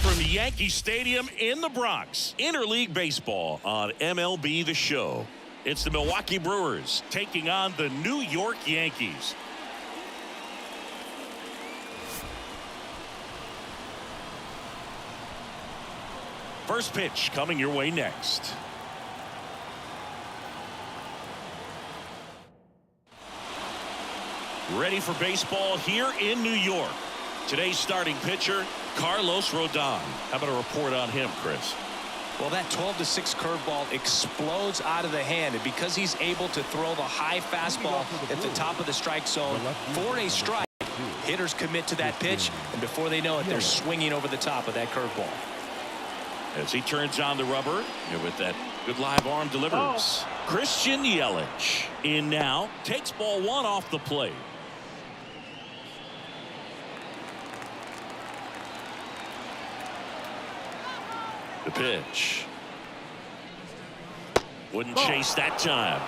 from Yankee Stadium in the Bronx. Interleague Baseball on MLB The Show. It's the Milwaukee Brewers taking on the New York Yankees. First pitch coming your way next. Ready for baseball here in New York. Today's starting pitcher, Carlos Rodon. How about a report on him, Chris? Well, that 12-6 curveball explodes out of the hand, and because he's able to throw the high fastball at the top of the strike zone for a strike, hitters commit to that pitch, and before they know it, they're swinging over the top of that curveball. As he turns on the rubber with that good live arm delivers. Christian Yelich in now, takes ball one off the plate. The pitch. Wouldn't chase that time.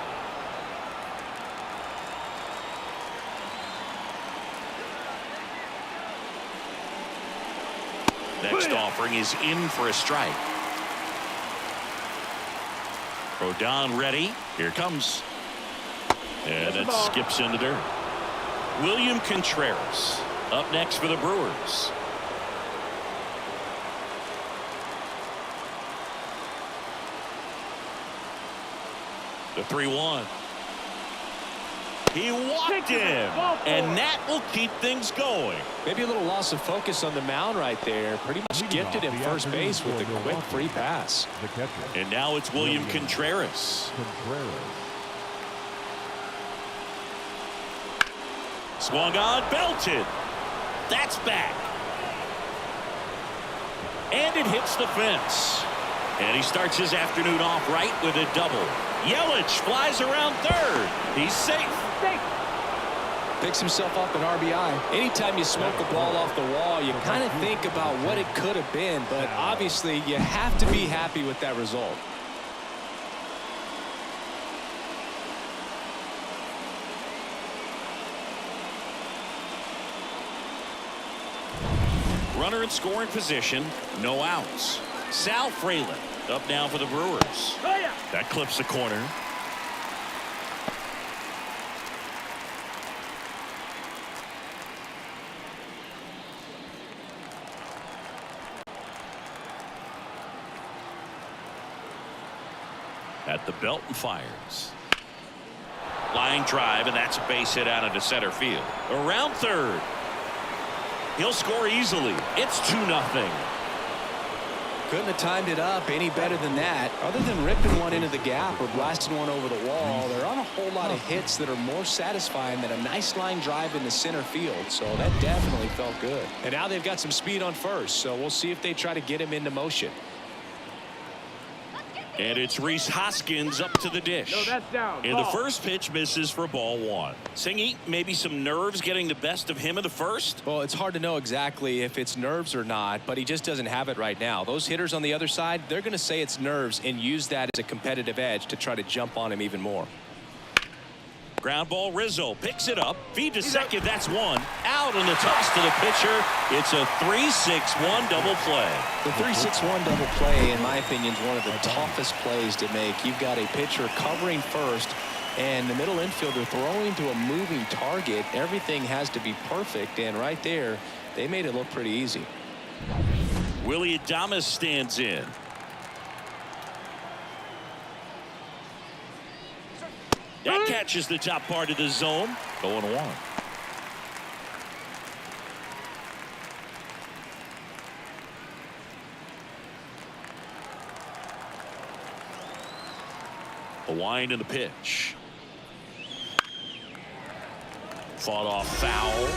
Next offering is in for a strike. Rodon ready. Here comes. And it skips in the dirt. William Contreras up next for the Brewers. The 3-1. He walked him, and that will keep things going. Maybe a little loss of focus on the mound right there. Pretty much gifted him first base with a quick free pass. And now it's William Contreras. Swung on, belted. That's back. And it hits the fence. And he starts his afternoon off right with a double. Yelich flies around third. He's safe. Picks himself up an RBI. Anytime you smoke a ball off the wall, you kind of think about what it could have been, but obviously you have to be happy with that result. Runner in scoring position, no outs. Sal Frelick up now for the Brewers. That clips the corner. At the belt and fires. Line drive, and that's a base hit out into center field. Around third. He'll score easily. It's 2-0. Couldn't have timed it up any better than that. Other than ripping one into the gap or blasting one over the wall, there aren't a whole lot of hits that are more satisfying than a nice line drive into center field. So that definitely felt good. And now they've got some speed on first, so we'll see if they try to get him into motion. And it's Rhys Hoskins up to the dish. No, that's down. And the first pitch misses for ball one. Singy, maybe some nerves getting the best of him in the first? Well, it's hard to know exactly if it's nerves or not, but he just doesn't have it right now. Those hitters on the other side, they're going to say it's nerves and use that as a competitive edge to try to jump on him even more. Ground ball, Rizzo picks it up. Feed to second, that's one. Out on the toss to the pitcher. It's a 3-6-1 double play. The 3-6-1 double play, in my opinion, is one of the toughest plays to make. You've got a pitcher covering first and the middle infielder throwing to a moving target. Everything has to be perfect, and right there, they made it look pretty easy. Willie Adames stands in. That catches the top part of the zone. 0-1. A wind in the pitch. Fought off foul.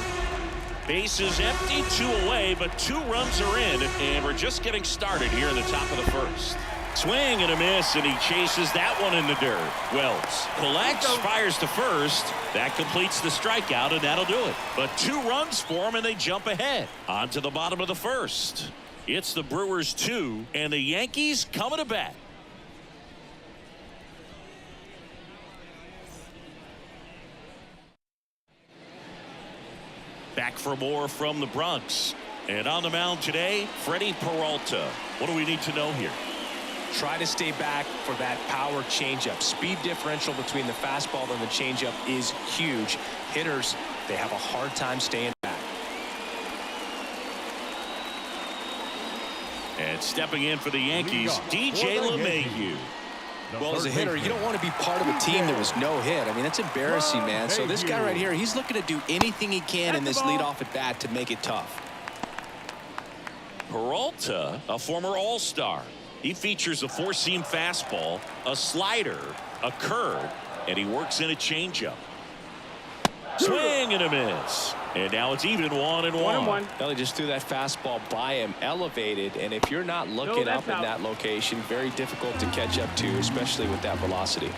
Bases empty, 2 away, but 2 runs are in, and we're just getting started here in the top of the first. Swing and a miss, and he chases that one in the dirt. Wells collects, fires to first. That completes the strikeout, and that'll do it. But 2 runs for him, and they jump ahead. On to the bottom of the first. It's the Brewers 2, and the Yankees coming to bat. Back for more from the Bronx. And on the mound today, Freddie Peralta. What do we need to know here? Try to stay back for that power changeup. Speed differential between the fastball and the changeup is huge. Hitters, they have a hard time staying back. And stepping in for the Yankees, DJ LeMahieu. Well, as a hitter, you don't want to be part of a team that was no hit. I mean, that's embarrassing, man. So this guy right here, he's looking to do anything he can in this leadoff at bat to make it tough. Peralta, a former All-Star. He features a four-seam fastball, a slider, a curve, and he works in a changeup. Swing and a miss. And now it's even 1-1. Well, he just threw that fastball by him, elevated, and if you're not looking up in that location, very difficult to catch up to, especially with that velocity.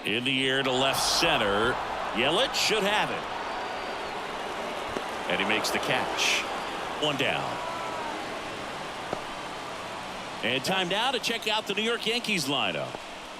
In the air to left center. Yelich should have it. And he makes the catch. One down. And time now to check out the New York Yankees lineup.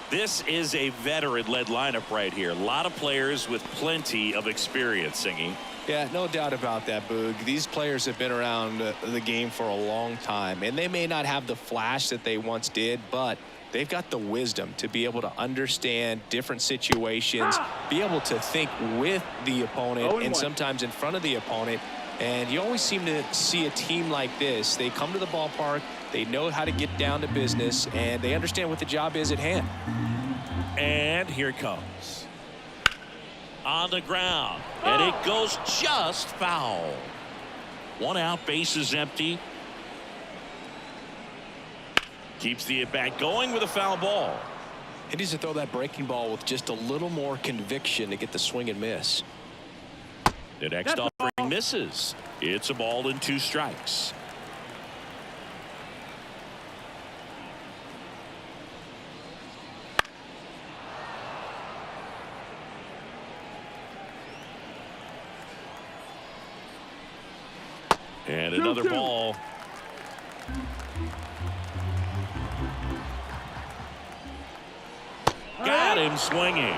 This is a veteran-led lineup right here. A lot of players with plenty of experience, Singy. Yeah, no doubt about that, Boog. These players have been around the game for a long time, and they may not have the flash that they once did, but they've got the wisdom to be able to understand different situations, be able to think with the opponent and sometimes in front of the opponent. And you always seem to see a team like this. They come to the ballpark, they know how to get down to business, and they understand what the job is at hand. And here it comes. On the ground. And it goes just foul. One out, bases empty. Keeps the at-bat going with a foul ball. He needs to throw that breaking ball with just a little more conviction to get the swing and miss. The next offering misses. It's a ball and 2 strikes. And another ball. Got him swinging.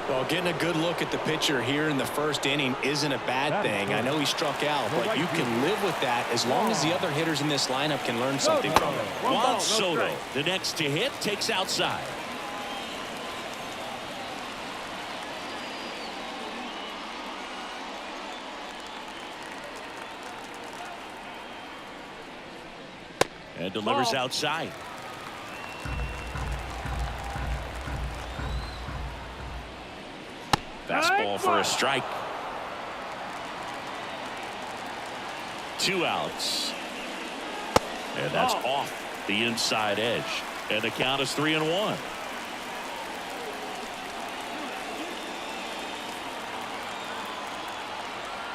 Well, getting a good look at the pitcher here in the first inning isn't a bad thing. I know he struck out, but you can live with that as long as the other hitters in this lineup can learn something from it. Juan Soto, the next to hit, takes outside. And delivers outside. Fastball for a strike. 2 outs. And that's off the inside edge. And the count is 3-1.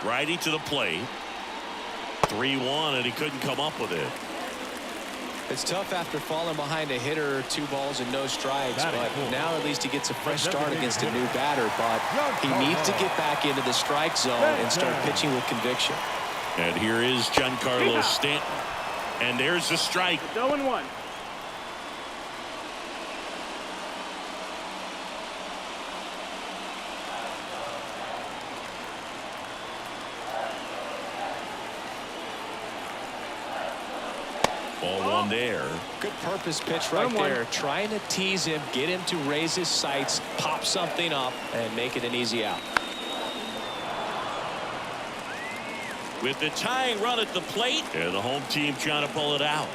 Righty to the plate. 3-1, and he couldn't come up with it. It's tough after falling behind a hitter, 2 balls and no strikes, but now at least he gets a fresh start against a new batter. But he needs to get back into the strike zone and start pitching with conviction. And here is Giancarlo Stanton. And there's the strike. 0-1. Ball 1 there. Good purpose pitch right there. Trying to tease him, get him to raise his sights, pop something up, and make it an easy out. With the tying run at the plate, and the home team trying to pull it out.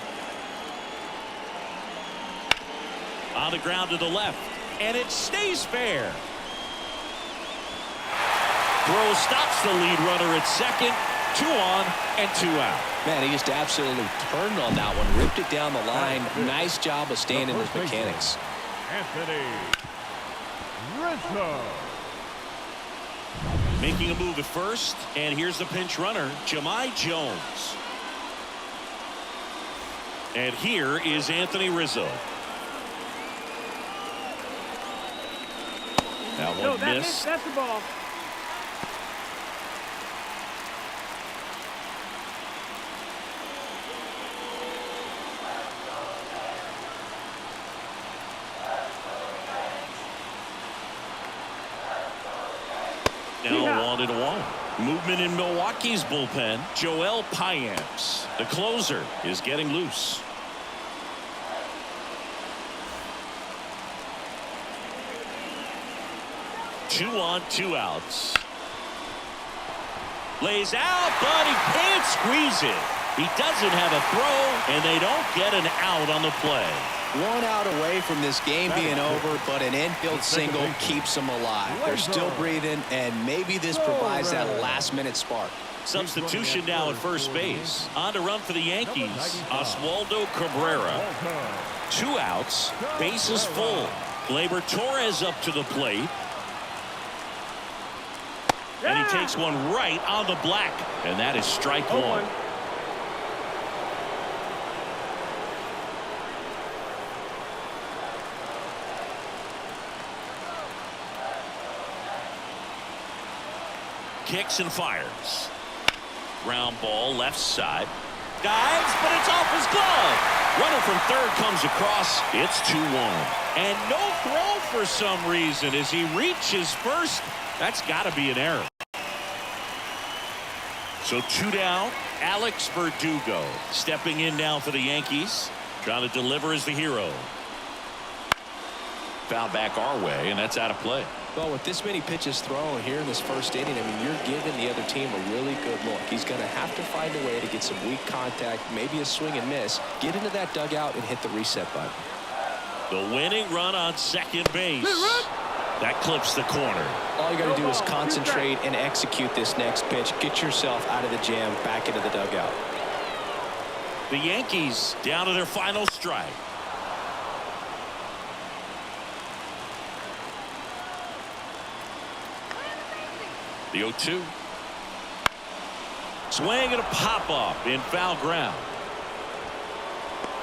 On the ground to the left, and it stays fair. Throw stops the lead runner at second. 2 on and 2 out. Man, he just absolutely turned on that one, ripped it down the line. Nice job of staying in his mechanics. Anthony Rizzo. Making a move at first, and here's the pinch runner, Jahmai Jones. And here is Anthony Rizzo. That one missed. That's the ball. Now 1-1. Movement in Milwaukee's bullpen. Joel Payamps, the closer, is getting loose. Two on, 2 outs. Lays out, but he can't squeeze it. He doesn't have a throw, and they don't get an out on the play. 1 out away from this game being over, but an infield single keeps them alive. They're still breathing, and maybe this provides that last-minute spark. Substitution now at first base. On to run for the Yankees, Oswaldo Cabrera. 2 outs, bases full. Gleyber Torres up to the plate. And he takes one right on the black, and that is strike 1. Kicks and fires. Ground ball left side. Dives, but it's off his glove. Runner from third comes across. It's 2-1. And no throw for some reason as he reaches first. That's got to be an error. So 2 down. Alex Verdugo stepping in now for the Yankees. Trying to deliver as the hero. Foul back our way, and that's out of play. Well, with this many pitches thrown here in this first inning, I mean, you're giving the other team a really good look. He's going to have to find a way to get some weak contact, maybe a swing and miss, get into that dugout and hit the reset button. The winning run on second base. That clips the corner. All you got to do is concentrate and execute this next pitch. Get yourself out of the jam, back into the dugout. The Yankees down to their final strike. The 0-2. Swing and a pop-up in foul ground.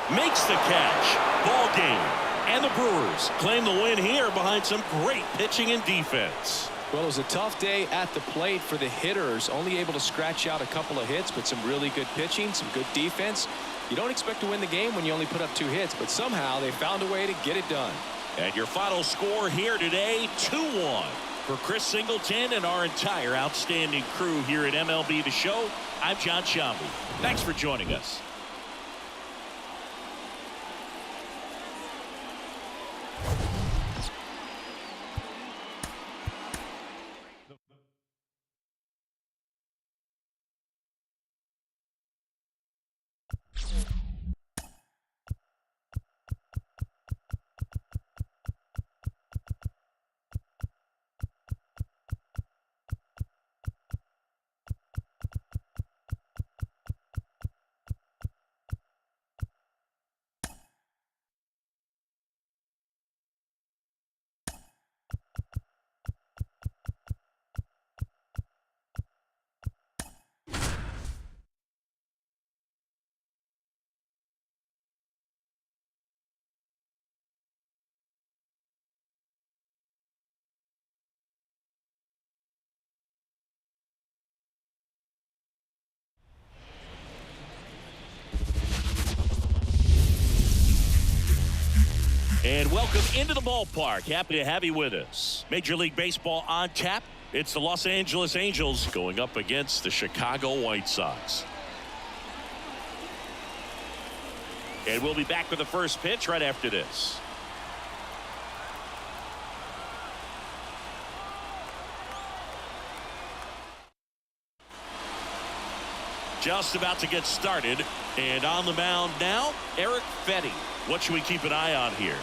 Makes the catch. Ball game. And the Brewers claim the win here behind some great pitching and defense. Well, it was a tough day at the plate for the hitters. Only able to scratch out a couple of hits, but some really good pitching, some good defense. You don't expect to win the game when you only put up 2 hits, but somehow they found a way to get it done. And your final score here today, 2-1. For Chris Singleton and our entire outstanding crew here at MLB The Show, I'm John Shambi. Thanks for joining us. And welcome into the ballpark. Happy to have you with us. Major League Baseball on tap. It's the Los Angeles Angels going up against the Chicago White Sox. And we'll be back with the first pitch right after this. Just about to get started. And on the mound now, Eric Fetty. What should we keep an eye on here?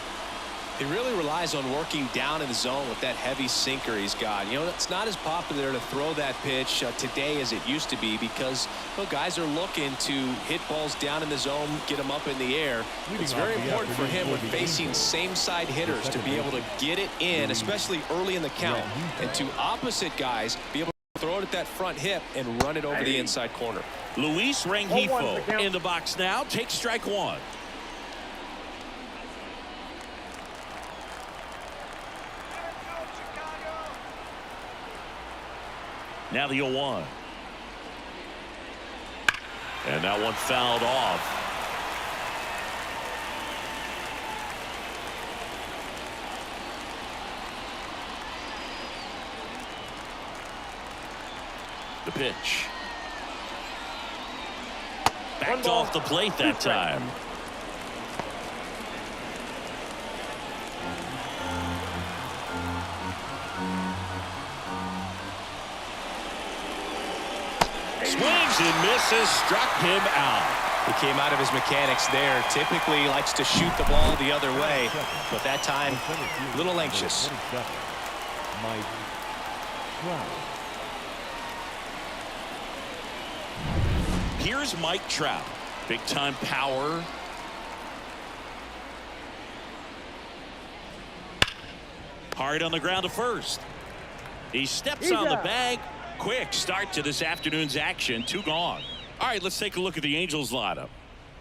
He really relies on working down in the zone with that heavy sinker he's got. You know, it's not as popular to throw that pitch today as it used to be because, well, guys are looking to hit balls down in the zone, get them up in the air. It's very important for him when facing same-side hitters to be able to get it in, especially early in the count, and to opposite guys be able to throw it at that front hip and run it over the inside corner. Luis Rengifo in the box now. Takes strike 1. Now the 0-1. And that one fouled off. The pitch. Backed off the plate that time. Swings and misses, struck him out. He came out of his mechanics there. Typically likes to shoot the ball the other way, but that time a little anxious. Here's Mike Trout. Big time power. Hard on the ground to first. He steps on the bag. Quick start to this afternoon's action. 2 gone. All right, let's take a look at the Angels lineup.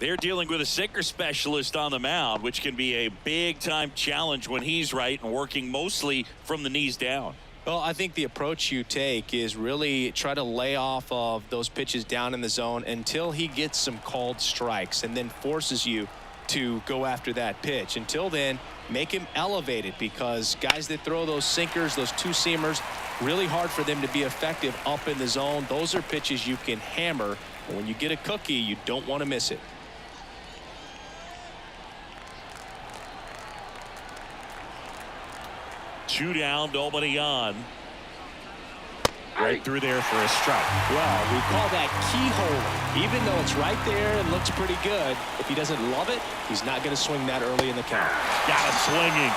They're dealing with a sinker specialist on the mound, which can be a big time challenge when he's right and working mostly from the knees down. Well, I think the approach you take is really try to lay off of those pitches down in the zone until he gets some called strikes and then forces you to go after that pitch. Until then, make him elevated, because guys that throw those sinkers, those two-seamers, really hard for them to be effective up in the zone. Those are pitches you can hammer. And when you get a cookie, you don't want to miss it. Two down, nobody on. Right through there for a strike. Well, we call that keyhole. Even though it's right there and looks pretty good, if he doesn't love it, he's not going to swing that early in the count. Got him swinging.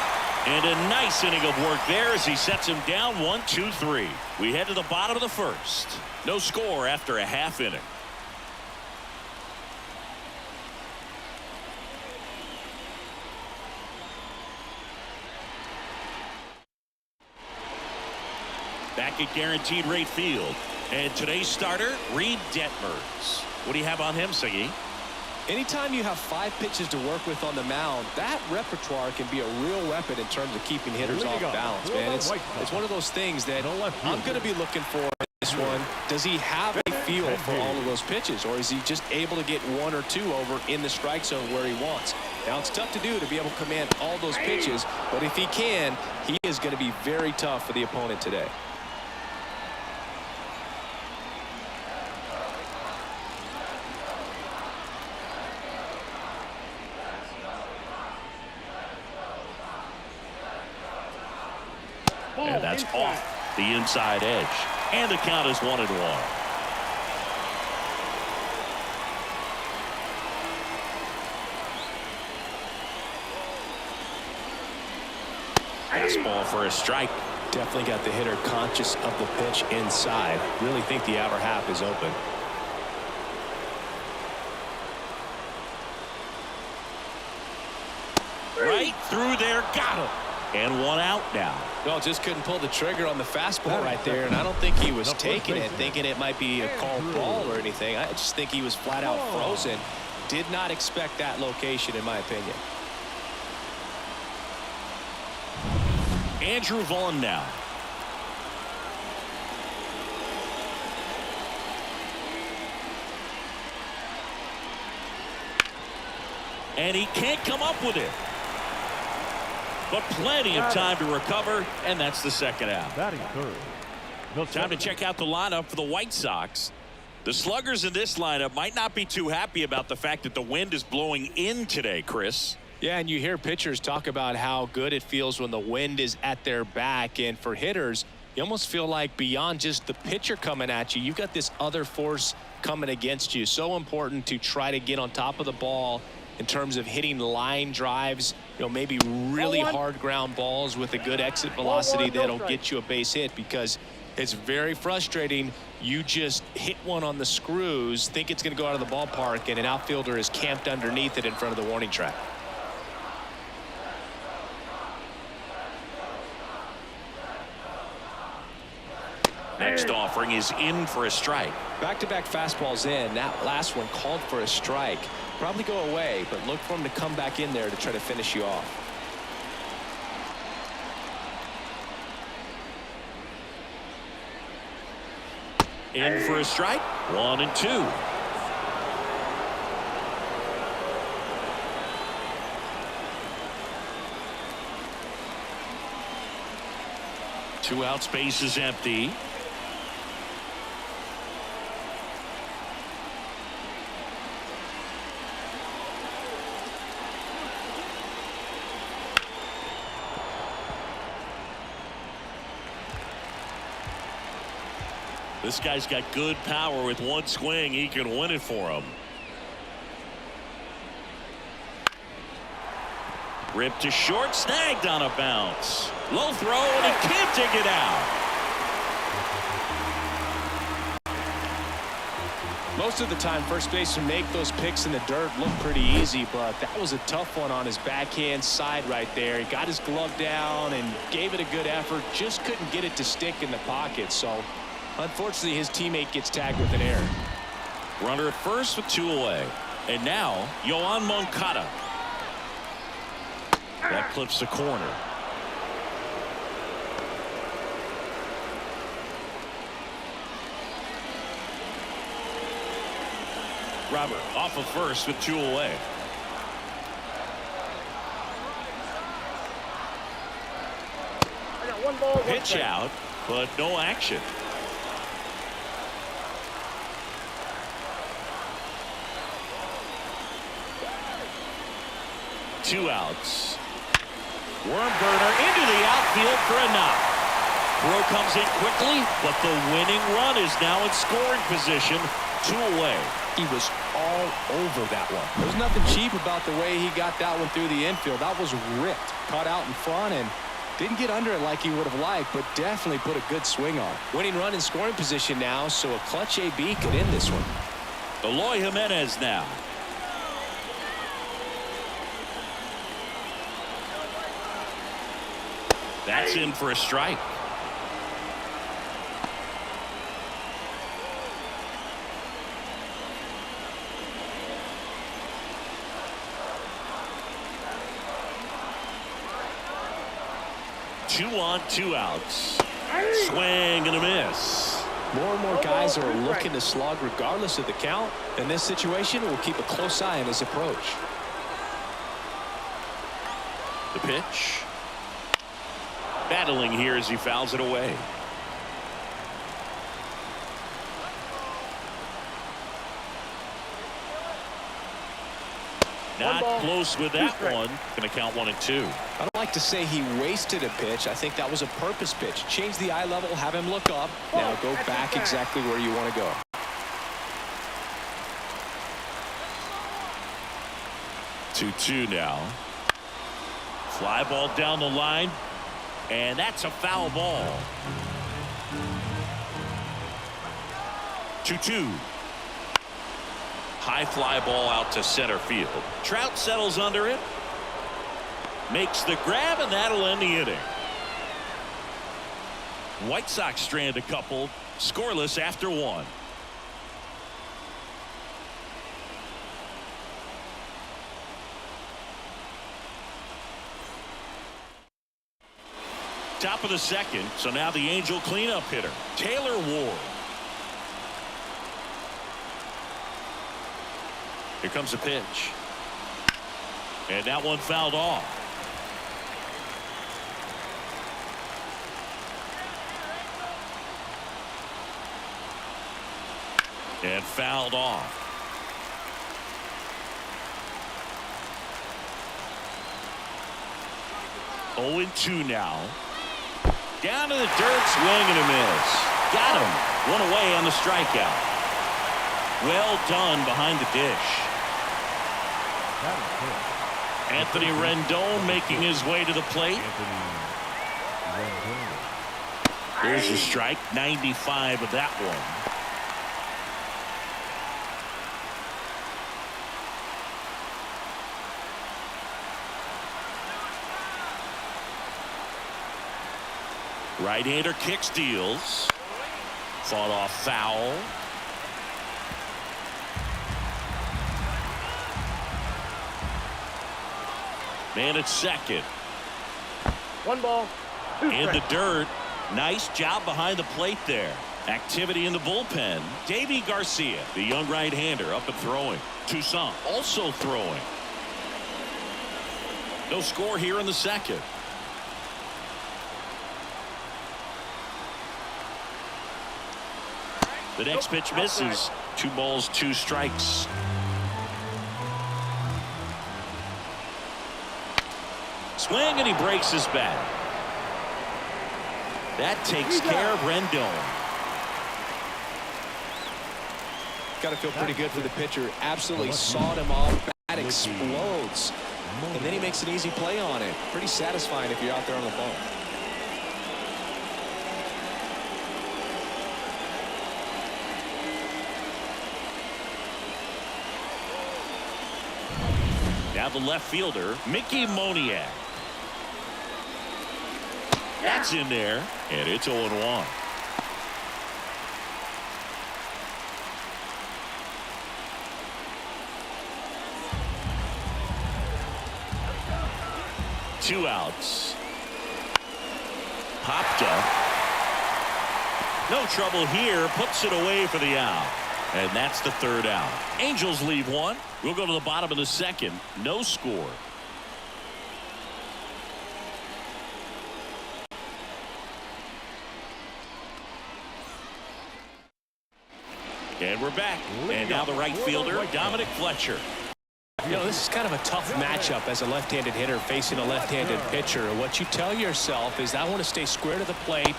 And a nice inning of work there as he sets him down 1-2-3. We head to the bottom of the first. No score after a half inning. Back at Guaranteed Rate Field. And today's starter, Reed Detmers. What do you have on him, Siggy? Anytime you have 5 pitches to work with on the mound, that repertoire can be a real weapon in terms of keeping hitters off balance, man. It's one of those things that I'm going to be looking for in this one. Does he have a feel for all of those pitches, or is he just able to get 1 or 2 over in the strike zone where he wants? Now, it's tough to do to be able to command all those pitches, but if he can, he is going to be very tough for the opponent today. And that's off the inside edge. And the count is 1-1. Fastball for a strike. Definitely got the hitter conscious of the pitch inside. Really think the outer half is open. Right through there. Got him. And 1 out now. Well, just couldn't pull the trigger on the fastball right there, and I don't think he was taking it, thinking it might be a called ball or anything. I just think he was flat out frozen. Did not expect that location, in my opinion. Andrew Vaughn now. And he can't come up with it. But plenty of time to recover, and that's the second out. Time to check out the lineup for the White Sox. The sluggers in this lineup might not be too happy about the fact that the wind is blowing in today, Chris. Yeah, and you hear pitchers talk about how good it feels when the wind is at their back. And for hitters, you almost feel like beyond just the pitcher coming at you, you've got this other force coming against you. So important to try to get on top of the ball in terms of hitting line drives, maybe really hard ground balls with a good exit velocity that'll get you a base hit, because it's very frustrating. You just hit one on the screws, think it's going to go out of the ballpark, and an outfielder is camped underneath it in front of the warning track. Next offering is in for a strike. Back-to-back fastballs in. That last one called for a strike. Probably go away, but look for him to come back in there to try to finish you off. In for a strike. 1-2. Two out, space is empty. This guy's got good power. With one swing, he can win it for him. Ripped to short, snagged on a bounce. Low throw, and he can't dig it out. Most of the time, first basemen make those picks in the dirt look pretty easy, but that was a tough one on his backhand side right there. He got his glove down and gave it a good effort, just couldn't get it to stick in the pocket. So, unfortunately, his teammate gets tagged with an error. Runner at first with 2 away. And now, Yoan Moncada. That clips the corner. Robert off of first with 2 away. I got 1 ball, 1 Pitch strike. out, but no action. Two outs. Worm burner into the outfield for a knock. Throw comes in quickly, but the winning run is now in scoring position. 2 away. He was all over that one. There's nothing cheap about the way he got that one through the infield. That was ripped, caught out in front, and didn't get under it like he would have liked, but definitely put a good swing on. Winning run in scoring position now, so a clutch AB could end this one. Eloy Jimenez now. That's in for a strike. Two on, 2 outs. Swing and a miss. More and more guys are looking to slug regardless of the count. In this situation, we'll keep a close eye on his approach. The pitch. Battling here as he fouls it away. Not close with that one. Going to count 1 and 2. I don't like to say he wasted a pitch. I think that was a purpose pitch. Change the eye level, have him look up. Now go back exactly where you want to go. Two now. Fly ball down the line. And that's a foul ball. 2-2. High fly ball out to center field. Trout settles under it. Makes the grab, and that'll end the inning. White Sox strand a couple. Scoreless after 1. Top of the second, so now the Angel cleanup hitter, Taylor Ward. Here comes the pitch. And that one fouled off. And fouled off. Oh, 2 now. Down to the dirt, swing and a miss. Got him. 1 away on the strikeout. Well done behind the dish. Anthony Rendon making his way to the plate. There's a strike. 95 of that one. Right-hander kicks, deals. Fought off foul. Man at second. 1 ball, 2 In the strikes. dirt. Nice job behind the plate there. Activity in the bullpen. Davy Garcia, the young right-hander, up and throwing. Toussaint also throwing. No score here in the second. The next pitch misses. 2 balls, 2 strikes. Swing, and he breaks his bat. That takes care of Rendon. Got to feel pretty good for the pitcher. Absolutely sawed him off. Bat explodes. And then he makes an easy play on it. Pretty satisfying if you're out there on the ball. Now the left fielder, Mickey Moniak. That's in there, and it's 0-1. Two outs. Popped up. No trouble here. Puts it away for the out. And that's the third out. Angels leave one. We'll go to the bottom of the second. No score. And we're back. And now the right fielder, Dominic Fletcher. You know, this is kind of a tough matchup as a left-handed hitter facing a left-handed pitcher. What you tell yourself is I want to stay square to the plate,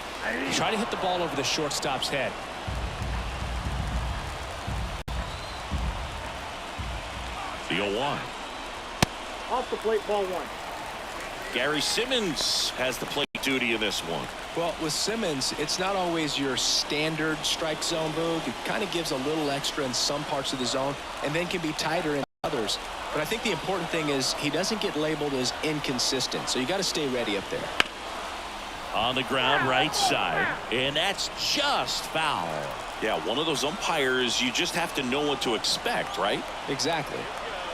try to hit the ball over the shortstop's head. The 0-1. Off the plate, ball one. Gary Simmons has the plate duty in this one. Well, with Simmons, it's not always your standard strike zone, Boog. It kind of gives a little extra in some parts of the zone and then can be tighter in others. But I think the important thing is he doesn't get labeled as inconsistent, so you got to stay ready up there. On the ground, right side, and that's just foul. Yeah, one of those umpires, you just have to know what to expect, right? Exactly.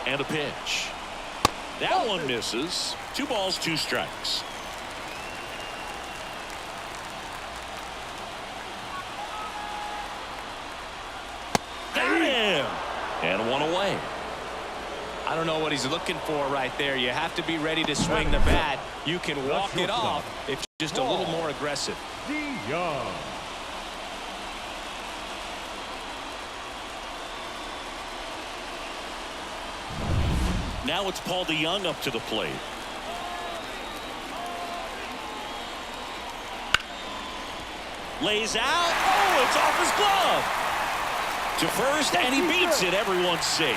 And a pitch. That one misses. 2 balls, 2 strikes. Got him! And one away. I don't know what he's looking for right there. You have to be ready to swing the bat. You can walk it off if you're just a little more aggressive. Now it's Paul DeYoung up to the plate. Lays out. Oh, it's off his glove. To first, and he beats it. Everyone's safe.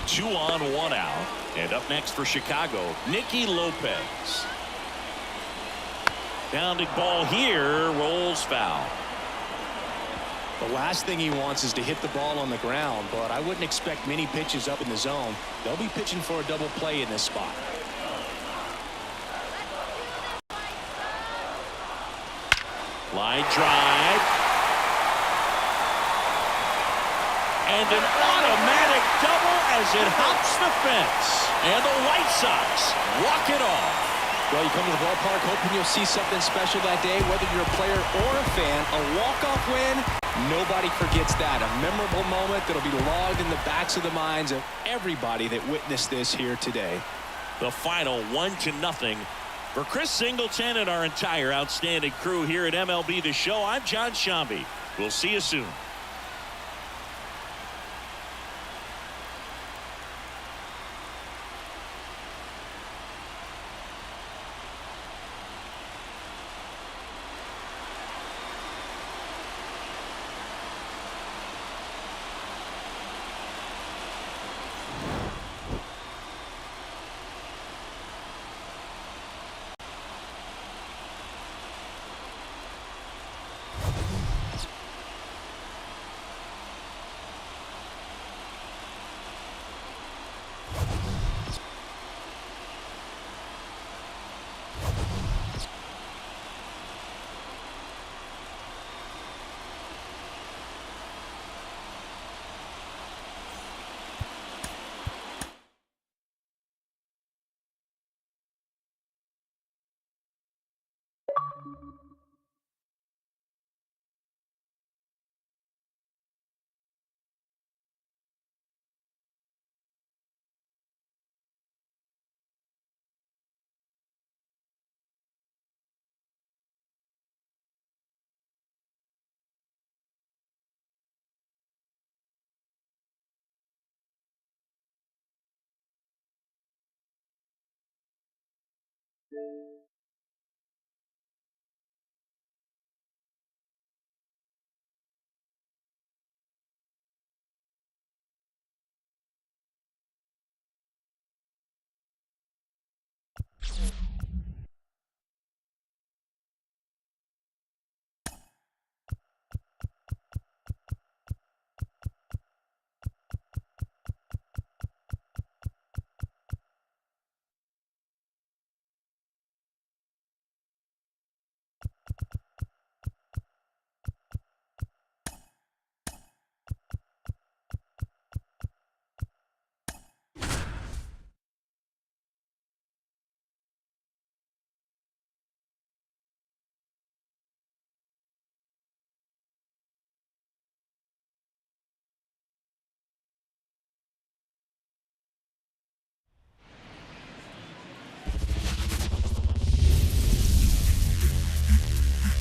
Two on, 1 out. And up next for Chicago, Nicky Lopez. Bounding ball here, rolls foul. The last thing he wants is to hit the ball on the ground, but I wouldn't expect many pitches up in the zone. They'll be pitching for a double play in this spot. Line drive. And an automatic double as it hops the fence. And the White Sox walk it off. Well, you come to the ballpark hoping you'll see something special that day, whether you're a player or a fan. A walk-off win, nobody forgets that. A memorable moment that'll be logged in the backs of the minds of everybody that witnessed this here today. The final 1-0 for Chris Singleton and our entire outstanding crew here at MLB The Show. I'm John Shambi. We'll see you soon.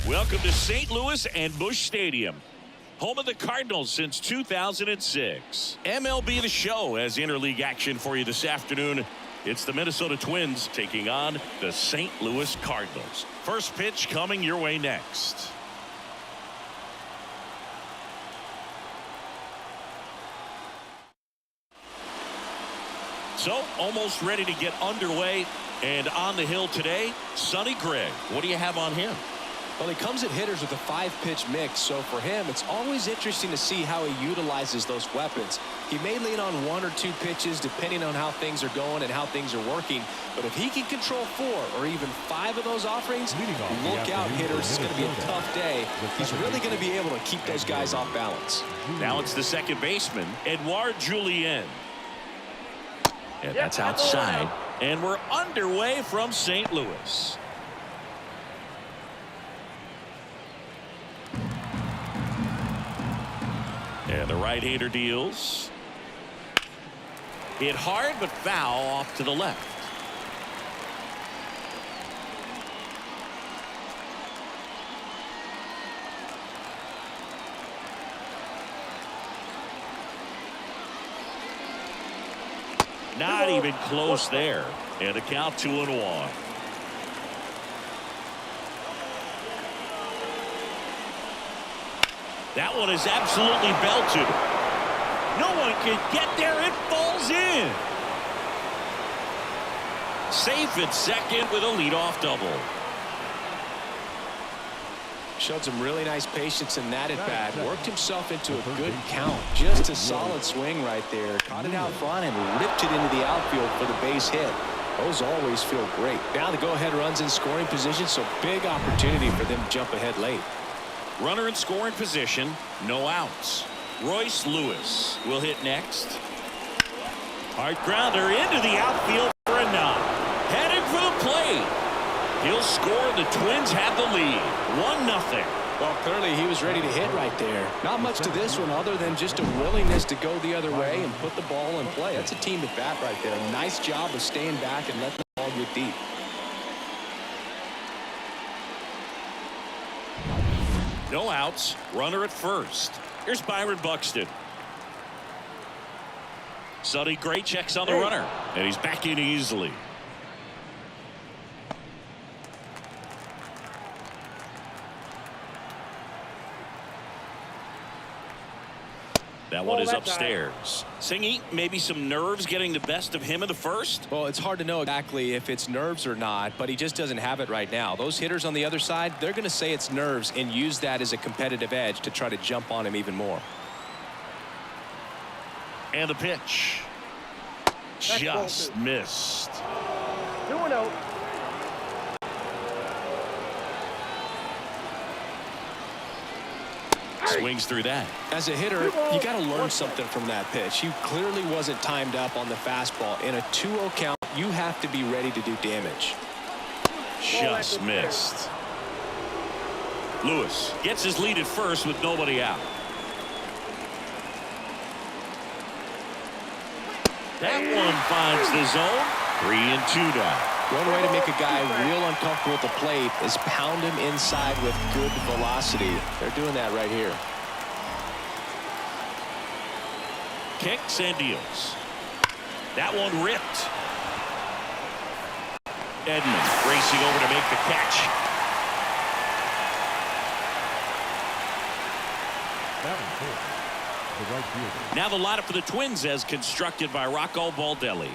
Welcome to St. Louis and Busch Stadium, home of the Cardinals since 2006. MLB The Show has interleague action for you this afternoon. It's the Minnesota Twins taking on the St. Louis Cardinals. First pitch coming your way next. So, almost ready to get underway. And on the hill today, Sonny Gray. What do you have on him? Well, he comes at hitters with a 5-pitch mix, so for him, it's always interesting to see how he utilizes those weapons. He may lean on 1 or 2 pitches depending on how things are going and how things are working, but if he can control 4 or even 5 of those offerings, look out, hitters. It's going to be a tough day. He's really going to be able to keep those guys off balance. Now it's the second baseman, Edouard Julien. And that's outside. And we're underway from St. Louis. And the right-hander deals. Hit hard, but foul off to the left. Not even close there. And a count 2-1. That one is absolutely belted. No one can get there. It falls in. Safe at second with a leadoff double. Showed some really nice patience in that at bat. Worked himself into a good count. Just a solid swing right there. Caught it out front and ripped it into the outfield for the base hit. Those always feel great. Now the go-ahead runs in scoring position, so big opportunity for them to jump ahead late. Runner in scoring position, no outs. Royce Lewis will hit next. Hard grounder into the outfield for a knock. Headed for the plate. He'll score. The Twins have the lead. 1-0. Well, clearly he was ready to hit right there. Not much to this one other than just a willingness to go the other way and put the ball in play. That's a team at bat right there. Nice job of staying back and letting the ball get deep. No outs. Runner at first. Here's Byron Buxton. Sonny Gray checks on the runner, and he's back in easily. That one is upstairs. Singy, maybe some nerves getting the best of him in the first? Well, it's hard to know exactly if it's nerves or not, but he just doesn't have it right now. Those hitters on the other side, they're going to say it's nerves and use that as a competitive edge to try to jump on him even more. And the pitch. Just missed. 2-0. Swings through that. As a hitter, you got to learn something from that pitch. He clearly wasn't timed up on the fastball. In a 2-0 count, you have to be ready to do damage. Just missed. Lewis gets his lead at first with nobody out. That one finds the zone. 3-2 now. One way to make a guy real uncomfortable at the plate is pound him inside with good velocity. They're doing that right here. Kicks and deals. That one ripped. Edmonds racing over to make the catch. Now the lineup for the Twins as constructed by Rocco Baldelli.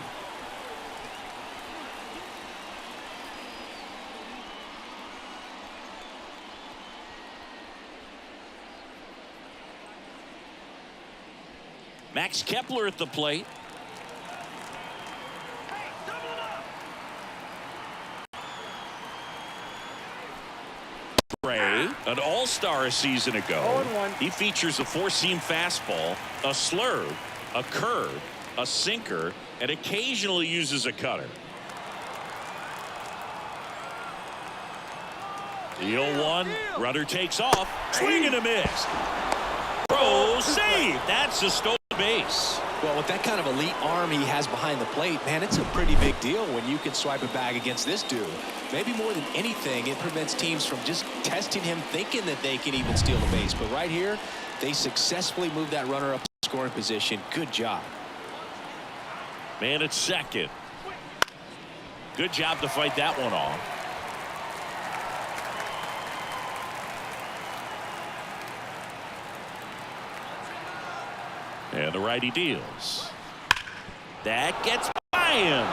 Max Kepler at the plate. An all-star a season ago. He features a four-seam fastball, a slurve, a curve, a sinker, and occasionally uses a cutter. The 0-1, runner takes off, swing and a miss. Throw, save. That's a stolen base. Well, with that kind of elite arm he has behind the plate, man, it's a pretty big deal when you can swipe it back against this dude. Maybe more than anything, it prevents teams from just testing him, thinking that they can even steal the base. But right here, they successfully moved that runner up to scoring position. Good job. Man at second. Good job to fight that one off. And the righty deals. That gets by him.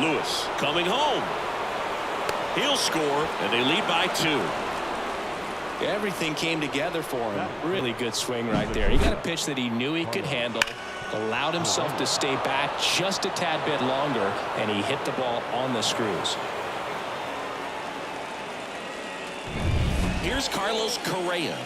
Lewis coming home. He'll score, and they lead by 2. Everything came together for him. Really good swing right there. He got a pitch that he knew he could handle, allowed himself to stay back just a tad bit longer, and he hit the ball on the screws. Here's Carlos Correa.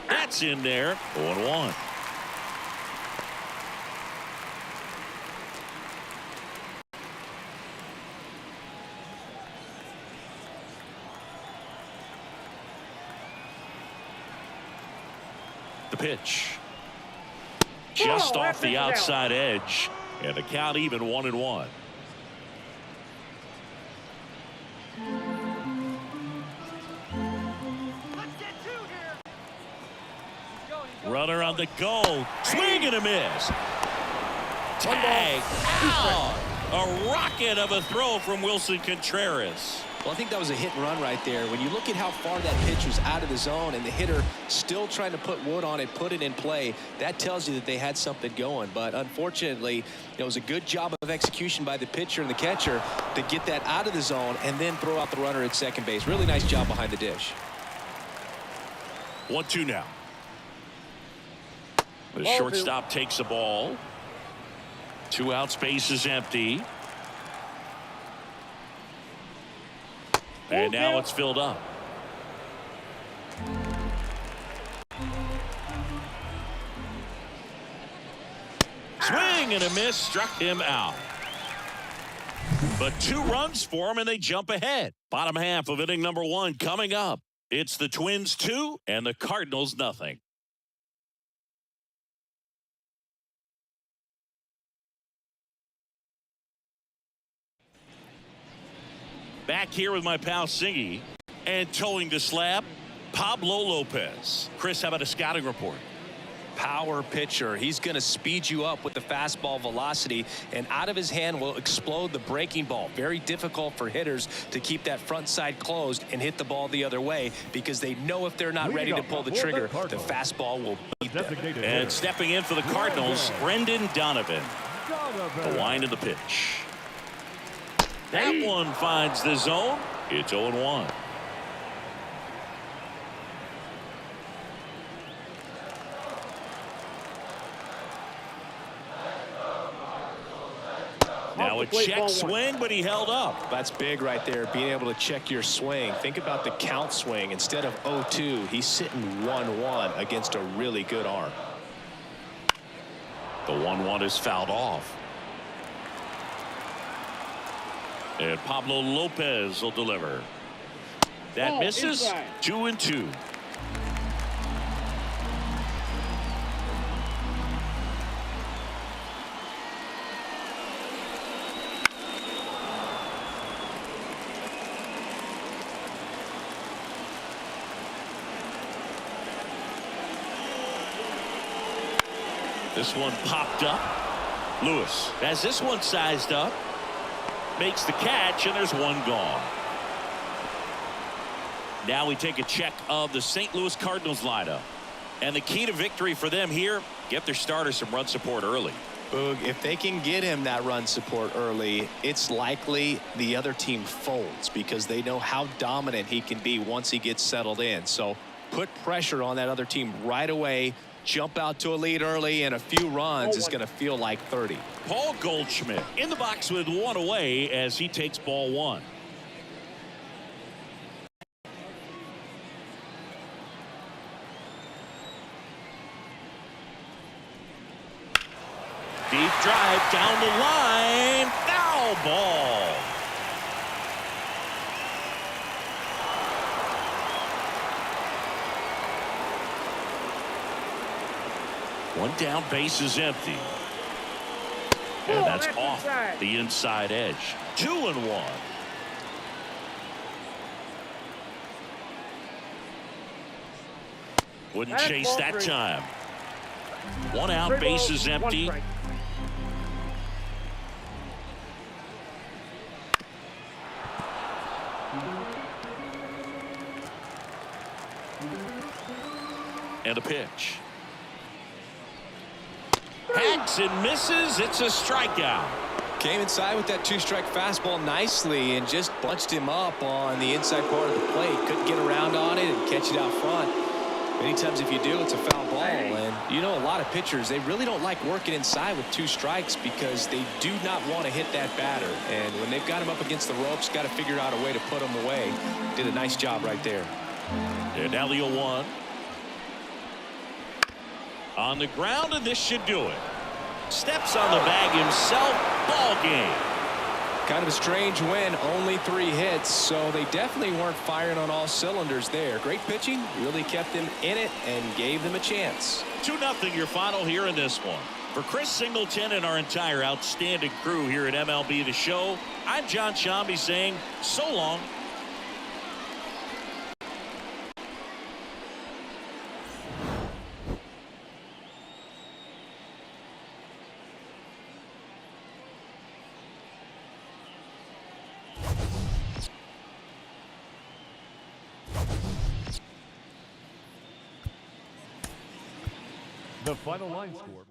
That's in there. 0-1. The pitch. Just off the outside edge. And the count even 1-1. Runner on the go. Swing and a miss. Tag out. A rocket of a throw from Wilson Contreras. Well, I think that was a hit and run right there. When you look at how far that pitch was out of the zone and the hitter still trying to put wood on it, put it in play, that tells you that they had something going. But unfortunately, it was a good job of execution by the pitcher and the catcher to get that out of the zone and then throw out the runner at second base. Really nice job behind the dish. 1-2 now. The shortstop takes the ball. 2 out, space is empty. And now it's filled up. Swing and a miss, struck him out. But 2 runs for him and they jump ahead. Bottom half of inning number 1 coming up. It's the Twins 2 and the Cardinals nothing. Back here with my pal Singy, and towing the slab, Pablo Lopez. Chris, how about a scouting report? Power pitcher. He's going to speed you up with the fastball velocity, and out of his hand will explode the breaking ball. Very difficult for hitters to keep that front side closed and hit the ball the other way because they know if they're not ready to pull the trigger, the fastball will beat them. And stepping in for the Cardinals, Brendan Donovan. The wind of the pitch. That one finds the zone. It's 0-1. Now a check swing, but he held up. That's big right there, being able to check your swing. Think about the count swing. Instead of 0-2, he's sitting 1-1 against a really good arm. The 1-1 is fouled off. And Pablo Lopez will deliver. That misses. Inside. 2-2. This one popped up. Lewis has this one sized up. Makes the catch, and there's one gone. Now we take a check of the St. Louis Cardinals lineup. And the key to victory for them here, get their starter some run support early. Boog, if they can get him that run support early, it's likely the other team folds because they know how dominant he can be once he gets settled in. So put pressure on that other team right away. Jump out to a lead early, and a few runs is going to feel like 30. Paul Goldschmidt in the box with one away as he takes ball one. Deep drive down the line. Foul ball. One down, base is empty. And that's off the inside edge. 2-1. Wouldn't chase that time. One out, base is empty. And a pitch. Hacks and misses. It's a strikeout. Came inside with that two-strike fastball nicely and just bunched him up on the inside part of the plate. Couldn't get around on it and catch it out front. Many times if you do, it's a foul ball. And you know, a lot of pitchers, they really don't like working inside with two strikes because they do not want to hit that batter. And when they've got him up against the ropes, got to figure out a way to put him away. Did a nice job right there. And now the 0-1. On the ground, and this should do it. Steps on the bag himself. Ball game. Kind of a strange win. Only 3 hits, so they definitely weren't firing on all cylinders there. Great pitching. Really kept them in it and gave them a chance. 2-0 your final here in this one. For Chris Singleton and our entire outstanding crew here at MLB The Show, I'm John Shambi saying so long. The final line score.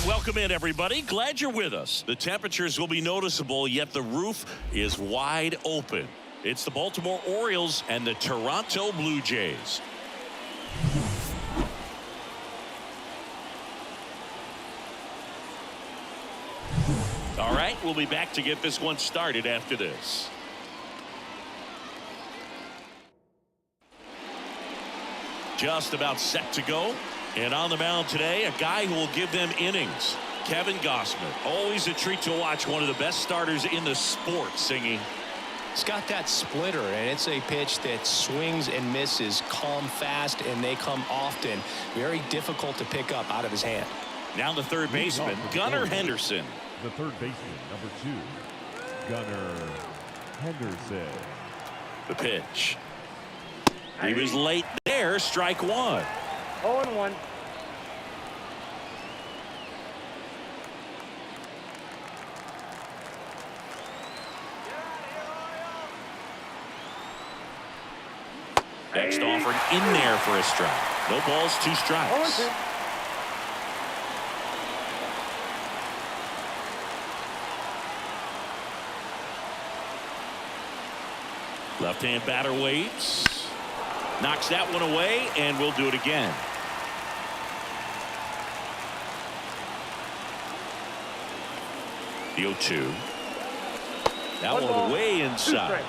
Welcome in, everybody. Glad you're with us. The temperatures will be noticeable, yet the roof is wide open. It's the Baltimore Orioles and the Toronto Blue Jays. All right, we'll be back to get this one started after this. Just about set to go. And on the mound today, a guy who will give them innings. Kevin Gausman. Always a treat to watch one of the best starters in the sport singing. He's got that splitter, and it's a pitch that swings and misses, come fast, and they come often. Very difficult to pick up out of his hand. Now the third baseman, Gunnar Henderson. The third baseman, number 2, Gunnar Henderson. The pitch. He was late there. Strike one. 0-1. Next offered in there for a strike. No balls, 2 strikes. 0-2. Left-hand batter waits. Knocks that one away, and we'll do it again. The 0-2. That One one ball, way 2 inside. strikes.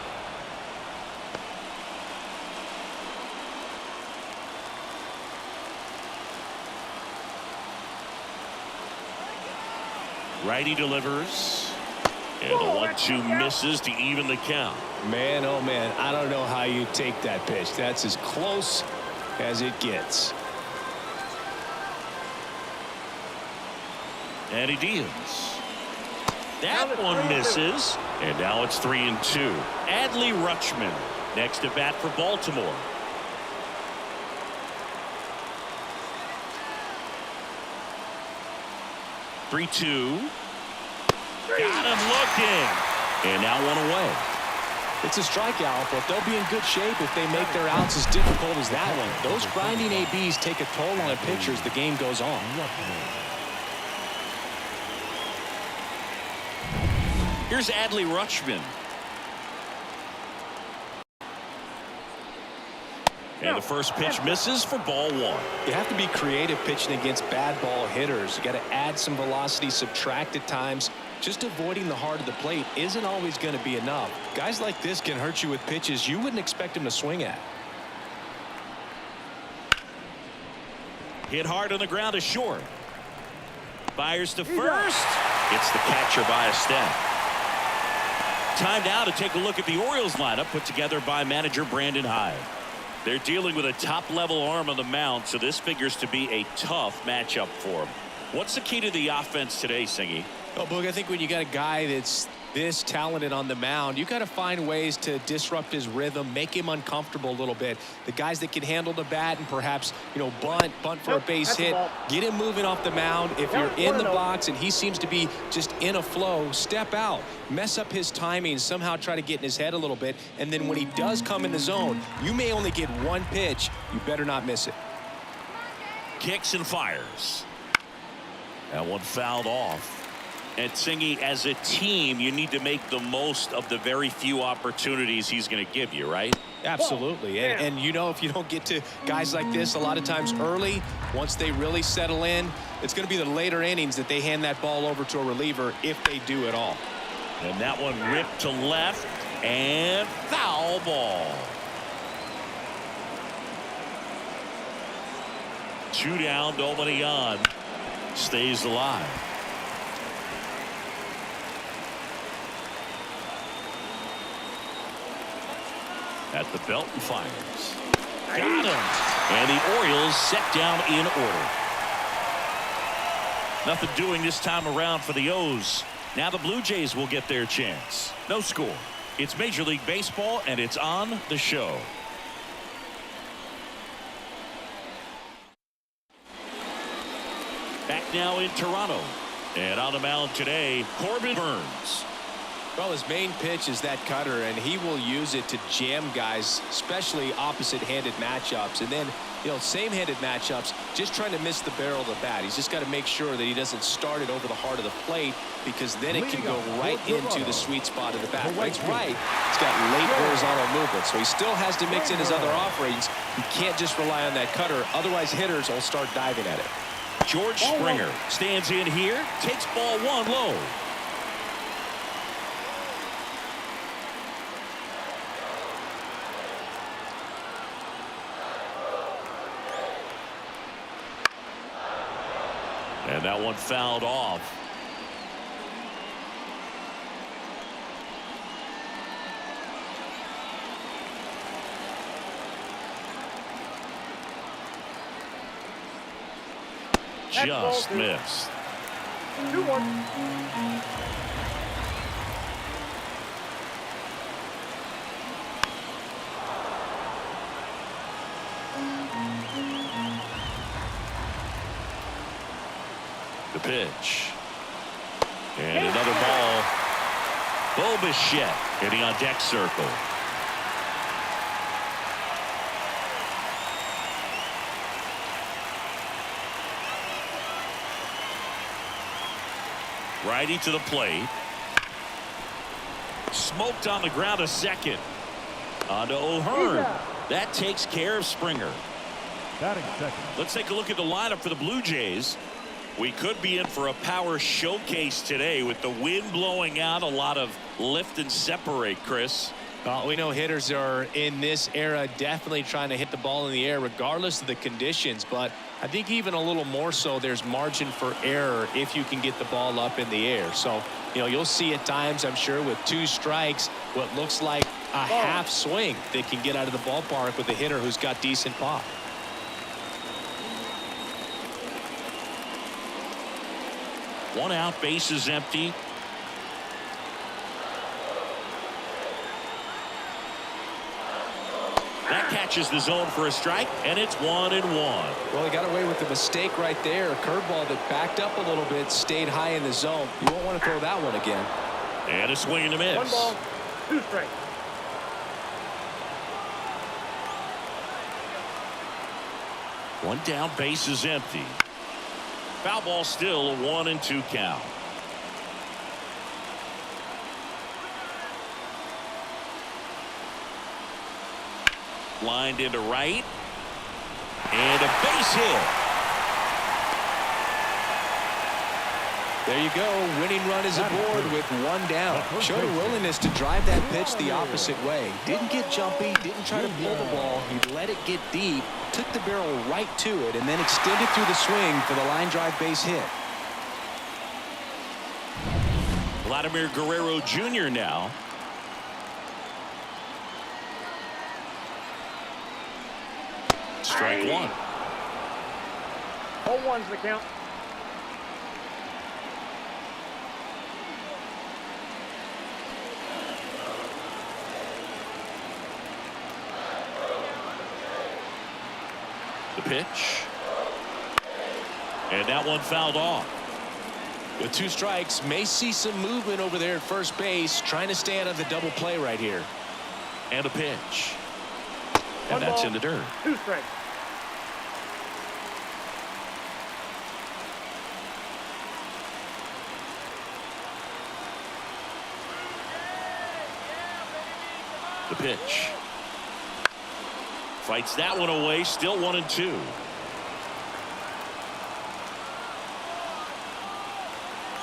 Righty delivers. And the 1-2 misses to even the count. Man, oh man, I don't know how you take that pitch. That's as close as it gets. And he deals. That one misses. And now it's 3-2. Adley Rutschman next at bat for Baltimore. Three-two. Got him looking. And now one away. It's a strikeout, but they'll be in good shape if they make their outs as difficult as that one. Those grinding ABs take a toll on a pitcher as the game goes on. Here's Adley Rutschman. And the first pitch misses for ball 1. You have to be creative pitching against bad ball hitters. You got to add some velocity, subtract at times. Just avoiding the heart of the plate isn't always going to be enough. Guys like this can hurt you with pitches you wouldn't expect him to swing at. Hit hard on the ground is short. Fires to first. Gets the catcher by a step. Time now to take a look at the Orioles lineup put together by manager Brandon Hyde. They're dealing with a top-level arm on the mound, so this figures to be a tough matchup for them. What's the key to the offense today, Singy? Oh, Boog, I think when you got a guy that's this talented on the mound, you got to find ways to disrupt his rhythm, make him uncomfortable a little bit. The guys that can handle the bat and perhaps, bunt for a base hit, get him moving off the mound. If you're in the box and he seems to be just in a flow, step out, mess up his timing, somehow try to get in his head a little bit. And then when he does come in the zone, you may only get one pitch. You better not miss it. Kicks and fires. That one fouled off. And Singy, as a team, you need to make the most of the very few opportunities he's going to give you, right? Absolutely. And if you don't get to guys like this a lot of times early, once they really settle in, it's going to be the later innings that they hand that ball over to a reliever if they do at all. And that one ripped to left and foul ball. 2 down, nobody on. Stays alive. At the belt and fires. Got him. And the Orioles set down in order. Nothing doing this time around for the O's. Now the Blue Jays will get their chance. No score. It's Major League Baseball, and it's on the show. Back now in Toronto. And on the mound today, Corbin Burns. Well, his main pitch is that cutter, and he will use it to jam guys, especially opposite-handed matchups. And then, same-handed matchups, just trying to miss the barrel of the bat. He's just got to make sure that he doesn't start it over the heart of the plate, because then it can go right into the sweet spot of the bat. When it's right, it's got late horizontal movement, so he still has to mix in his other offerings. He can't just rely on that cutter. Otherwise, hitters will start diving at it. George Springer stands in here, takes ball 1 low. And that one fouled off. Just missed. 2-1. pitch. And another ball. Bo Bichette hitting on deck circle. Righty to the plate. Smoked on the ground a second. On to O'Hearn. That takes care of Springer. Batting second. Let's take a look at the lineup for the Blue Jays. We could be in for a power showcase today with the wind blowing out. A lot of lift and separate, Chris. Well, we know hitters are in this era definitely trying to hit the ball in the air regardless of the conditions, but I think even a little more so there's margin for error if you can get the ball up in the air. So, you know, you'll see at times, I'm sure, with 2 strikes, what looks like a half swing that can get out of the ballpark with a hitter who's got decent pop. One out, bases empty. That catches the zone for a strike, and it's 1-1. Well, he got away with the mistake right there. A curveball that backed up a little bit, stayed high in the zone. You won't want to throw that one again. And a swing and a miss. 1 ball, 2 strikes. One down, bases empty. Foul ball still, a 1-2 count. Lined into right. And a base hit. There you go. Winning run is aboard with 1 down. Showed a willingness to drive that pitch the opposite way. Didn't get jumpy, didn't try to pull the ball. He let it get deep, took the barrel right to it, and then extended through the swing for the line drive base hit. Vladimir Guerrero Jr. now. Strike 1. 0-1's the count. The pitch. And that one fouled off. With 2 strikes, may see some movement over there at first base, trying to stay out of the double play right here. And a pitch. 1 And that's ball, in the dirt. 2 strikes. The pitch. Fights that one away. Still 1-2.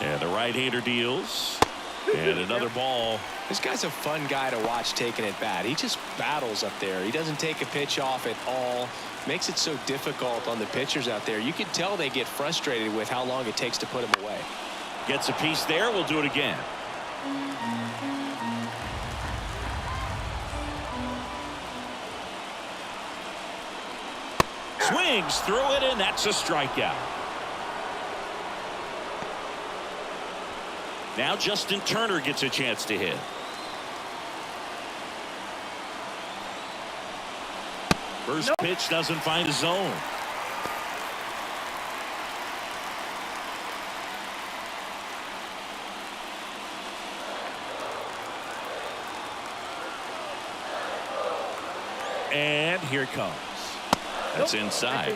And the right-hander deals. And another ball. This guy's a fun guy to watch taking at bat. He just battles up there. He doesn't take a pitch off at all. Makes it so difficult on the pitchers out there. You can tell they get frustrated with how long it takes to put him away. Gets a piece there. We'll do it again. Swings through it, and that's a strikeout. Now Justin Turner gets a chance to hit. First pitch doesn't find a zone. And here it comes. That's inside.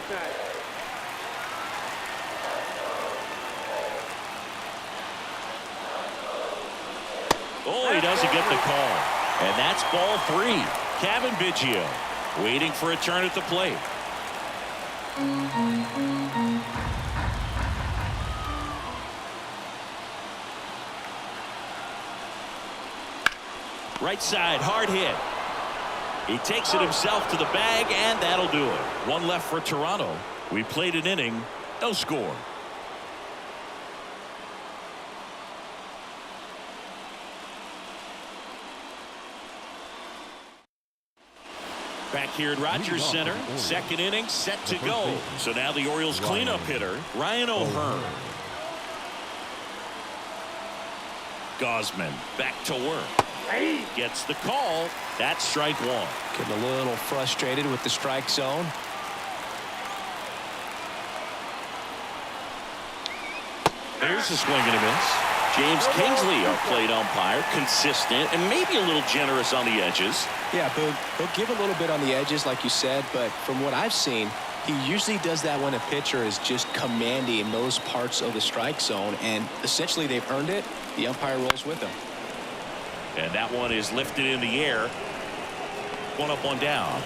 Oh, he doesn't get the call. And that's ball 3. Kevin Biggio waiting for a turn at the plate. Right side, hard hit. He takes it himself to the bag, and that'll do it. 1 left for Toronto. We played an inning, no score. Back here at Rogers Center, second inning set to go. So now the Orioles cleanup hitter, Ryan O'Hearn. Gausman back to work. Gets the call. That's strike 1. Getting a little frustrated with the strike zone. There's a swing and a miss. James Kingsley, our plate umpire, consistent and maybe a little generous on the edges. Yeah, he'll give a little bit on the edges, like you said, but from what I've seen, he usually does that when a pitcher is just commanding those parts of the strike zone, and essentially they've earned it. The umpire rolls with them. And that one is lifted in the air. One up, one down.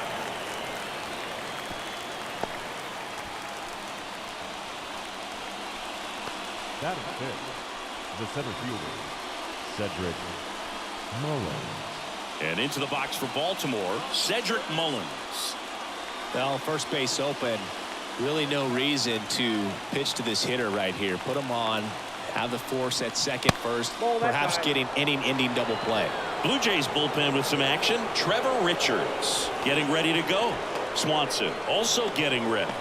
That is pitch. The center fielder, Cedric Mullins. And into the box for Baltimore, Cedric Mullins. Well, first base open. Really no reason to pitch to this hitter right here. Put him on. Have the force at second first. Perhaps getting inning-ending double play. Blue Jays bullpen with some action. Trevor Richards getting ready to go. Swanson also getting ready.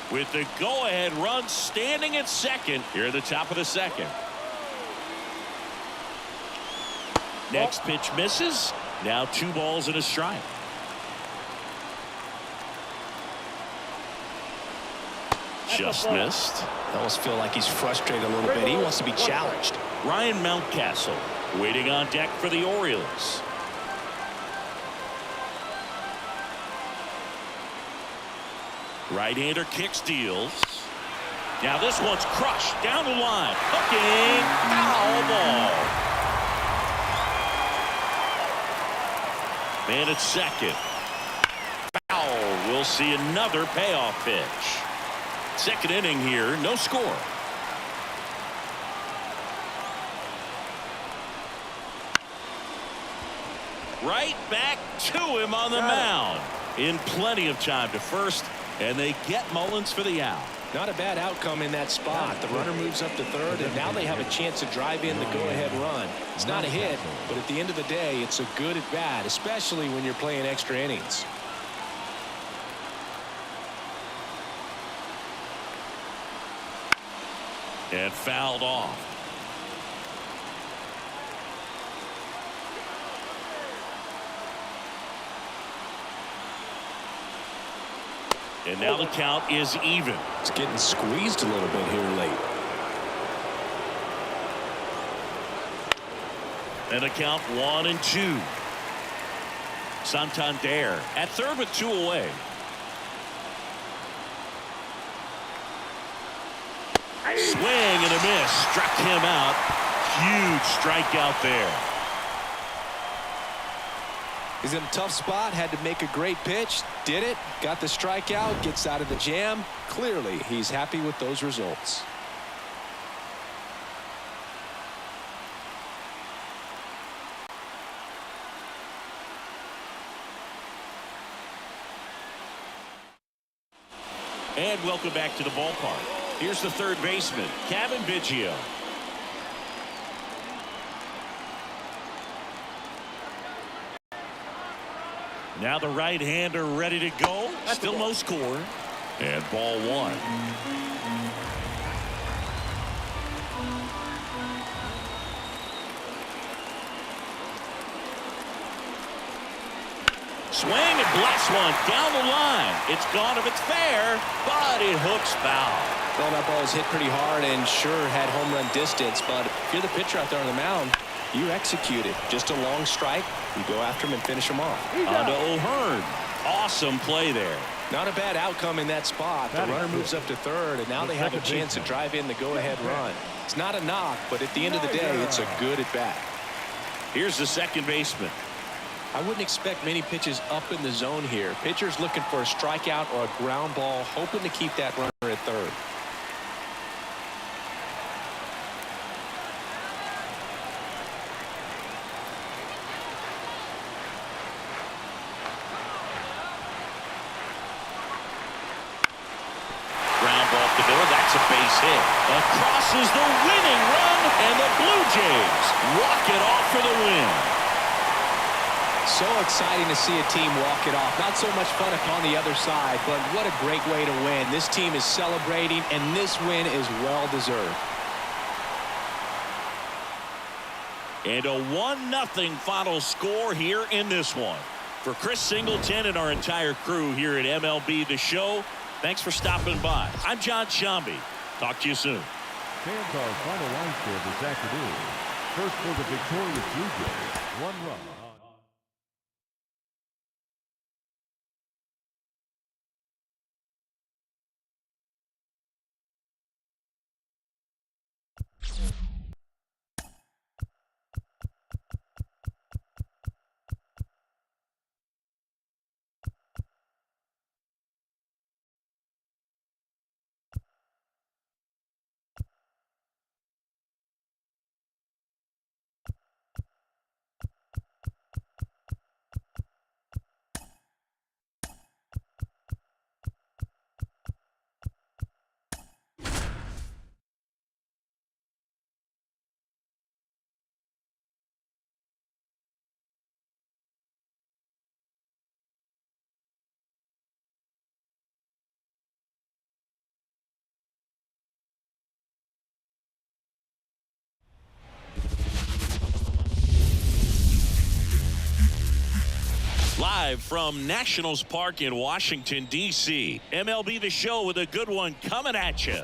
With the go-ahead run standing at second here at the top of the second. Next pitch misses. Now 2 balls and a strike. Just missed. I almost feel like he's frustrated a little bit. He wants to be challenged. Ryan Mountcastle waiting on deck for the Orioles. Right-hander kicks, deals. Now this one's crushed down the line. Hooking, foul ball. Man at second. Foul. We'll see another payoff pitch. Second inning here, no score. Right back to him on the mound. In plenty of time to first, and they get Mullins for the out. Not a bad outcome in that spot. The runner moves up to third, and now they have a chance to drive in the go-ahead run. It's not a hit, but at the end of the day, it's a good at bat, especially when you're playing extra innings. And fouled off. And now the count is even. It's getting squeezed a little bit here late. And a count 1-2. Santander at third with 2 away. Swing and a miss. Struck him out. Huge strikeout there. He's in a tough spot. Had to make a great pitch. Did it. Got the strikeout. Gets out of the jam. Clearly, he's happy with those results. And welcome back to the ballpark. Here's the third baseman, Kevin Biggio. Now the right-hander ready to go. Still no score. And ball 1. Swing and blast one down the line. It's gone if it's fair, but it hooks foul. Well, that ball was hit pretty hard and sure had home run distance, but if you're the pitcher out there on the mound, you execute it. Just a long strike. You go after him and finish him off. On to O'Hearn. Awesome play there. Not a bad outcome in that spot. The runner moves up to third, and now they have a chance to drive in the go-ahead run. It's not a knock, but at the end of the day, it's a good at bat. Here's the second baseman. I wouldn't expect many pitches up in the zone here. Pitcher's looking for a strikeout or a ground ball, hoping to keep that runner at third. Ground ball to Miller. That's a base hit. Across is the winning run, and the Blue Jays walk it off for the win. So exciting to see a team walk it off. Not so much fun upon the other side, but what a great way to win. This team is celebrating, and this win is well deserved. And a 1-0 final score here in this one. For Chris Singleton and our entire crew here at MLB The Show, thanks for stopping by. I'm John Shambi. Talk to you soon. Fans, our final line score this afternoon. First for the victorious Blue Jays, 1 run. Live from Nationals Park in Washington, D.C. MLB The Show with a good one coming at you.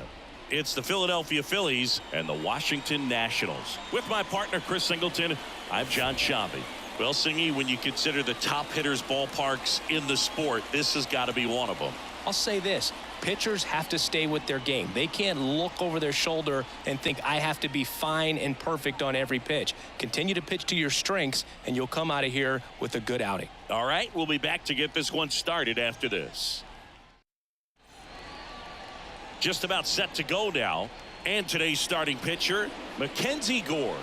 It's the Philadelphia Phillies and the Washington Nationals. With my partner, Chris Singleton, I'm John Shambi. Well, Singy, when you consider the top hitters' ballparks in the sport, this has got to be one of them. I'll say this. Pitchers have to stay with their game. They can't look over their shoulder and think I have to be fine and perfect on every pitch. Continue to pitch to your strengths, and you'll come out of here with a good outing. All right, we'll be back to get this one started after this. Just about set to go now. And today's starting pitcher, Mackenzie Gore.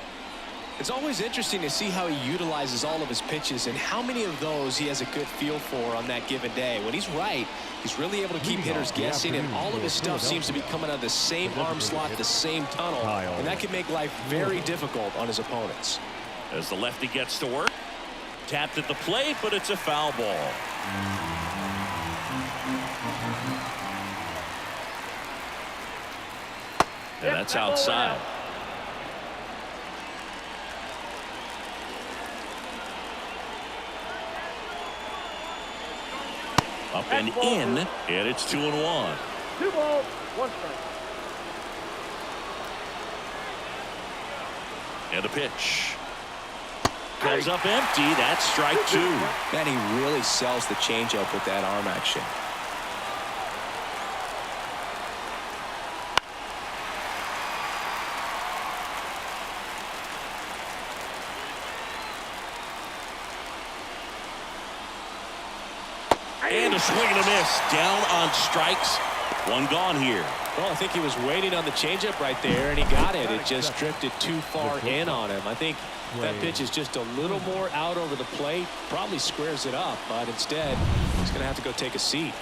It's always interesting to see how he utilizes all of his pitches and how many of those he has a good feel for on that given day. When he's right, he's really able to keep hitters guessing, and all of his stuff seems to be coming out of the same arm slot, the same tunnel, and that can make life very difficult on his opponents. As the lefty gets to work, tapped at the plate, but it's a foul ball. And that's outside. Up and in, and it's 2-1. 2 balls, 1 strike. And the pitch comes up empty. That's strike 2. Man, he really sells the changeup with that arm action. And a swing and a miss. Down on strikes. 1 gone here. Well, I think he was waiting on the changeup right there, and he got it. It just drifted too far in on him. I think that pitch is just a little more out over the plate. Probably squares it up, but instead, he's going to have to go take a seat.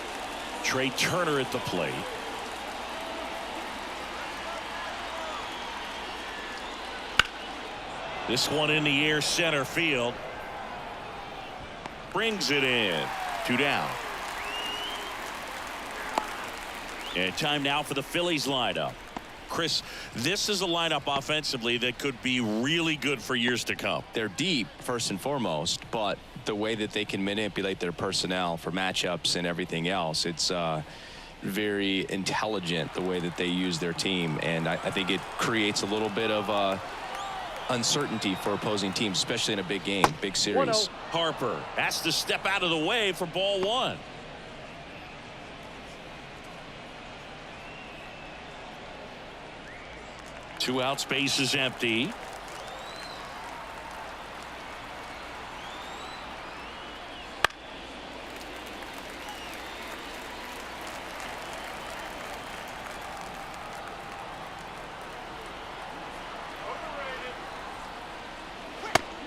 Trey Turner at the plate. This one in the air, center field. Brings it in. 2 down. And time now for the Phillies lineup. Chris, this is a lineup offensively that could be really good for years to come. They're deep, first and foremost, but the way that they can manipulate their personnel for matchups and everything else, it's very intelligent the way that they use their team. And I think it creates a little bit of uncertainty for opposing teams, especially in a big game, big series. Harper has to step out of the way for ball 1. Two outs, base is empty.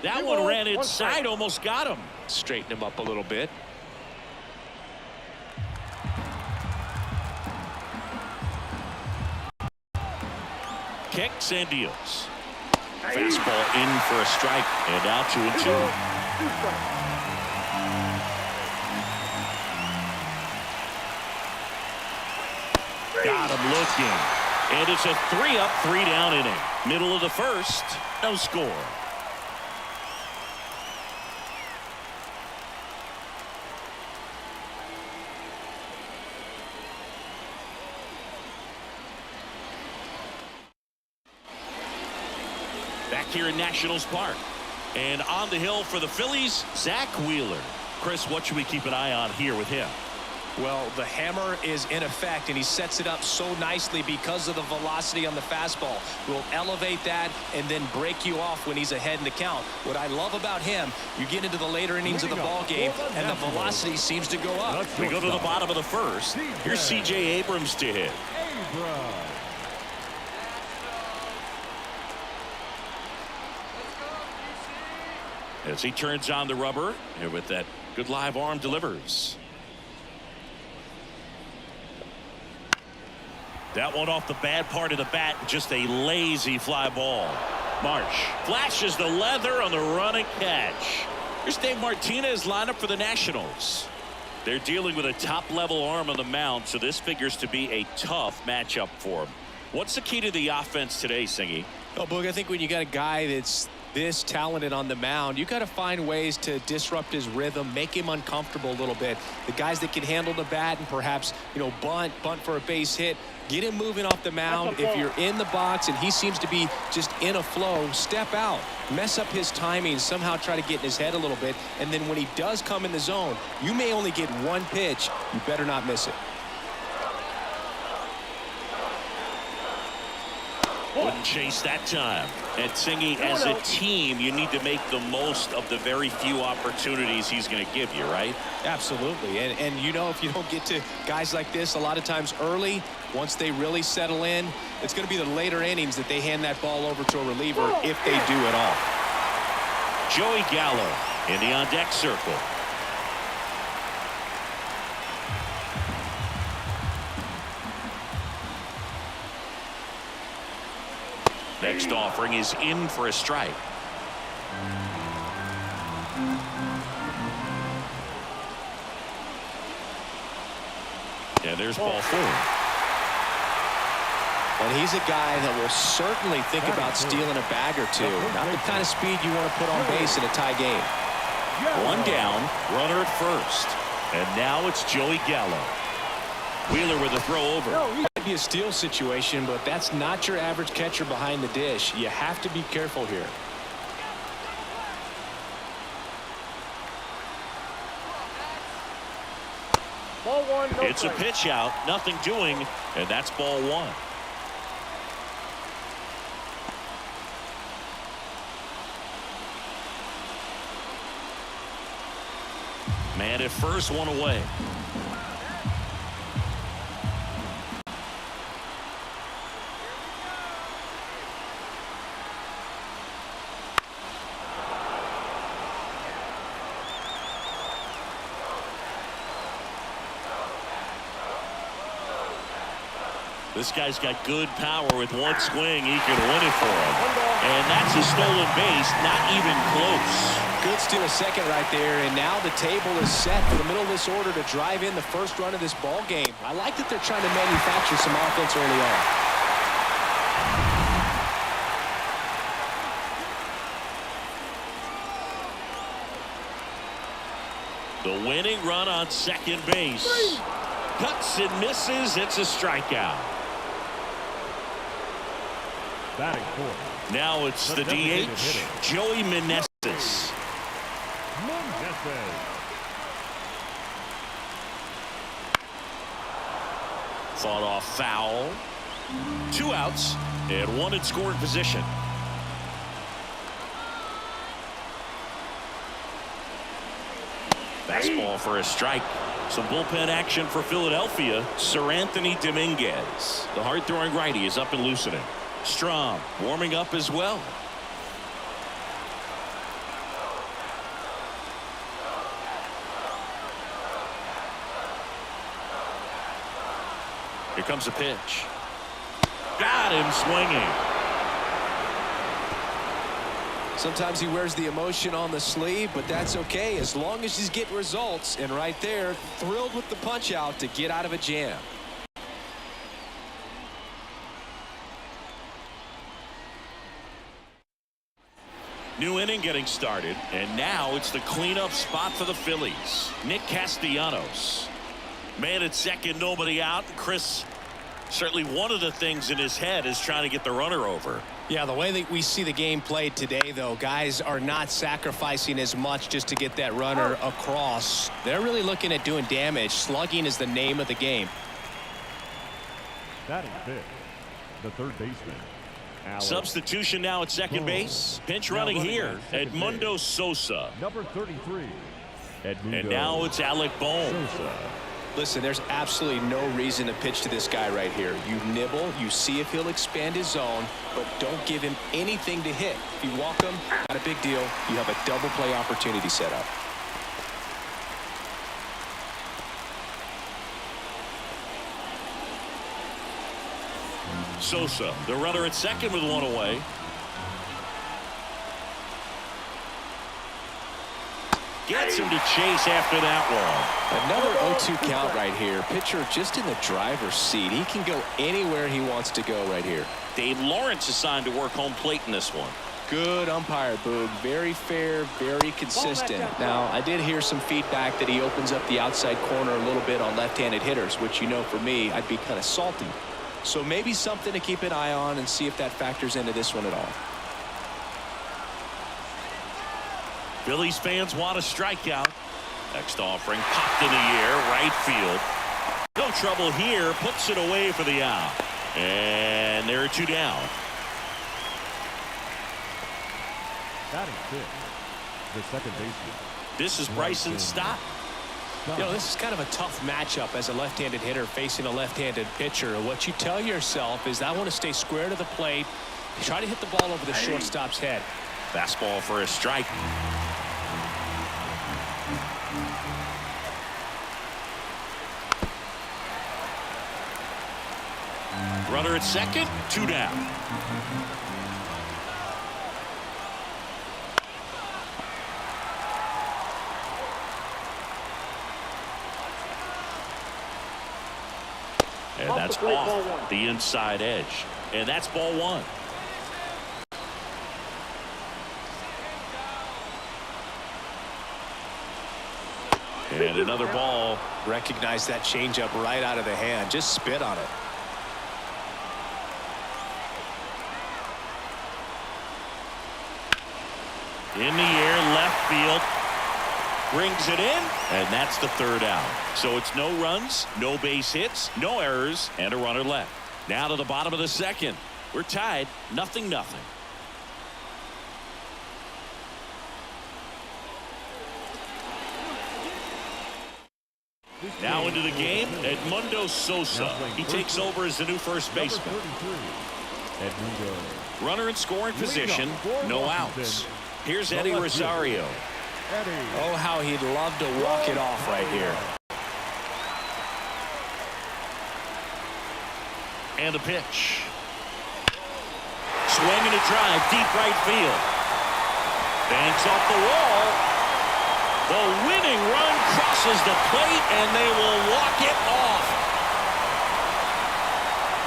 That one ran inside, almost got him. Straighten him up a little bit. Kicks and deals. Fastball in for a strike, and now 2-2. 2 strikes. Got him looking. And it's a 3-up, 3-down inning. Middle of the first, no score. here in Nationals Park. And on the hill for the Phillies, Zach Wheeler. Chris, what should we keep an eye on here with him? Well, the hammer is in effect, and he sets it up so nicely because of the velocity on the fastball. Will elevate that and then break you off when he's ahead in the count. What I love about him, you get into the later innings of the ball game, and the velocity seems to go up. We go to the bottom of the first. Here's C.J. Abrams to hit. As he turns on the rubber, and with that good live arm delivers. That one off the bad part of the bat, just a lazy fly ball. Marsh flashes the leather on the run and catch. Here's Dave Martinez lineup for the Nationals. They're dealing with a top-level arm on the mound, so this figures to be a tough matchup for him. What's the key to the offense today, Singy? Oh, Boog, I think when you got a guy that's this talented on the mound, you got to find ways to disrupt his rhythm, make him uncomfortable a little bit. The guys that can handle the bat and perhaps, bunt for a base hit, get him moving off the mound. If you're in the box and he seems to be just in a flow, step out, mess up his timing, somehow try to get in his head a little bit. And then when he does come in the zone, you may only get one pitch. You better not miss it. Wouldn't chase that time. And Singy, as a team, you need to make the most of the very few opportunities he's going to give you, right? Absolutely. And if you don't get to guys like this a lot of times early, once they really settle in, it's going to be the later innings that they hand that ball over to a reliever if they do at all. Joey Gallo in the on-deck circle. Next offering is in for a strike. And there's ball 4. And he's a guy that will certainly think about stealing a bag or two. Not the kind of speed you want to put on base in a tie game. One down, runner at first. And now it's Joey Gallo. Wheeler with a throw over. Might be a steal situation, but that's not your average catcher behind the dish. You have to be careful here. Ball 1, no It's a strike. pitch out, nothing doing, and that's ball 1. Man at first, one away. This guy's got good power. With one swing, he can win it for him. And that's a stolen base, not even close. Good steal a second right there, and now the table is set for the middle of this order to drive in the first run of this ball game. I like that they're trying to manufacture some offense early on. The winning run on second base. Cuts and misses. It's a strikeout. Batting fourth. Now it's the DH, Joey Meneses. Fought off foul. 2 outs and 1 in scoring position. Fastball for a strike. Some bullpen action for Philadelphia. Sir Anthony Dominguez, the hard-throwing righty, is up and loosening. Strom warming up as well. Here comes a pitch. Got him swinging. Sometimes he wears the emotion on the sleeve, but that's okay as long as he's getting results. And right there, thrilled with the punch out to get out of a jam. New inning getting started, and now it's the cleanup spot for the Phillies. Nick Castellanos. Man at second, nobody out. Chris, certainly one of the things in his head is trying to get the runner over. Yeah, the way that we see the game played today, though, guys are not sacrificing as much just to get that runner across. They're really looking at doing damage. Slugging is the name of the game. Batting fifth, the third baseman. Substitution now at second base. Pinch running here, Edmundo Sosa. Number 33, Edmundo. And now it's Alec Bohm. Sosa. Listen, there's absolutely no reason to pitch to this guy right here. You nibble, you see if he'll expand his zone, but don't give him anything to hit. If you walk him, not a big deal. You have a double play opportunity set up. Sosa, the runner at second with one away. Gets him to chase after that one. Another 0-2 count right here. Pitcher just in the driver's seat. He can go anywhere he wants to go right here. Dave Lawrence assigned to work home plate in this one. Good umpire, Boog. Very fair, very consistent. Now, I did hear some feedback that he opens up the outside corner a little bit on left-handed hitters, which, you know, for me, I'd be kind of salty. So maybe something to keep an eye on and see if that factors into this one at all. Phillies fans want a strikeout. Next offering popped in the air, right field. No trouble here, puts it away for the out. And there are two down. Batting fifth, the second baseman. This is Bryson Stott. You know, this is kind of a tough matchup as a left-handed hitter facing a left-handed pitcher. What you tell yourself is, I want to stay square to the plate, try to hit the ball over the shortstop's head. Fastball for a strike. Runner at second, two down. And that's off the inside edge. And that's ball one. And another ball. Recognize that changeup right out of the hand. Just spit on it. In the air, left field. Brings it in, and that's the third out. So it's no runs, no base hits, no errors, and a runner left. Now to the bottom of the second. We're tied, 0-0. Now into the game, Edmundo Sosa. He takes over as the new first baseman. Edmundo. Runner in scoring position, no outs. Here's Eddie Rosario. Oh, how he'd love to walk it off right here. And a pitch. Swing and a drive, deep right field. Banks off the wall. The winning run crosses the plate, and they will walk it off.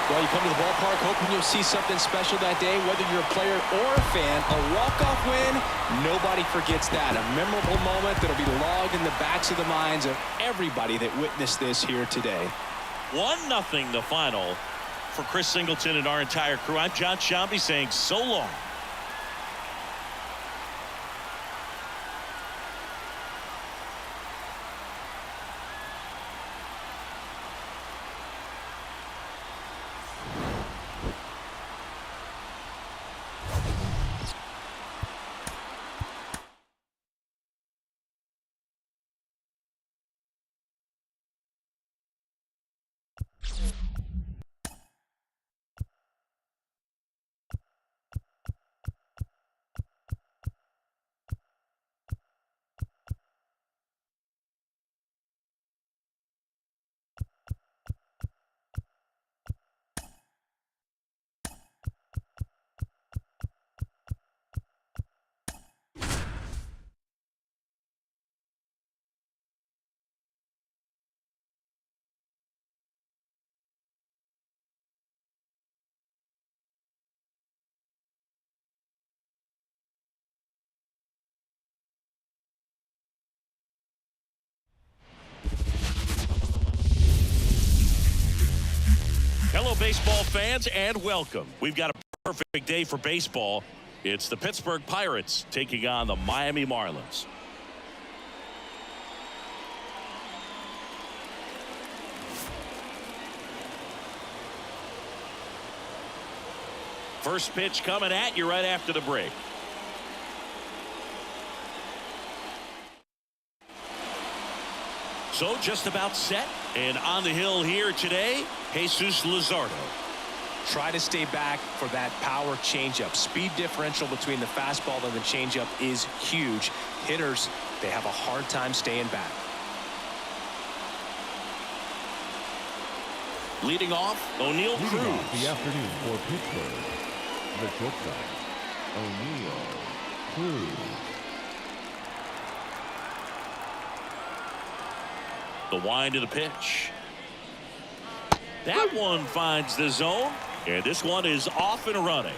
Well, you come to the ballpark hoping you'll see something special that day, whether you're a player or a fan. A walk-off win, nobody forgets that. A memorable moment that'll be logged in the backs of the minds of everybody that witnessed this here today. 1-0 the final for Chris Singleton and our entire crew. I'm John Shambi saying so long. Hello, baseball fans, and welcome. We've got a Perfect day for baseball. It's the Pittsburgh Pirates taking on the Miami Marlins. First pitch coming at you right after the break. So just about set, and on the hill here today, Jesus Luzardo. Try to stay back for that power changeup. Speed differential between the fastball and the changeup is huge. Hitters, they have a hard time staying back. Leading off, O'Neal Cruz. Leading off the afternoon for Pittsburgh, the shortstop, O'Neal Cruz. The wind of the pitch. That one finds the zone, and this one is off and running.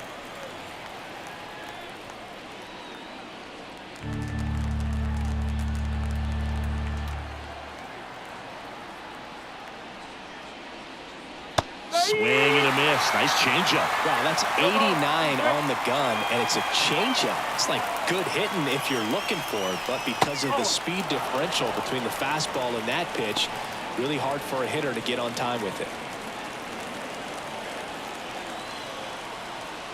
Swing and a miss. Nice changeup. Wow, that's 89 on the gun, and it's a changeup. It's like good hitting if you're looking for it, but because of the speed differential between the fastball and that pitch, really hard for a hitter to get on time with it.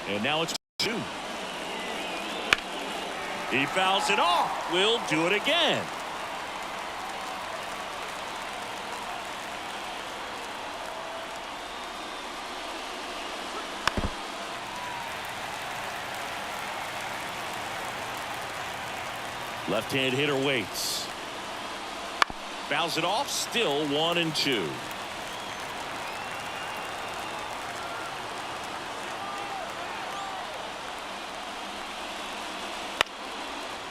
And now it's 2. He fouls it off. We'll do it again. Left-hand hitter waits. Fouls it off. Still 1-2.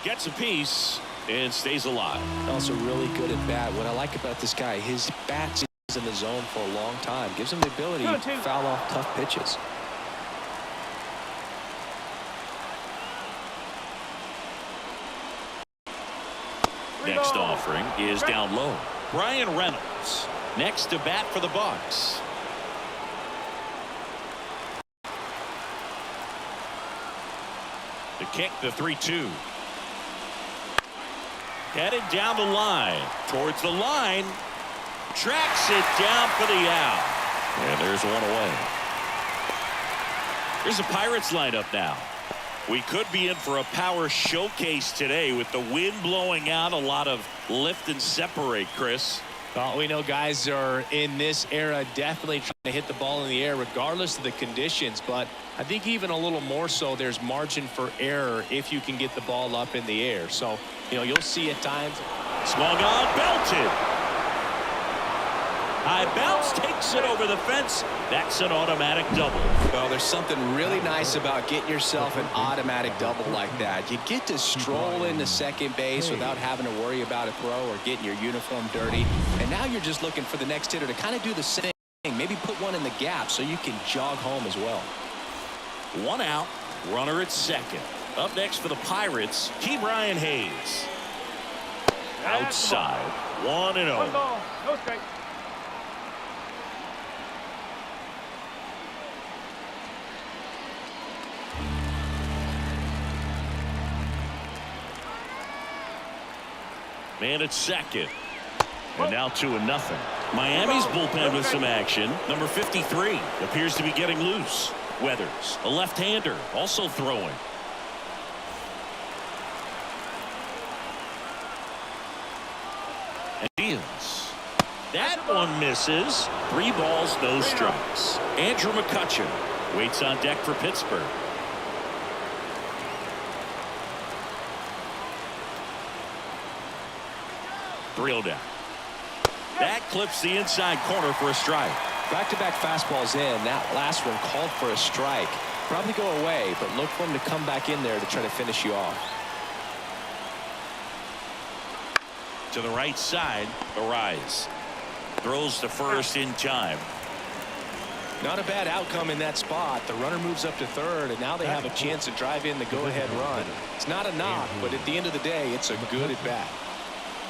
Gets a piece and stays alive. Also really good at bat. What I like about this guy, his bat is in the zone for a long time. Gives him the ability to foul off tough pitches. Next offering is down low. Brian Reynolds next to bat for the Bucks. The kick, the 3-2. Headed down the line. Towards the line. Tracks it down for the out. And there's one away. Here's the Pirates lineup now. We could be in for a power showcase today with the wind blowing out. A lot of lift and separate, Chris. Well, we know guys are in this era definitely trying to hit the ball in the air regardless of the conditions, but I think even a little more so there's margin for error if you can get the ball up in the air. So, you know, you'll see at times. Swung on, belted. High bounce, takes it over the fence. That's an automatic double. Well, there's something really nice about getting yourself an automatic double like that. You get to stroll into second base without having to worry about a throw or getting your uniform dirty. And now you're just looking for the next hitter to kind of do the same thing. Maybe put one in the gap so you can jog home as well. 1 out, runner at second. Up next for the Pirates, Brian Hayes. Outside, 1-0. 1 ball, no strike. Man at second. And now 2-0. Miami's bullpen with some action. Number 53 appears to be getting loose. Weathers, a left-hander, also throwing. And deals. That one misses. 3 balls, no strikes. Andrew McCutchen waits on deck for Pittsburgh. Drilled down. That clips the inside corner for a strike. Back-to-back fastballs in. That last one called for a strike. Probably go away, but look for him to come back in there to try to finish you off. To the right side, the rise. Throws to first in time. Not a bad outcome in that spot. The runner moves up to third, and now they have a chance to drive in the go-ahead run. It's not a knock, but at the end of the day, it's a good at-bat.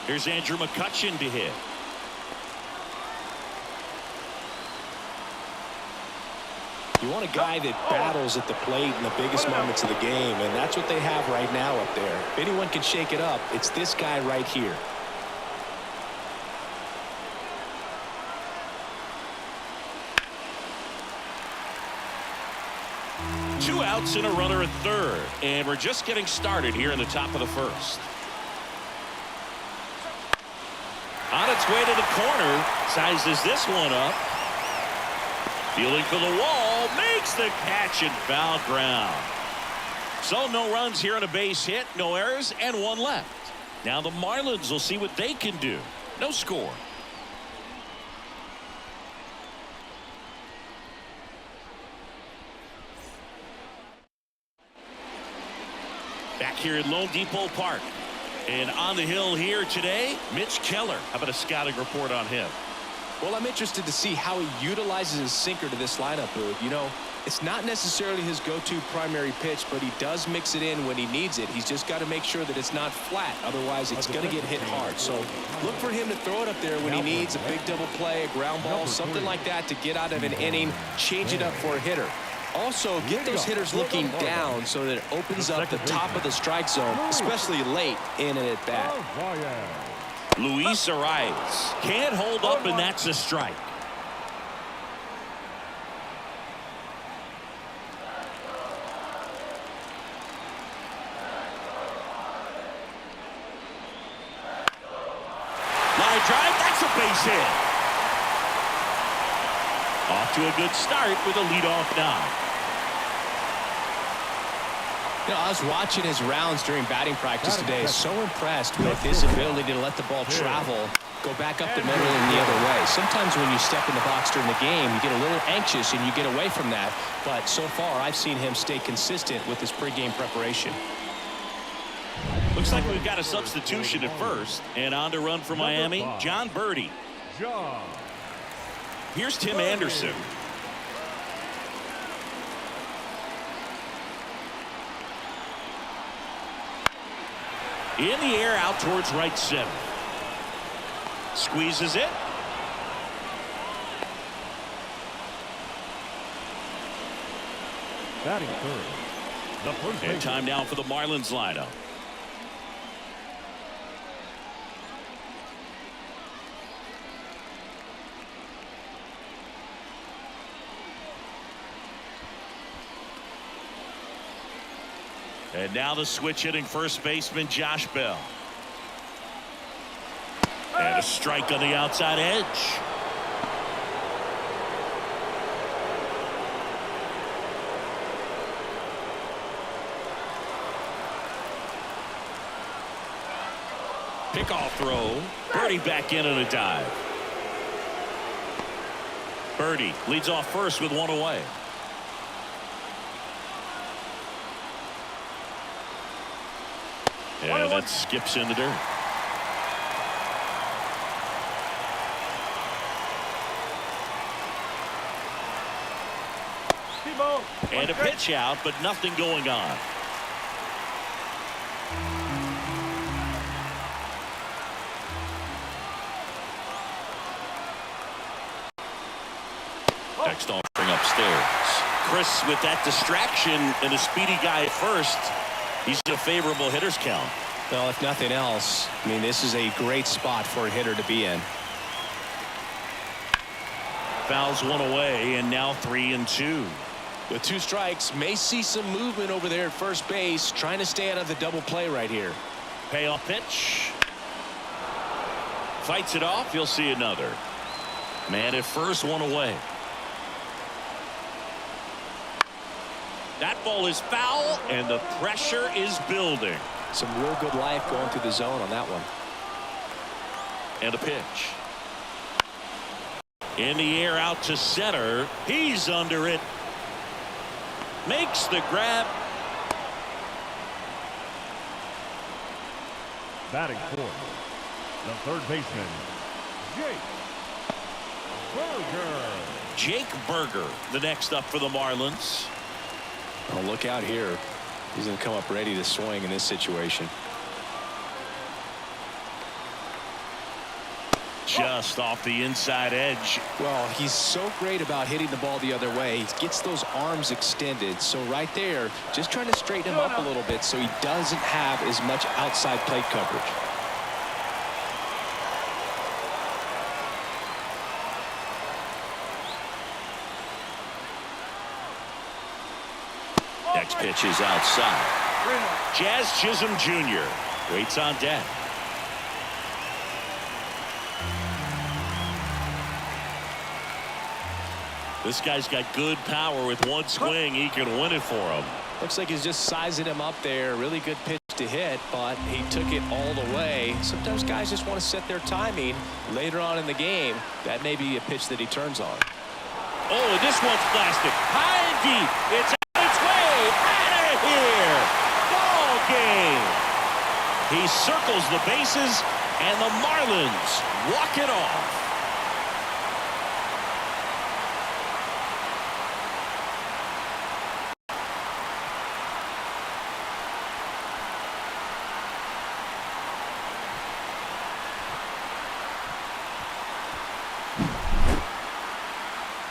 Here's Andrew McCutchen to hit. You want a guy that battles at the plate in the biggest moments of the game, and that's what they have right now up there. If anyone can shake it up, it's this guy right here. Two outs and a runner at third, and we're just getting started here in the top of the first. On its way to the corner, sizes this one up. Fielding for the wall, makes the catch and foul ground. So no runs here on a base hit, no errors, and one left. Now the Marlins will see what they can do. No score. Back here at Lone Depot Park. And on the hill here today, Mitch Keller. How about a scouting report on him? Well, I'm interested to see how he utilizes his sinker to this lineup, Booth. You know, it's not necessarily his go-to primary pitch, but he does mix it in when he needs it. He's just got to make sure that it's not flat. Otherwise, it's going to get hit hard. So look for him to throw it up there when he needs a big double play, a ground ball, something like that to get out of an inning, change it up for a hitter. Also, get those hitters looking down so that it opens up the top of the strike zone, especially late in an at-bat. Luis Arias can't hold up, and that's a strike. Line drive, that's a base hit. Off to a good start with a leadoff knock. You know, I was watching his rounds during batting practice today. So impressed with his ability to let the ball travel, go back up the middle and the other way. Sometimes when you step in the box during the game, you get a little anxious and you get away from that. But so far, I've seen him stay consistent with his pregame preparation. Looks like we've got a substitution at first. And on to run for Miami, John Birdie. Here's Tim Anderson. In the air, out towards right center. Squeezes it. Batting third. The first And time now for the Marlins lineup. And now the switch hitting first baseman Josh Bell. And a strike on the outside edge. Pickoff throw. Birdie back in on a dive. Birdie leads off first with one away. And that skips in the dirt. And a pitch out, but nothing going on. Next offering upstairs. Chris with that distraction and a speedy guy at first. He's in a favorable hitter's count. Well, if nothing else, I mean, this is a great spot for a hitter to be in. Fouls one away, and now 3-2. With two strikes, may see some movement over there at first base, trying to stay out of the double play right here. Payoff pitch. Fights it off. You'll see another. Man at first, one away. That ball is foul, and the pressure is building. Some real good life going through the zone on that one. And a pitch. In the air out to center. He's under it. Makes the grab. Batting fourth. The third baseman, Jake Jake Burger. Burger, the next up for the Marlins. Oh, look out here. He's going to come up ready to swing in this situation. Just off the inside edge. Well, he's so great about hitting the ball the other way. He gets those arms extended. So right there, just trying to straighten him up a little bit so he doesn't have as much outside plate coverage. Next pitch is outside. Jazz Chisholm Jr. waits on deck. This guy's got good power. With one swing, he can win it for him. Looks like he's just sizing him up there. Really good pitch to hit, but he took it all the way. Sometimes guys just want to set their timing later on in the game. That may be a pitch that he turns on. Oh, this one's plastic. High and deep. It's on its way. Out of here. Ball game. He circles the bases, and the Marlins walk it off.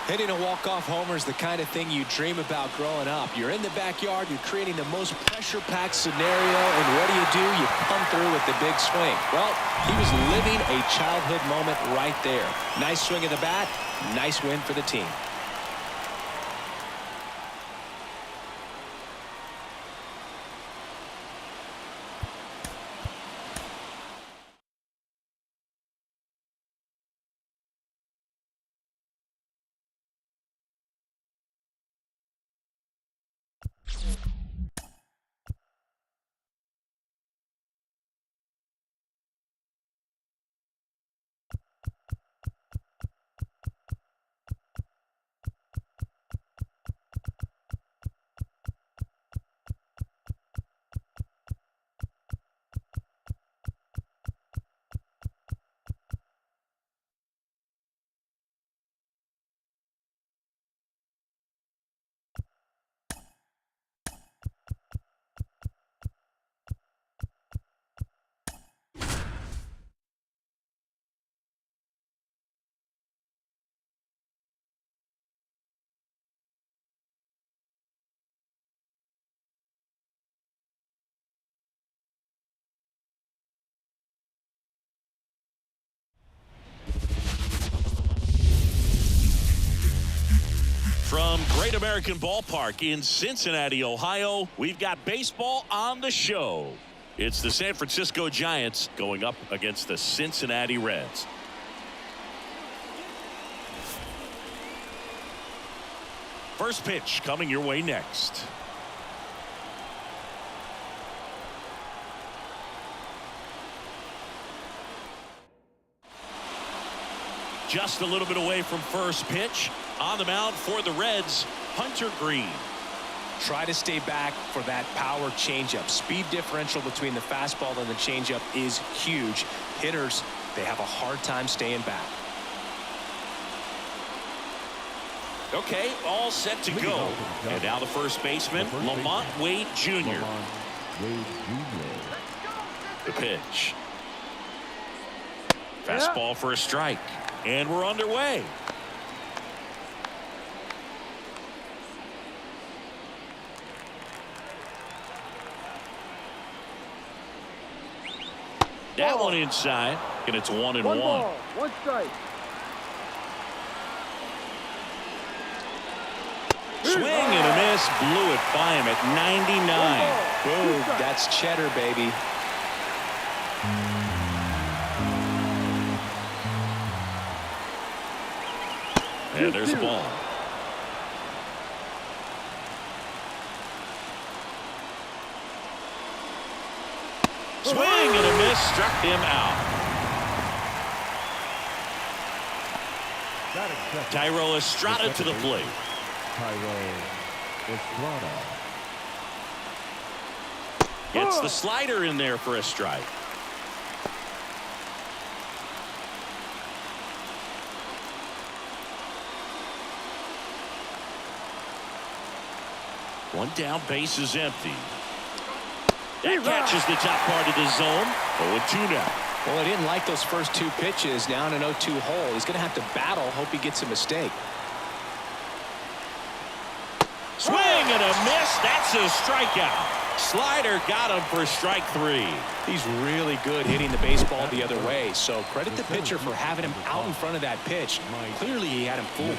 Hitting a walk-off homer is the kind of thing you dream about growing up. You're in the backyard, you're creating the most pressure-packed scenario, and what do? You come through with the big swing. Well, he was living a childhood moment right there. Nice swing of the bat, nice win for the team. From Great American Ballpark in Cincinnati, Ohio, we've got baseball on the show. It's the San Francisco Giants going up against the Cincinnati Reds. First pitch coming your way next. Just a little bit away from first pitch. On the mound for the Reds, Hunter Green. Try to stay back for that power changeup. Speed differential between the fastball and the changeup is huge. Hitters, they have a hard time staying back. Okay, all set to go. And now the first baseman, Lamont Wade Jr. The pitch. Fastball for a strike. And we're underway. That one inside, and it's 1-1. One ball, one strike. Swing and a miss, blew it by him at 99. Boom, that's cheddar, baby. And there's the ball. Swing and a miss, struck him out. Tyro Estrada to the plate. Gets the slider in there for a strike. One down, base is empty. That catches the top part of the zone. 0-2 now. Well, he didn't like those first 2 pitches. Now in an 0-2 hole. He's going to have to battle. Hope he gets a mistake. Swing and a miss. That's a strikeout. Slider got him for strike 3. He's really good hitting the baseball the other way. So credit the pitcher for having him out in front of that pitch. Clearly he had him fooled.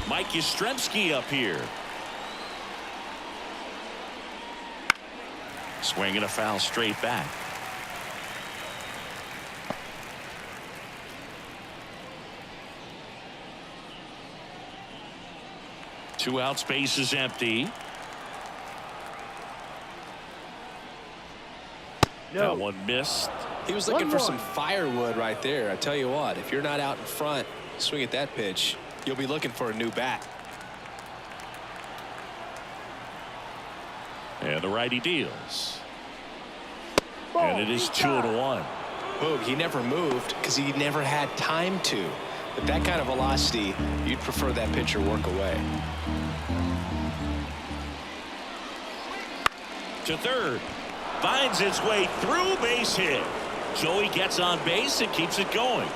Mike Yastrzemski up here. Swinging a foul straight back. Two outs, base is empty. That one missed. He was looking for some firewood right there. I tell you what, if you're not out in front, swing at that pitch, you'll be looking for a new bat. And the righty deals. And it is 2-1. Boog, he never moved because he never had time to. With that kind of velocity, you'd prefer that pitcher work away. To third. Finds its way through, base hit. Joey gets on base and keeps it going.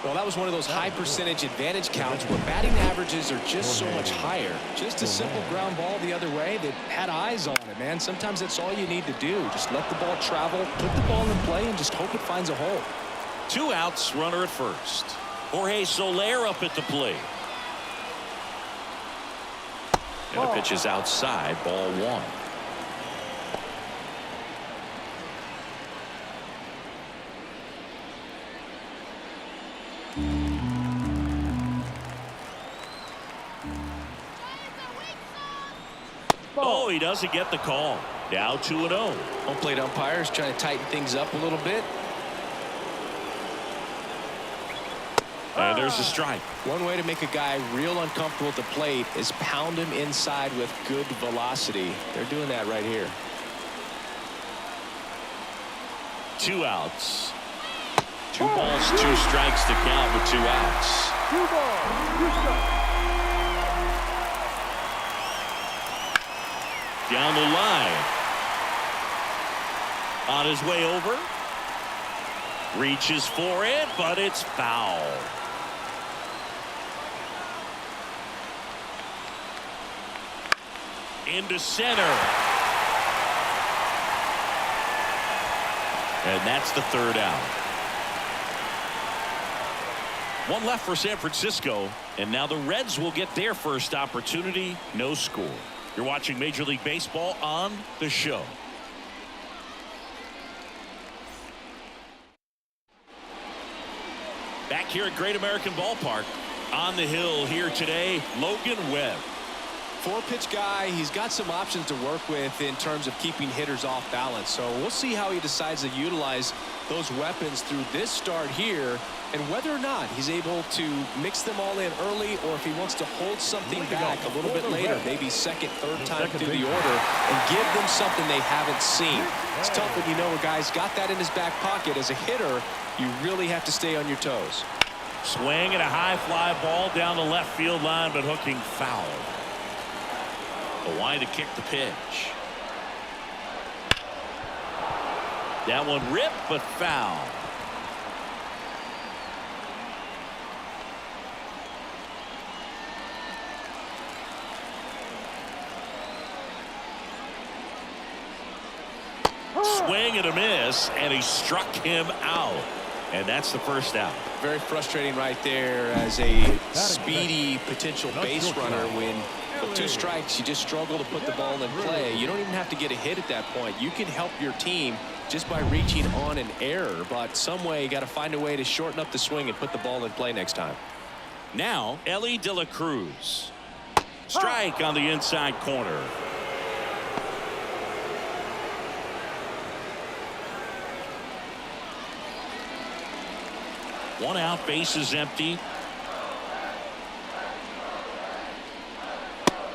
Well, that was one of those high percentage advantage counts where batting averages are just so much higher. Just a simple ground ball the other way that had eyes on it, man. Sometimes that's all you need to do. Just let the ball travel, put the ball in play, and just hope it finds a hole. 2 outs, runner at first. Jorge Soler up at the plate. And the pitch is outside, ball 1. Oh, he doesn't get the call. Now 2-0. Home plate umpires trying to tighten things up a little bit. And there's a strike. One way to make a guy real uncomfortable at the plate is pound him inside with good velocity. They're doing that right here. 2 outs. 2 balls, 2 strikes to count with 2 outs. 2 balls, 2 strikes. Down the line. On his way over. Reaches for it, but it's foul. Into center. And that's the 3rd out. 1 left for San Francisco, and now the Reds will get their first opportunity. No score. You're watching Major League Baseball on The Show. Back here at Great American Ballpark. On the hill here today, Logan Webb. 4-pitch guy. He's got some options to work with in terms of keeping hitters off balance. So we'll see how he decides to utilize those weapons through this start here, and whether or not he's able to mix them all in early, or if he wants to hold something back a little bit later, maybe second, third time through the order, and give them something they haven't seen. It's tough when you know a guy's got that in his back pocket. As a hitter, you really have to stay on your toes. Swing and a high fly ball down the left field line, but hooking foul. Kwai to kick the pitch. That one ripped, but foul. Swing and a miss, and he struck him out. And that's the 1st out. Very frustrating right there as a speedy potential base runner. When with 2 strikes, you just struggle to put the ball in play. You don't even have to get a hit at that point. You can help your team just by reaching on an error. But some way, you got to find a way to shorten up the swing and put the ball in play next time. Now, Ellie De La Cruz. Strike on the inside corner. One out, base is empty.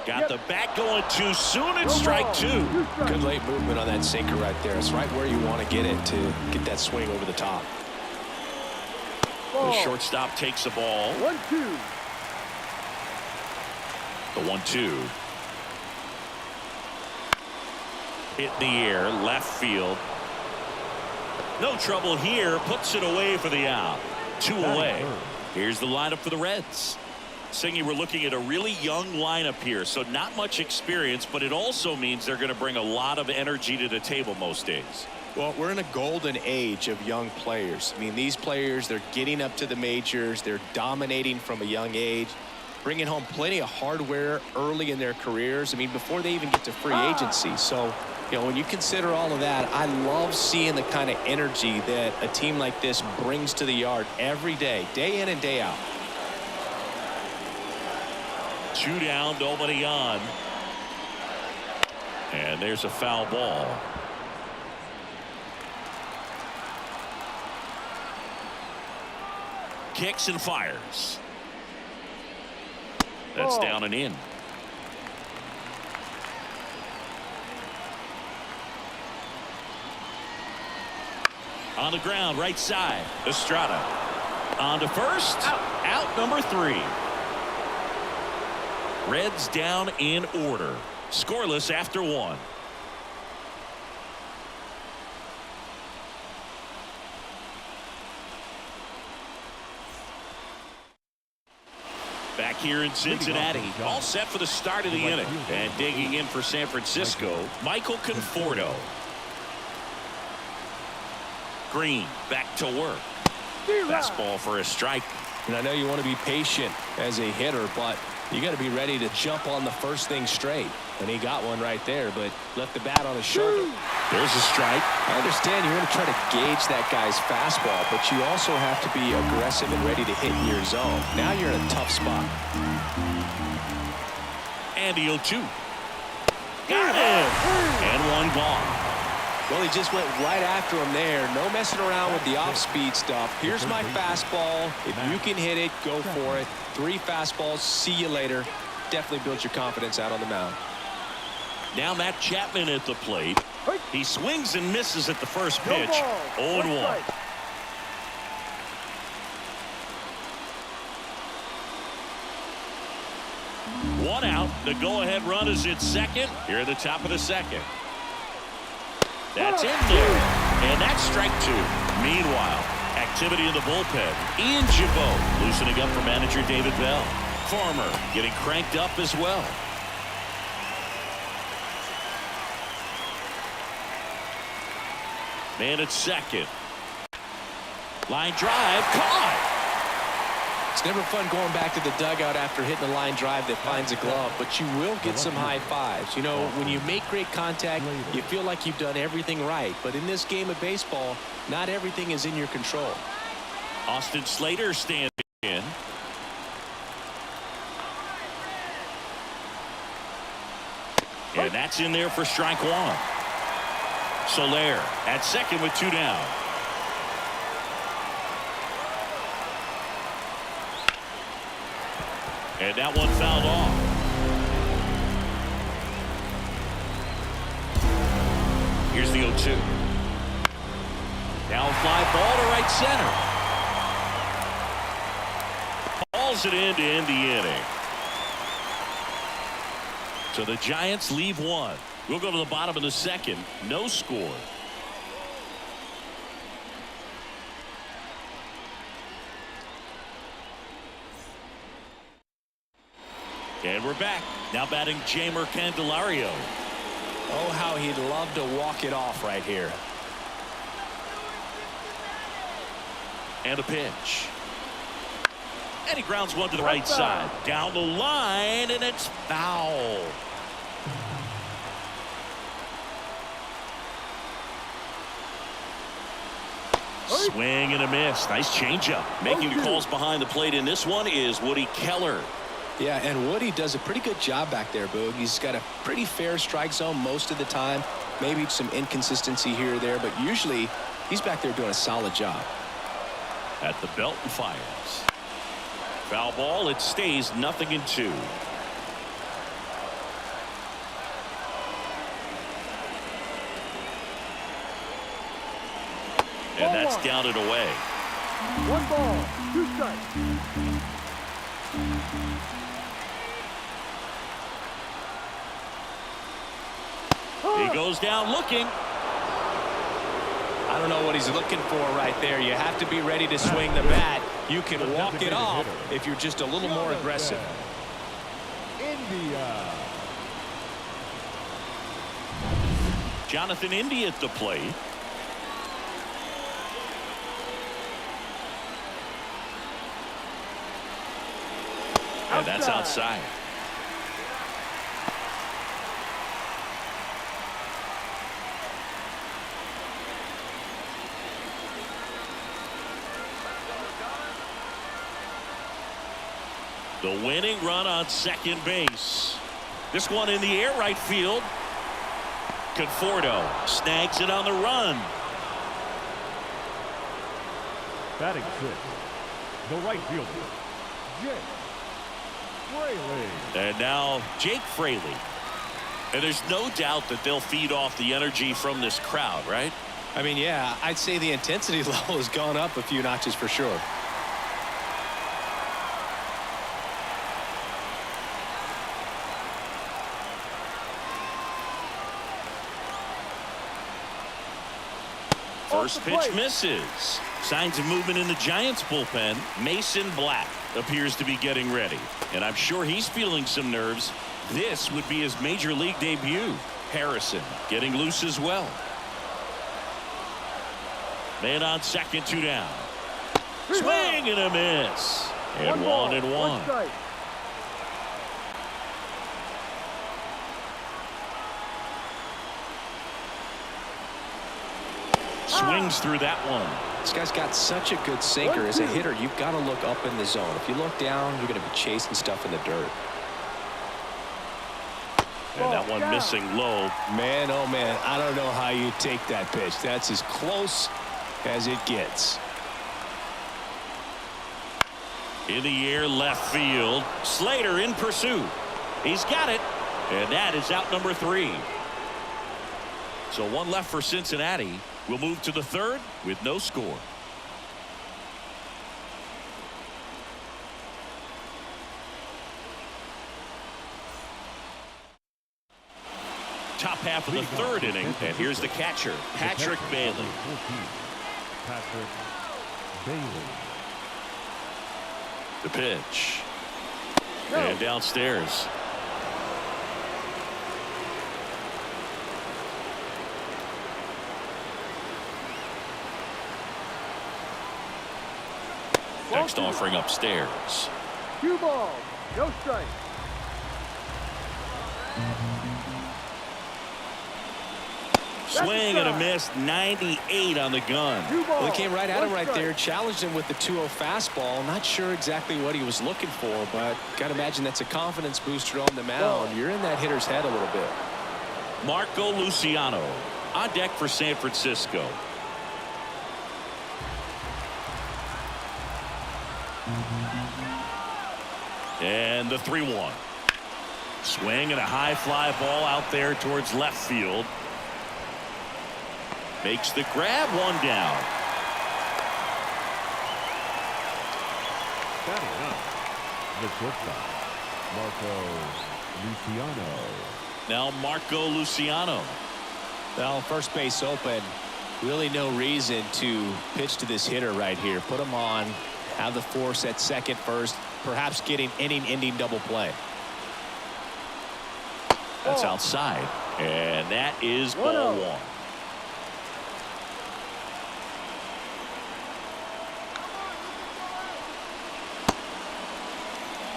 Got the bat going too soon, and strike 2. Good late movement on that sinker right there. It's right where you want to get it to get that swing over the top. The shortstop takes the ball. 1-2. The 1-2. Hit in the air, left field. No trouble here. Puts it away for the out. 2 away. Here's the lineup for the Reds. Singy, we're looking at a really young lineup here, so not much experience, but it also means they're going to bring a lot of energy to the table most days. Well, we're in a golden age of young players. I mean, these players, they're getting up to the majors. They're dominating from a young age, bringing home plenty of hardware early in their careers. I mean, before they even get to free agency. So, you know, when you consider all of that, I love seeing the kind of energy that a team like this brings to the yard every day in and day out. 2 down, nobody on. And there's a foul ball. Kicks and fires. That's down and in. On the ground, right side. Estrada. On to first. Out number 3. Reds down in order. Scoreless after 1. Back here in Cincinnati, all set for the start of the inning. And digging in for San Francisco, Michael Conforto. Green back to work. Fastball for a strike. And I know you want to be patient as a hitter, but you got to be ready to jump on the first thing straight. And he got one right there, but left the bat on his shoulder. There's a strike. I understand you want to try to gauge that guy's fastball, but you also have to be aggressive and ready to hit in your zone. Now you're in a tough spot. And the 0-2. Got him. And 1 gone. Well, he just went right after him there. No messing around with the off-speed stuff. Here's my fastball. If you can hit it, go for it. 3 fastballs. See you later. Definitely builds your confidence out on the mound. Now Matt Chapman at the plate. He swings and misses at the first pitch. 0-1. One out. The go-ahead run is at second. Here at the top of the second. That's in there. And that's strike 2. Meanwhile, activity in the bullpen. Ian Gibaut loosening up for manager David Bell. Farmer getting cranked up as well. Man at second. Line drive. Caught. It's never fun going back to the dugout after hitting a line drive that finds a glove, but you will get some high fives. You know, when you make great contact, you feel like you've done everything right. But in this game of baseball, not everything is in your control. Austin Slater standing in. And that's in there for strike 1. Soler at second with 2 down. And that one fouled off. Here's the 0-2. Now a fly ball to right center. Balls it in to end the inning. So the Giants leave 1. We'll go to the bottom of the second. No score. And we're back. Now batting Jeimer Candelario. Oh, how he'd love to walk it off right here. And a pitch. And he grounds one to the right side. Down the line, and it's foul. Swing and a miss. Nice changeup. Making the calls behind the plate in this one is Woody Keller. Yeah, and Woody does a pretty good job back there, Boog. He's got a pretty fair strike zone most of the time. Maybe some inconsistency here or there, but usually he's back there doing a solid job. At the belt and fires. Foul ball. It stays 0-2. And that's down and away. 1 ball, 2 strikes. He goes down looking. I don't know what he's looking for right there. You have to be ready to swing the bat. You can walk it off if you're just a little more aggressive. India. Jonathan India at the plate. And that's outside. The winning run on second base. This one in the air right field. Conforto snags it on the run. Batting sixth, the right fielder, Jake Fraley. And now Jake Fraley. And there's no doubt that they'll feed off the energy from this crowd, right? I mean, yeah, I'd say the intensity level has gone up a few notches for sure. First pitch misses. Signs of movement in the Giants bullpen. Mason Black appears to be getting ready. And I'm sure he's feeling some nerves. This would be his major league debut. Harrison getting loose as well. Man on second, 2 down. Swing and a miss. And 1-1. Strike. Swings through that one. This guy's got such a good sinker. As a hitter, you've got to look up in the zone. If you look down, you're going to be chasing stuff in the dirt. And that one missing low. Man, oh man, I don't know how you take that pitch. That's as close as it gets. In the air, left field. Slater in pursuit. He's got it. And that is out number 3. So one left for Cincinnati. We'll move to the third with no score. Top half of the third inning, and here's the catcher, Patrick Bailey. Patrick Bailey. The pitch. And downstairs. Next offering upstairs. 2 balls, no strike. Swing and a miss, 98 on the gun. Well, he came right at him right there, challenged him with the 2-0 fastball. Not sure exactly what he was looking for, but got to imagine that's a confidence booster on the mound. You're in that hitter's head a little bit. Marco Luciano on deck for San Francisco. And the 3-1. Swing and a high fly ball out there towards left field. Makes the grab, 1 down. Batting up, the shortstop, Marco Luciano. Now Marco Luciano. Well, first base open. Really no reason to pitch to this hitter right here. Put him on, have the force at second first, perhaps getting inning-ending double play. That's outside. And that is ball 1.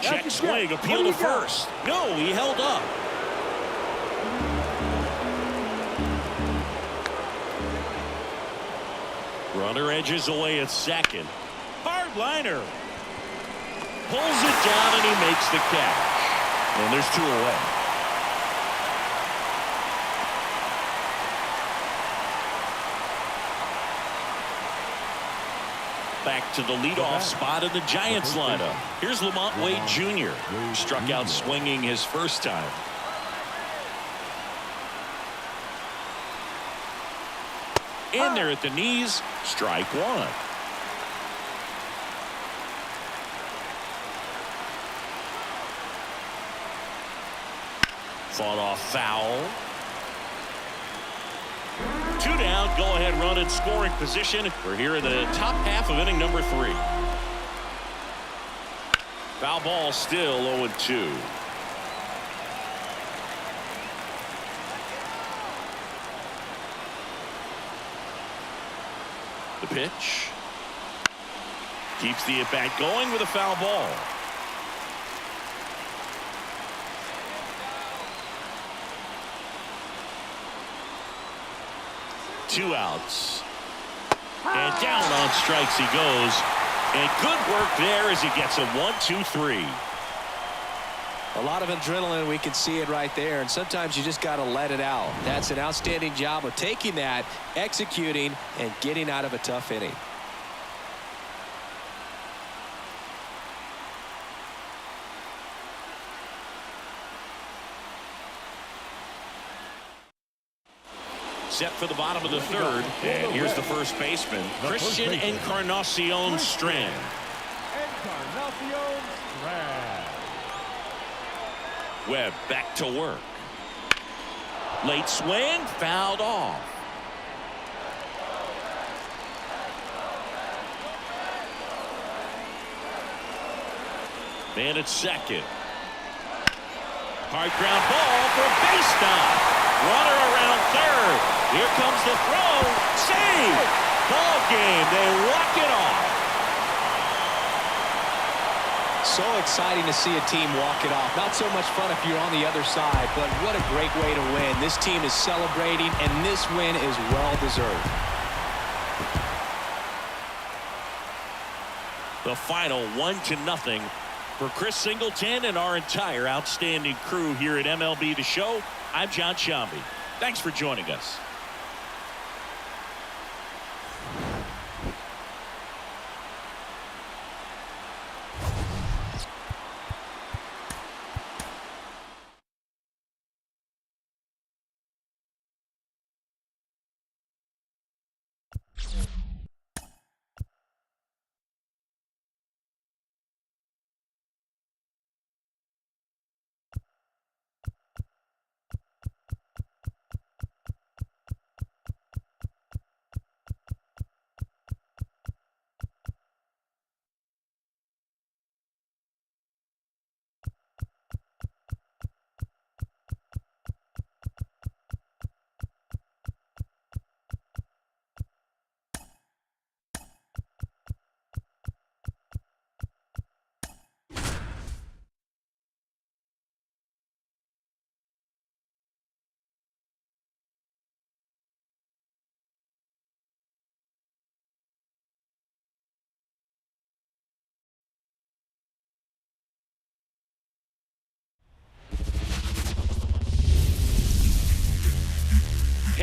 Check swing, appeal to first. No, he held up. Runner edges away at second. Hard liner. Pulls it down and he makes the catch. And there's 2 away. Back to the leadoff spot in the Giants lineup. Here's Lamont Wade Jr. Struck out swinging his first time. In there at the knees. Strike 1. Fought off foul. Two down, go-ahead run in scoring position. We're here in the top half of inning number 3. Foul ball, still 0-2. The pitch. Keeps the at-bat going with a foul ball. Two outs. And down on strikes he goes. And good work there as he gets a 1-2-3. A lot of adrenaline, we can see it right there, and sometimes you just got to let it out. That's an outstanding job of taking that, executing, and getting out of a tough inning. Set for the bottom of the 3rd, and here's the first baseman, Christian Encarnacion Strand. Encarnacion Strand. Webb back to work. Late swing, fouled off. Man at second. Hard ground ball for a base knock. Runner around third. Here comes the throw. Save. Ball game. They walk it off. So exciting to see a team walk it off. Not so much fun if you're on the other side, but what a great way to win. This team is celebrating, and this win is well deserved. The final 1-0 for Chris Singleton and our entire outstanding crew here at MLB The Show. I'm John Shambi. Thanks for joining us.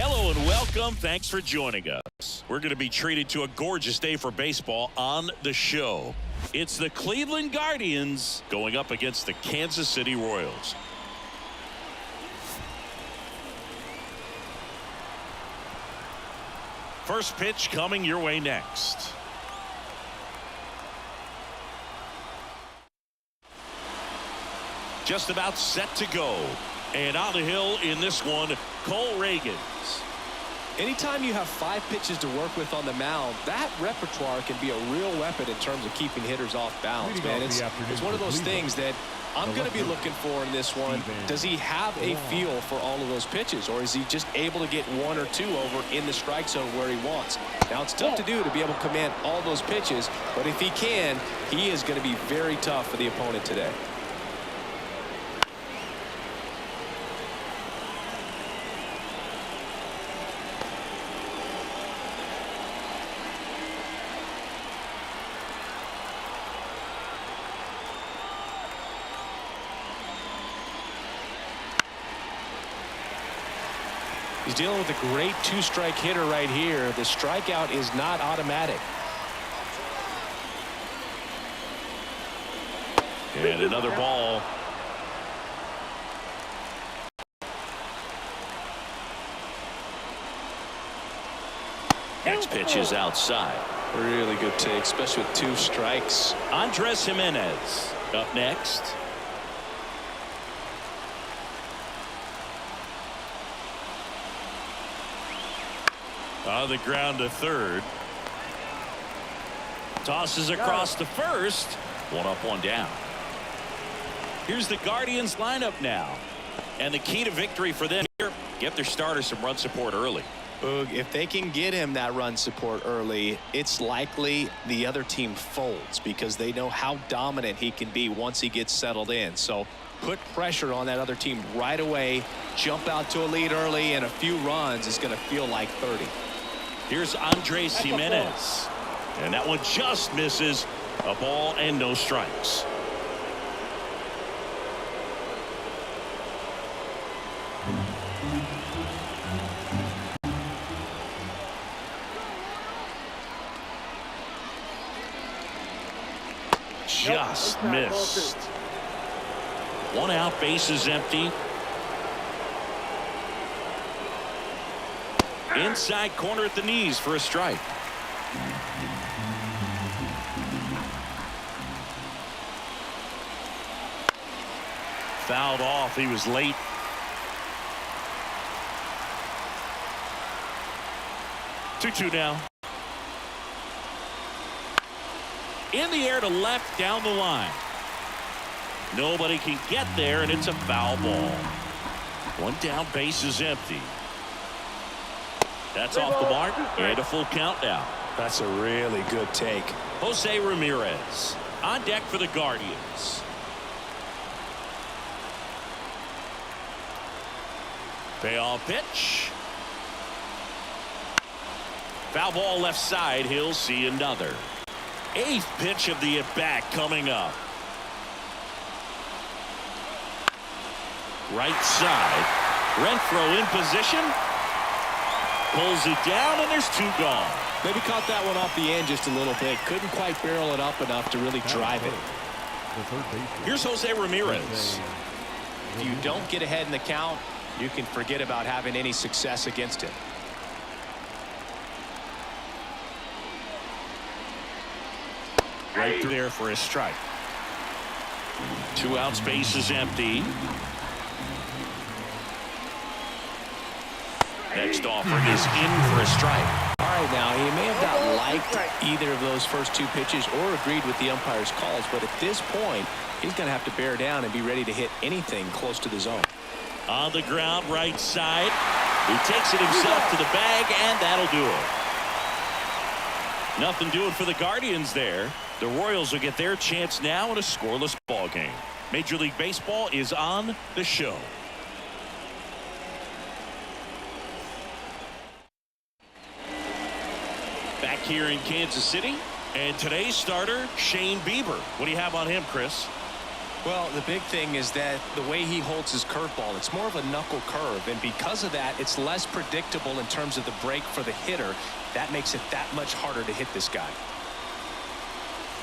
Hello and welcome. Thanks for joining us. We're going to be treated to a gorgeous day for baseball on the show. It's the Cleveland Guardians going up against the Kansas City Royals. First pitch coming your way next. Just about set to go. And on the hill in this one, Cole Reagans. Anytime you have 5 pitches to work with on the mound, that repertoire can be a real weapon in terms of keeping hitters off balance, man. It's one of those things that I'm going to be looking for in this one. Does he have a feel for all of those pitches, or is he just able to get 1 or 2 over in the strike zone where he wants? Now, it's tough to do to be able to command all those pitches, but if he can, he is going to be very tough for the opponent today. He's dealing with a great 2-strike hitter right here. The strikeout is not automatic. And another ball. Next pitch is outside. Really good take, especially with 2 strikes. Andres Jimenez up next. On the ground to third. Tosses across to first. One up, one down. Here's the Guardians lineup now. And the key to victory for them here, get their starter some run support early. Boog, if they can get him that run support early, it's likely the other team folds because they know how dominant he can be once he gets settled in. So put pressure on that other team right away, jump out to a lead early, and a few runs is going to feel like 30. Here's Andres Jimenez. And that one just misses. A ball and no strikes. Just missed. One out, bases empty. Inside corner at the knees for a strike. Fouled off. He was late. Two now. In the air to left down the line. Nobody can get there, and it's a foul ball. One down, base is empty. That's off the mark, and a full count now. That's a really good take. Jose Ramirez on deck for the Guardians. Payoff pitch. Foul ball left side. He'll see another. Eighth pitch of the at-bat coming up. Right side. Renfroe in position. Pulls it down, and there's two gone. Maybe caught that one off the end just a little bit. Couldn't quite barrel it up enough to really drive it. Here's Jose Ramirez. If you don't get ahead in the count, you can forget about having any success against him. Right there for a strike. 2 outs, base is empty. Next offering is in for a strike. All right, now he may have not liked either of those first 2 pitches or agreed with the umpire's calls, but at this point, he's going to have to bear down and be ready to hit anything close to the zone. On the ground, right side. He takes it himself to the bag, and that'll do it. Nothing doing for the Guardians there. The Royals will get their chance now in a scoreless ball game. Major League Baseball is on the show. Back here in Kansas City, and today's starter, Shane Bieber. What do you have on him, Chris? Well, the big thing is that the way he holds his curveball, it's more of a knuckle curve, and because of that, it's less predictable in terms of the break for the hitter. That makes it that much harder to hit this guy.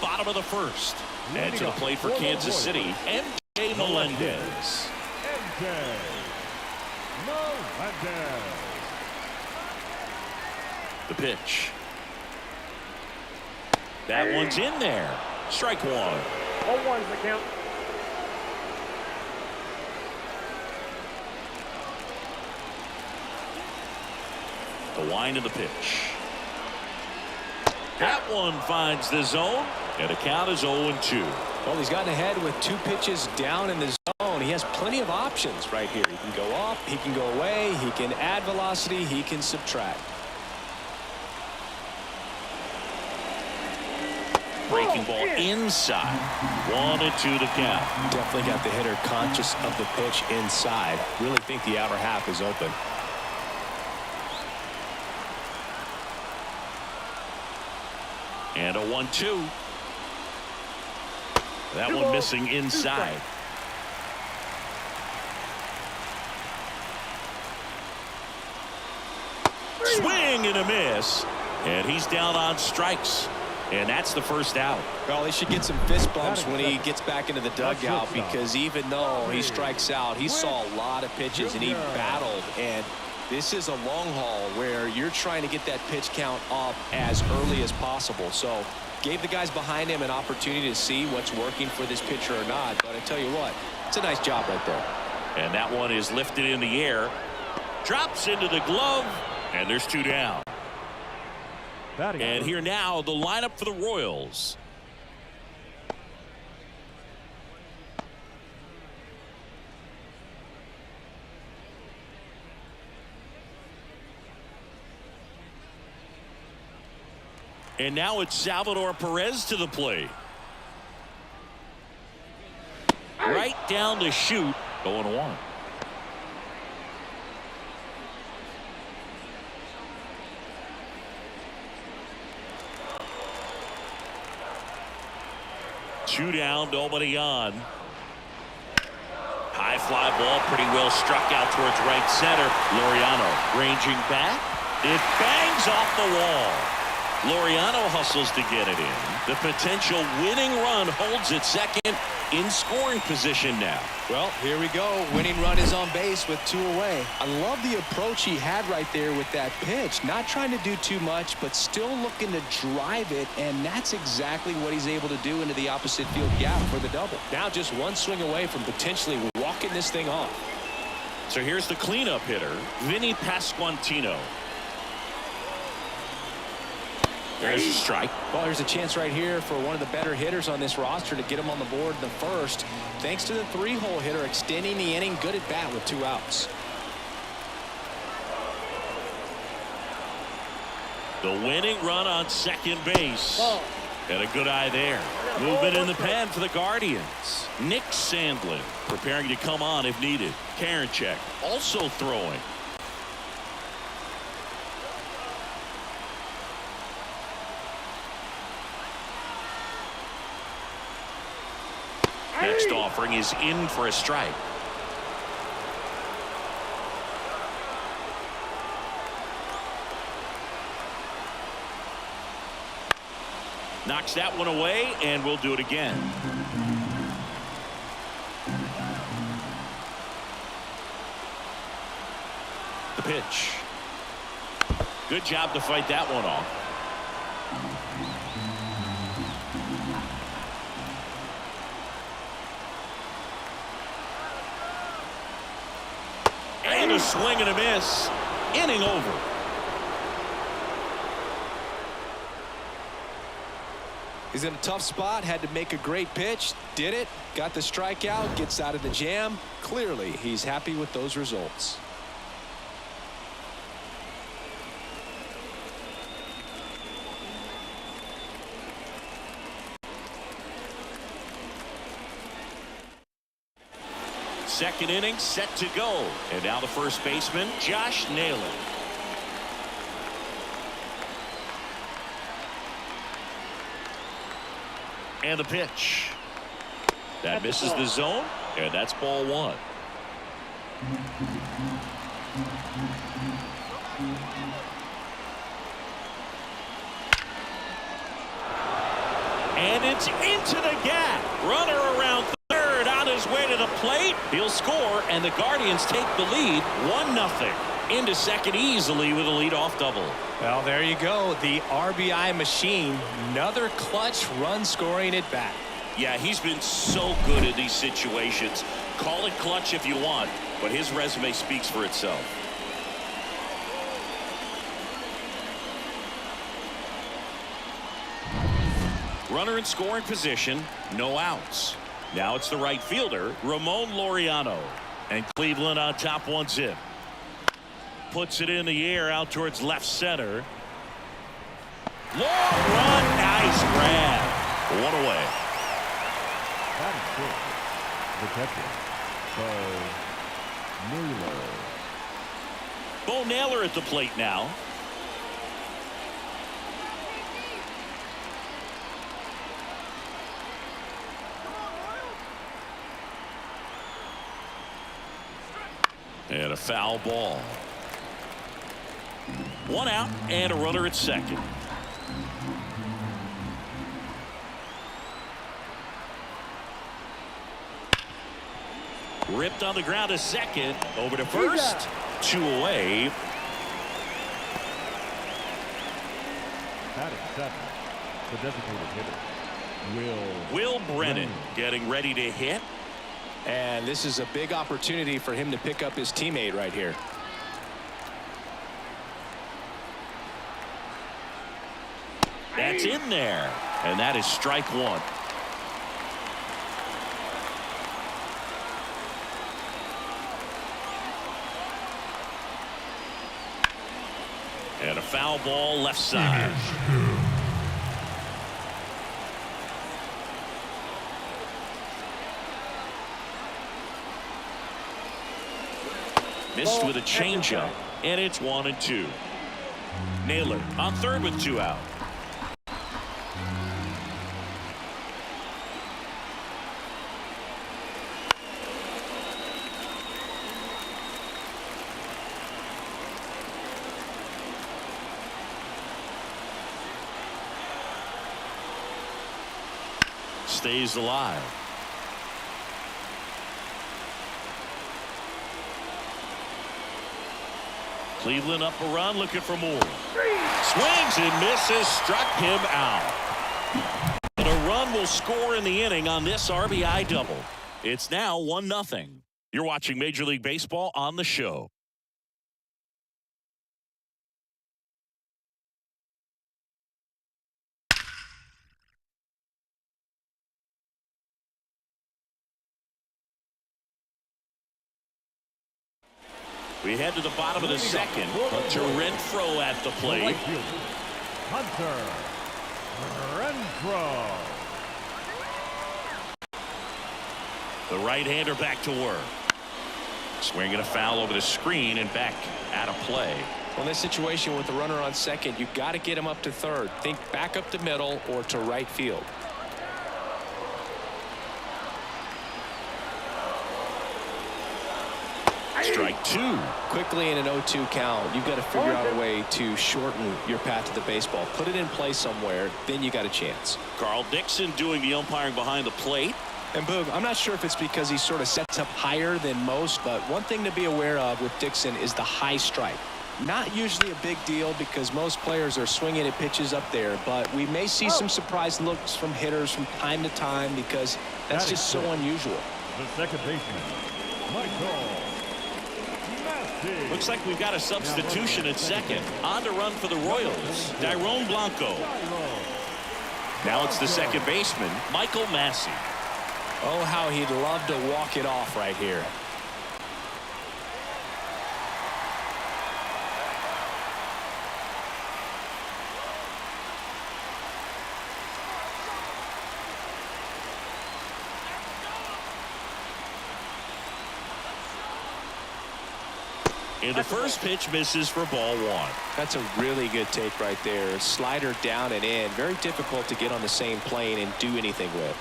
Bottom of the first. And to the plate for Kansas City, MJ Melendez. The pitch. That one's in there. Strike one. 0-1's the count. The wind of the pitch. That one finds the zone, and the count is 0-2. Well, he's gotten ahead with 2 pitches down in the zone. He has plenty of options right here. He can go up, he can go away, he can add velocity, he can subtract. Breaking ball inside. 1-2 to count. Definitely got the hitter conscious of the pitch inside. Really think the outer half is open. And a 1-2. That one missing inside. Swing and a miss. And he's down on strikes. And that's the first out. Well, he should get some fist bumps when he gets back into the dugout, because even though he strikes out, he saw a lot of pitches and he battled. And this is a long haul where you're trying to get that pitch count up as early as possible. So gave the guys behind him an opportunity to see what's working for this pitcher or not. But I tell you what, it's a nice job right there. And that one is lifted in the air. Drops into the glove. And there's 2 down. Batting And first. here now, the lineup for the Royals. And now it's Salvador Perez to the plate. Right down the chute, 0-1. Two down, nobody on. High fly ball, pretty well struck out towards right center. Laureano ranging back. It bangs off the wall. Laureano hustles to get it in. The potential winning run holds it second, in scoring position now. Well, here we go. Winning run is on base with 2 away. I love the approach he had right there with that pitch. Not trying to do too much, but still looking to drive it, and that's exactly what he's able to do into the opposite field gap for the double. Now just one swing away from potentially walking this thing off. So here's the cleanup hitter, Vinny Pasquantino. There's a strike. Well, there's a chance right here for one of the better hitters on this roster to get him on the board in the first. Thanks to the 3-hole hitter extending the inning. Good at bat with 2 outs. The winning run on second base. And a good eye there. Movement in the pen for the Guardians. Nick Sandlin preparing to come on if needed. Karinchak also throwing. Next offering is in for a strike. Knocks that one away, and we'll do it again. The pitch. Good job to fight that one off. And a swing and a miss. Inning over. He's in a tough spot, had to make a great pitch, did it, got the strikeout, gets out of the jam. Clearly, he's happy with those results. Second inning set to go. And now the first baseman, Josh Naylor. And the pitch. That misses the zone, and that's ball 1. And it's into the gap. Runner around third on his way to the plate. He'll score, and the Guardians take the lead 1-0. Into second easily with a leadoff double. Well, there you go. The RBI machine. Another clutch run scoring at bat. Yeah, he's been so good in these situations. Call it clutch if you want, but his resume speaks for itself. Runner in scoring position, no outs. Now it's the right fielder, Ramon Laureano. And Cleveland on top 1-0. Puts it in the air out towards left center. Long run, nice grab. 1 away. That is good. The catcher, Bo Naylor. Bo Naylor at the plate now. And a foul ball. 1 out and a runner at second. Ripped on the ground to second. Over to first. 2 away. That is 7. The designated hitter, Will Brennan getting ready to hit. And this is a big opportunity for him to pick up his teammate right here. That's in there, and that is strike one. And a foul ball left side. Missed with a changeup, and it's 1-2. Naylor on third with 2 out. Stays alive. Cleveland up a run, looking for more. Swings and misses, struck him out. And a run will score in the inning on this RBI double. It's now 1-0. You're watching Major League Baseball on the show. We head to the bottom of the second. Hunter Renfroe at the plate. Hunter Renfroe. The right-hander back to work. Swinging a foul over the screen and back out of play. Well, in this situation with the runner on second, you've got to get him up to third. Think back up to middle or to right field. Strike two. Quickly in an 0-2 count, you've got to figure out a way to shorten your path to the baseball. Put it in play somewhere, then you got a chance. Carl Dixon doing the umpiring behind the plate. And Boog, I'm not sure if it's because he sort of sets up higher than most, but one thing to be aware of with Dixon is the high strike. Not usually a big deal because most players are swinging at pitches up there, but we may see some surprise looks from hitters from time to time because that's just so unusual. The second baseman, Michael. Looks like we've got a substitution at second. On to run for the Royals, Dairon Blanco. Now it's the second baseman, Michael Massey. Oh, how he'd love to walk it off right here. And the first pitch misses for ball one. That's a really good take right there. Slider down and in. Very difficult to get on the same plane and do anything with.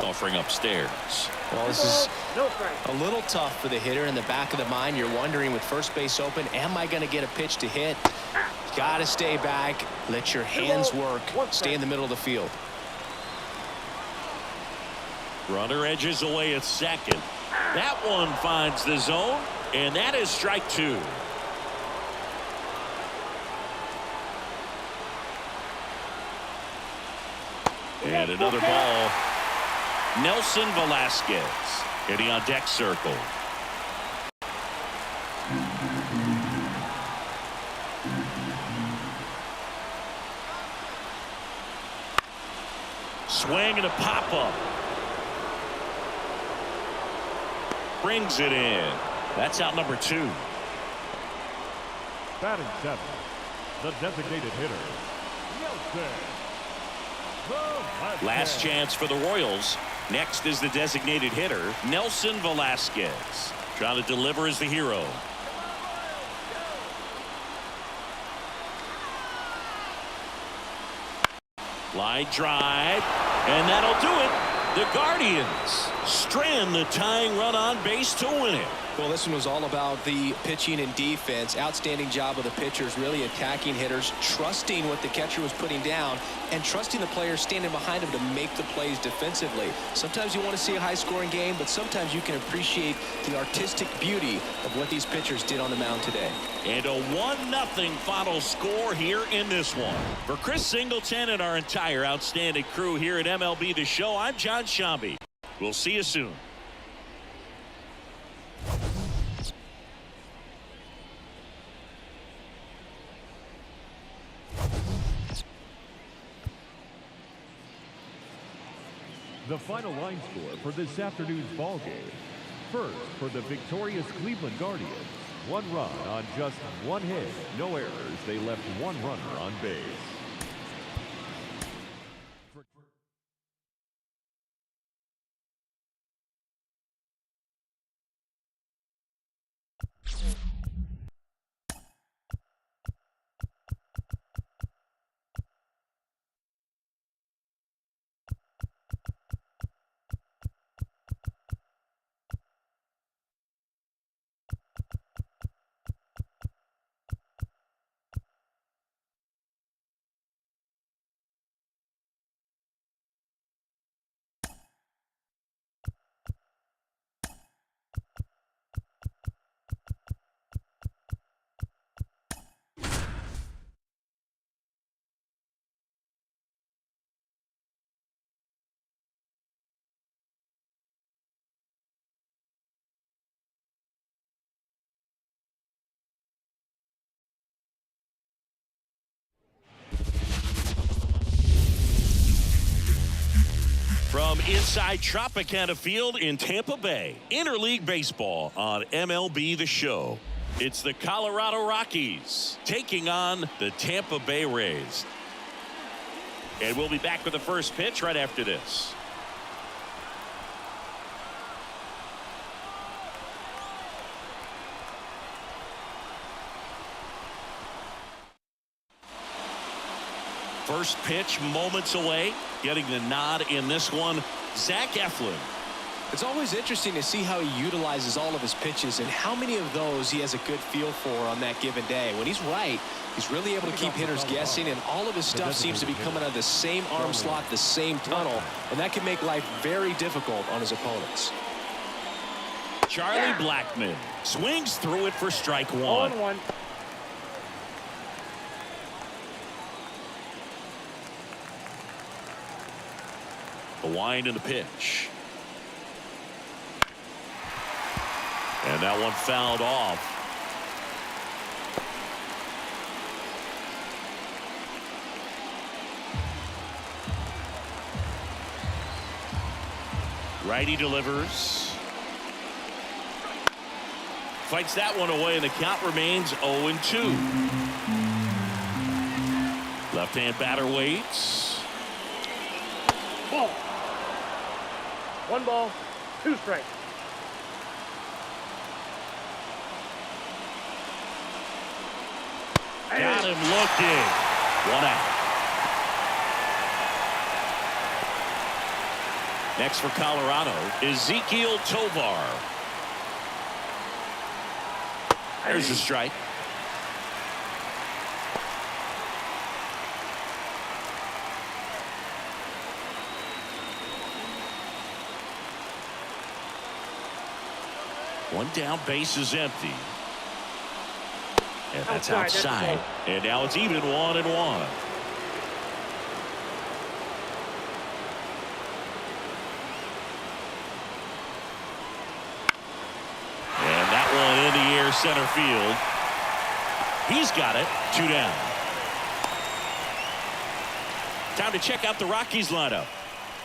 Offering upstairs. Well, this is a little tough for the hitter. In the back of the mind, you're wondering with first base open, am I going to get a pitch to hit? Got to stay back. Let your hands work. Stay in the middle of the field. Runner edges away at second. That one finds the zone, and that is strike two. And another ball. Nelson Velasquez hitting on deck circle. Swing and a pop-up. Brings it in. That's out number two. Batting seventh, the designated hitter, Nelson. Last chance for the Royals. Next is the designated hitter, Nelson Velasquez. Trying to deliver as the hero. Line drive, and that'll do it. The Guardians strand the tying run on base to win it. Well, this one was all about the pitching and defense. Outstanding job of the pitchers, really attacking hitters, trusting what the catcher was putting down, and trusting the players standing behind him to make the plays defensively. Sometimes you want to see a high-scoring game, but sometimes you can appreciate the artistic beauty of what these pitchers did on the mound today. And a 1-0 final score here in this one. For Chris Singleton and our entire outstanding crew here at MLB The Show, I'm John Shambi. We'll see you soon. the final line score for this afternoon's ball game. First, for the victorious Cleveland Guardians, 1 run on just 1 hit. No errors. They left 1 runner on base. From inside Tropicana Field in Tampa Bay, interleague baseball on MLB The Show. It's the Colorado Rockies taking on the Tampa Bay Rays. And we'll be back with the first pitch right after this. First pitch moments away. Getting the nod in this one, Zach Eflin. It's always interesting to see how he utilizes all of his pitches and how many of those he has a good feel for on that given day. When he's right, he's really able to keep hitters guessing, and all of his stuff seems to be coming out of the same arm slot, the same tunnel, and that can make life very difficult on his opponents. Charlie Blackmon swings through it for strike 1. 0-1. The wind and the pitch. And that one fouled off. Righty delivers. Fights that one away, and the count remains 0-2. Left-hand batter waits. Ball. 1 ball, 2 strikes. Got him looking. 1 out. Next for Colorado, Ezequiel Tovar. There's a strike. One down, base is empty. And that's outside. And now it's even 1-1. And that one in the air center field. He's got it. 2 down. Time to check out the Rockies lineup.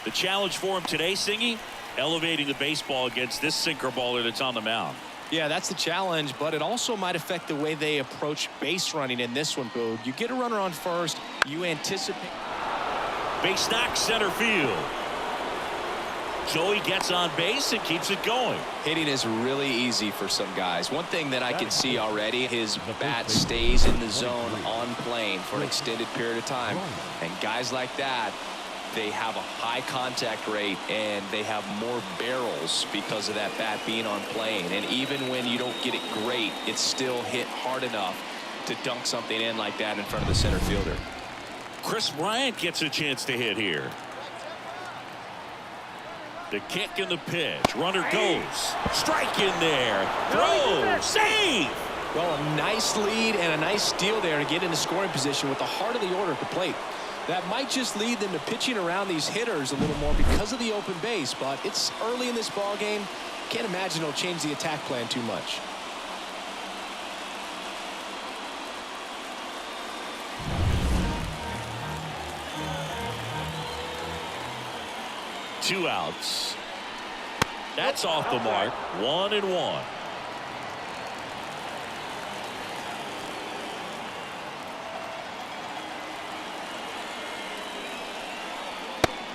The challenge for him today, Singy, elevating the baseball against this sinker baller that's on the mound. Yeah, that's the challenge, but it also might affect the way they approach base running in this one, Boog. You get a runner on first, you anticipate. Base knock center field. Joey gets on base and keeps it going. Hitting is really easy for some guys. One thing that I can see already, his bat stays in the zone on plane for an extended period of time. And guys like that, they have a high contact rate and they have more barrels because of that bat being on plane. And even when you don't get it great, it's still hit hard enough to dunk something in like that in front of the center fielder. Chris Bryant gets a chance to hit here. The kick and the pitch. Runner goes. Strike in there. Throw. Save. Well, a nice lead and a nice steal there to get into scoring position with the heart of the order at the plate. That might just lead them to pitching around these hitters a little more because of the open base, but it's early in this ball game. Can't imagine it'll change the attack plan too much. 2 outs. That's off the mark. 1-1.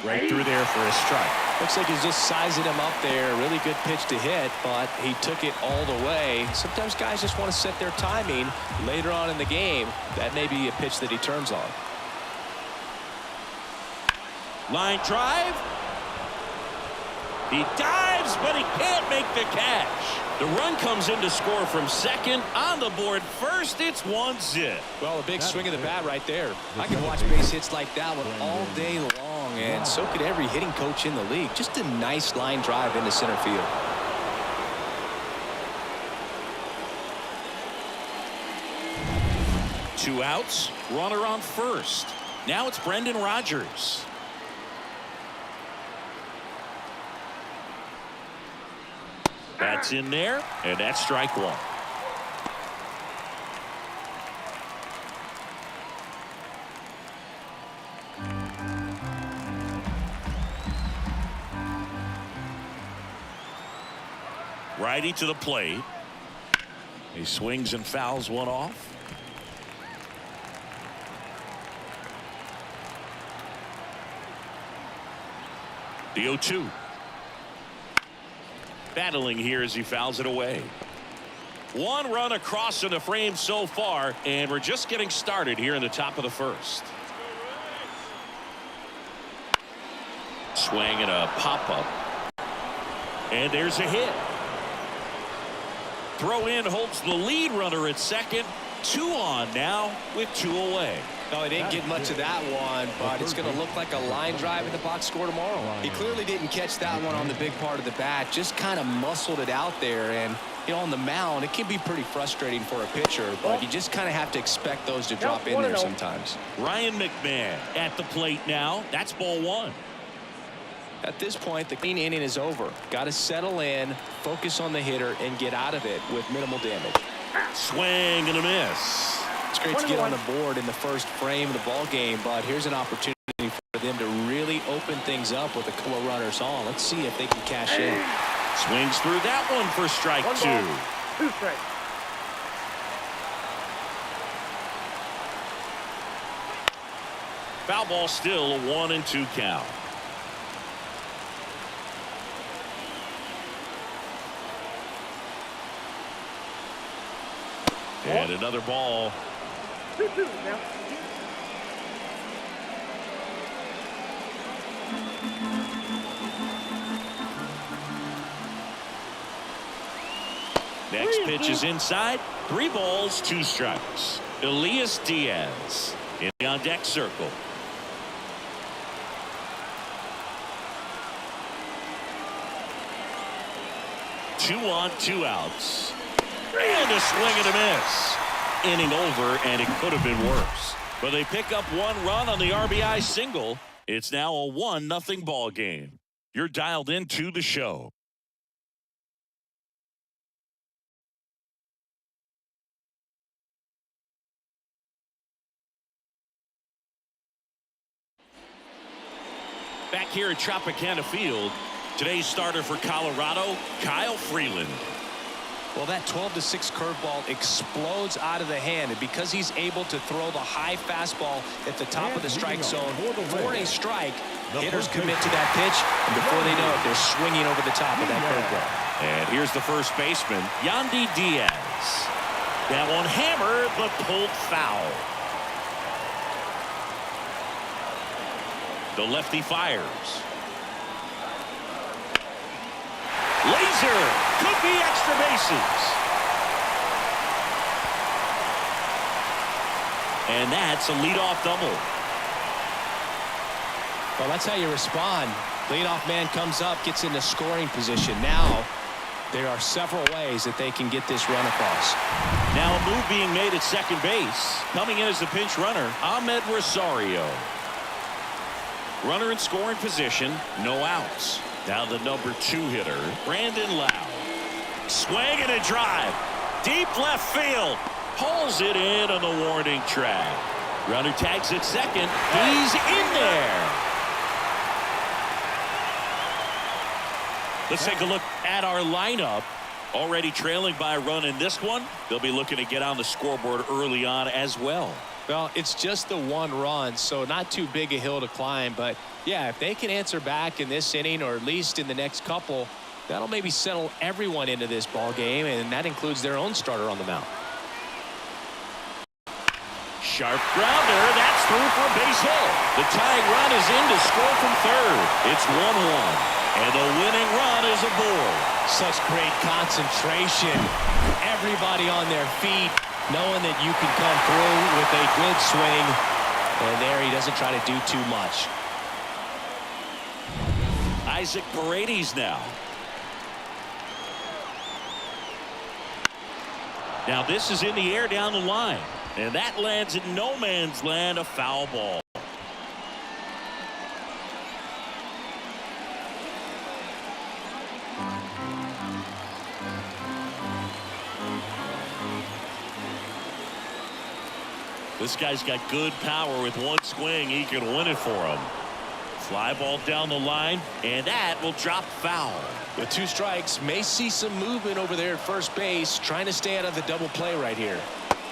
Right through there for a strike. Looks like he's just sizing him up there. Really good pitch to hit, but he took it all the way. Sometimes guys just want to set their timing later on in the game. That may be a pitch that he turns on. Line drive. He dives, but he can't make the catch. The run comes in to score from second. On the board first, it's 1-0. Well, a big swing of the bat right there. I can watch base hits like that one all day long, and so could every hitting coach in the league. Just a nice line drive into center field. Two outs, runner on first. Now it's Brendan Rodgers. That's in there, and that's strike one. Righty to the plate. He swings and fouls one off. The 0-2. Battling here as he fouls it away. One run across in the frame so far, and we're just getting started here in the top of the first. Swing and a pop-up. And there's a hit. Throw in holds the lead runner at second. 2 on now with 2 away. No, he didn't get much of that one, but it's going to look like a line drive in the box score tomorrow. He clearly didn't catch that one on the big part of the bat, just kind of muscled it out there. And, you know, on the mound, it can be pretty frustrating for a pitcher, but you just kind of have to expect those to drop in there sometimes. Ryan McMahon at the plate now. That's ball 1. At this point, the clean inning is over. Got to settle in, focus on the hitter, and get out of it with minimal damage. Swing and a miss. It's great to get on the board in the first frame of the ball game, but here's an opportunity for them to really open things up with a couple of runners on. Let's see if they can cash in. Swings through that one for strike 2. 2 strikes. Foul ball, still a 1-2 count. And another ball. 2-2 now. Next pitch is inside. 3 balls, 2 strikes. Elias Diaz in the on deck circle. Two on, 2 outs. And a swing and a miss. Inning over, and it could have been worse. But they pick up 1 run on the RBI single. It's now a 1-0 ball game. You're dialed into the show. Back here at Tropicana Field, today's starter for Colorado, Kyle Freeland. Well, that 12-6 curveball explodes out of the hand, and because he's able to throw the high fastball at the top of the strike zone for a strike, hitters commit to that pitch, and before they know it, they're swinging over the top of that curveball. And here's the first baseman, Yandy Diaz. That one hammered, but pulled foul. The lefty fires. Laser, could be extra bases. And that's a leadoff double. Well, that's how you respond. Leadoff man comes up, gets into scoring position. Now, there are several ways that they can get this run across. Now a move being made at second base. Coming in as the pinch runner, Ahmed Rosario. Runner in scoring position, no outs. Now the number 2 hitter, Brandon Lau. Swing and a drive. Deep left field. Pulls it in on the warning track. Runner tags at second. He's in there. Let's take a look at our lineup. Already trailing by a run in this one. They'll be looking to get on the scoreboard early on as well. Well, it's just the one run, so not too big a hill to climb. But, yeah, if they can answer back in this inning or at least in the next couple, that'll maybe settle everyone into this ball game, and that includes their own starter on the mound. Sharp grounder. That's through for a base hit. The tying run is in to score from third. It's 1-1. And the winning run is aboard. Such great concentration. Everybody on their feet, knowing that you can come through with a good swing. And there he doesn't try to do too much. Isaac Paredes now. Now this is in the air down the line. And that lands in no man's land, a foul ball. This guy's got good power. With one swing, he can win it for him. Fly ball down the line, and that will drop foul. With 2 strikes, may see some movement over there at first base, trying to stay out of the double play right here.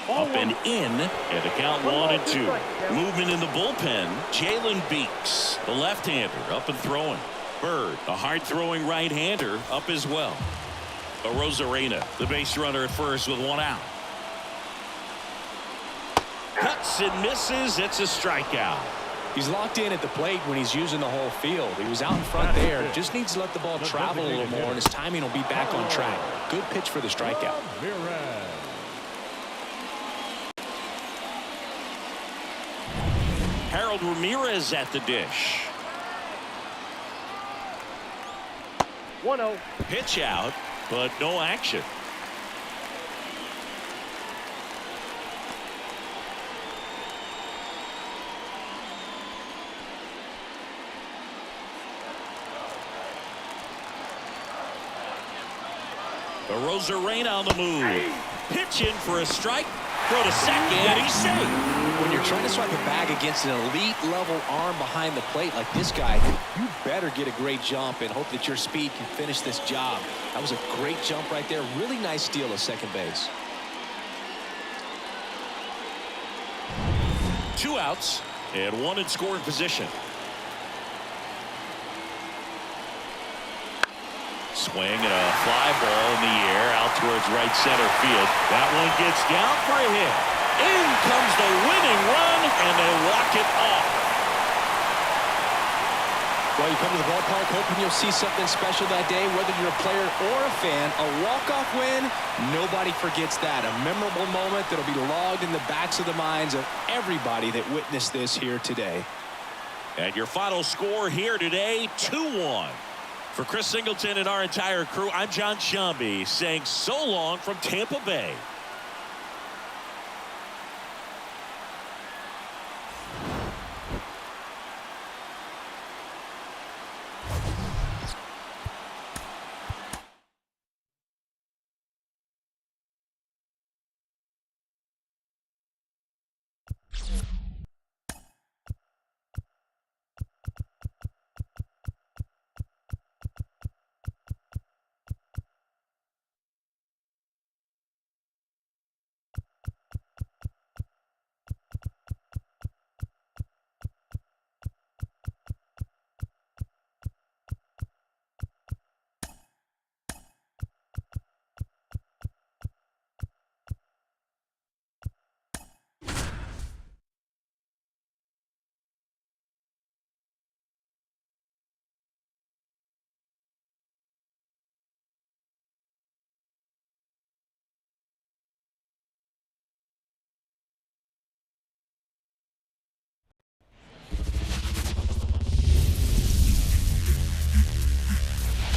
Up and in, and the count 1-2. Movement in the bullpen. Jalen Beeks, the left-hander, up and throwing. Bird, a hard-throwing right-hander, up as well. Rosarena, the base runner at first with 1 out. Cuts and misses. It's a strikeout. He's locked in at the plate when he's using the whole field. He was out in front there. Just needs to let the ball travel a little more, and his timing will be back on track. Good pitch for the strikeout. Harold Ramirez at the dish. 1-0. Pitch out, but no action. Rosarena on the move. Pitch in for a strike. Throw to second, and he's safe. When you're trying to strike a bag against an elite-level arm behind the plate like this guy, you better get a great jump and hope that your speed can finish this job. That was a great jump right there. Really nice steal of second base. 2 outs and 1 in scoring position. Swing and a fly ball in the air out towards right center field. That one gets down for a hit. In comes the winning run, and they walk it off. Well, you come to the ballpark hoping you'll see something special that day, whether you're a player or a fan. A walk-off win, nobody forgets that. A memorable moment that'll be logged in the backs of the minds of everybody that witnessed this here today. And your final score here today, 2-1. For Chris Singleton and our entire crew, I'm John Shambi saying so long from Tampa Bay.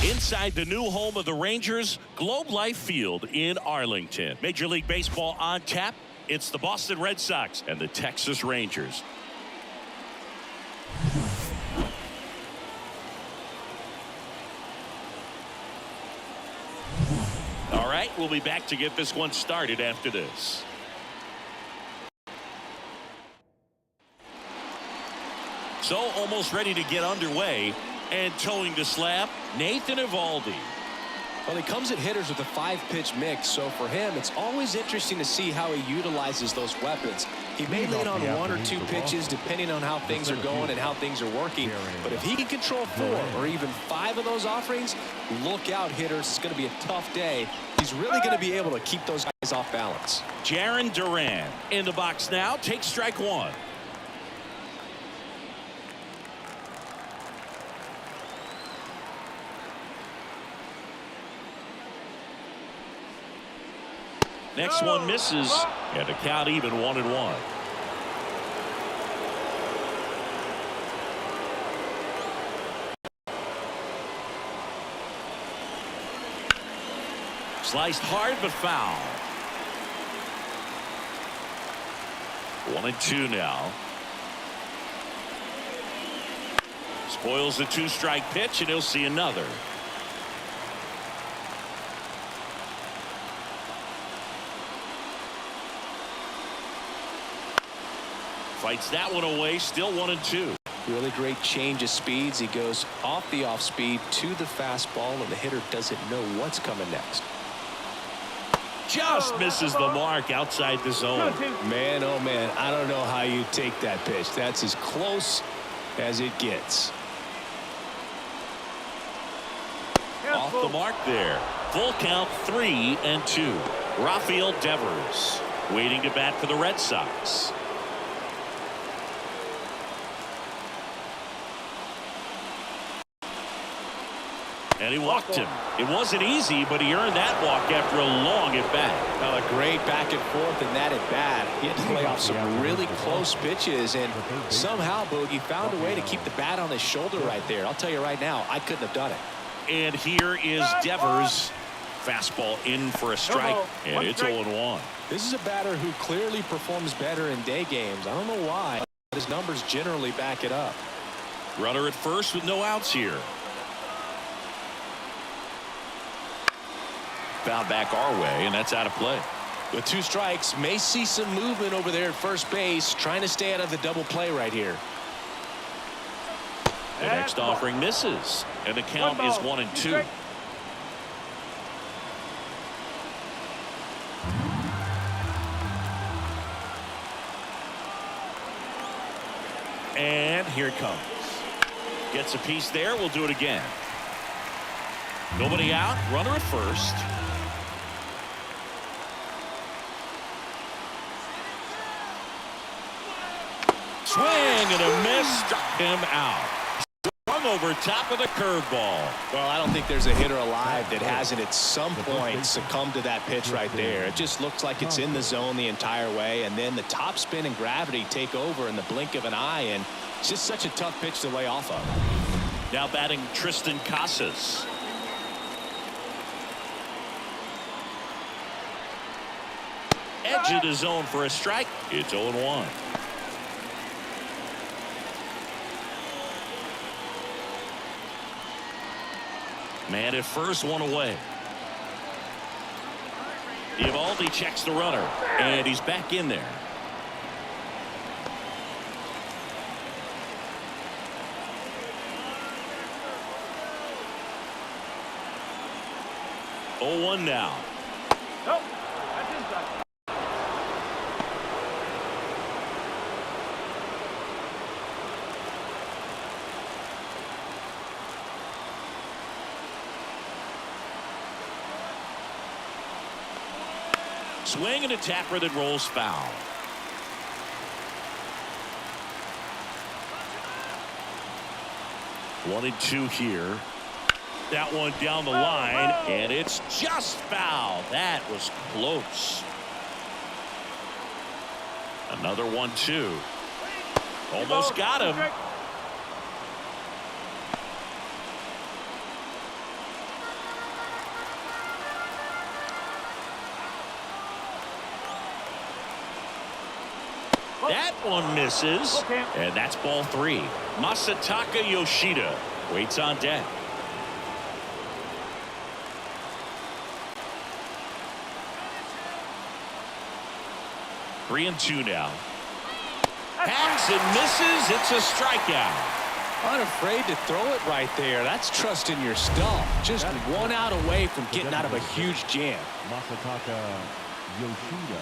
Inside the new home of the Rangers, Globe Life Field in Arlington. Major League Baseball on tap. It's the Boston Red Sox and the Texas Rangers. All right, we'll be back to get this one started after this. So almost ready to get underway. And towing the slab, Nathan Eovaldi. Well, he comes at hitters with a 5-pitch mix, so for him, it's always interesting to see how he utilizes those weapons. He may lean on 1 or 2 pitches depending on how things are going and how things are working, but if he can control 4 or even 5 of those offerings, look out, hitters. It's going to be a tough day. He's really going to be able to keep those guys off balance. Jarren Duran in the box now. Takes strike 1. Next one misses, and the count even 1-1. Sliced hard but foul. 1-2 now. Spoils the 2-strike pitch, and he'll see another. Fights that one away, still 1-2. Really great change of speeds. He goes off the off speed to the fastball, and the hitter doesn't know what's coming next. Just misses the mark outside the zone. Man, oh man, I don't know how you take that pitch. That's as close as it gets. Off the mark there. Full count, 3-2. Rafael Devers waiting to bat for the Red Sox. And he walked him. It wasn't easy, but he earned that walk after a long at-bat. Well, a great back and forth in that at-bat. He had to play off some really close pitches, and somehow Boogie found a way to keep the bat on his shoulder right there. I'll tell you right now, I couldn't have done it. And here is Devers. Fastball in for a strike, and it's 0-1. This is a batter who clearly performs better in day games. I don't know why, but his numbers generally back it up. Runner at first with no outs here. Foul back our way, and that's out of play. With 2 strikes, may see some movement over there at first base, trying to stay out of the double play right here. The next offering misses, and the count is 1-2. And here it comes. Gets a piece there. We'll do it again. Nobody out. Runner at first. Swing and a miss. Struck him out. Swung over top of the curveball. Well, I don't think there's a hitter alive that hasn't at some point succumbed to that pitch right there. It just looks like it's in the zone the entire way, and then the top spin and gravity take over in the blink of an eye, and it's just such a tough pitch to lay off of. Now batting Tristan Casas. Edge of the zone for a strike. It's 0-1. Man at first, one away. Eovaldi checks the runner, and he's back in there. Oh, 1 now. Nope. That's inside. Swing and a tapper that rolls foul. One and 2 here. That one down the line, and it's just foul. That was close. Another 1-2. Almost got him. That one misses, and that's ball 3. Masataka Yoshida waits on deck. Three and 2 now. Hacks and misses. It's a strikeout. Unafraid to throw it right there. That's trusting your stuff. Just one out away from getting out of a huge jam. Masataka Yoshida.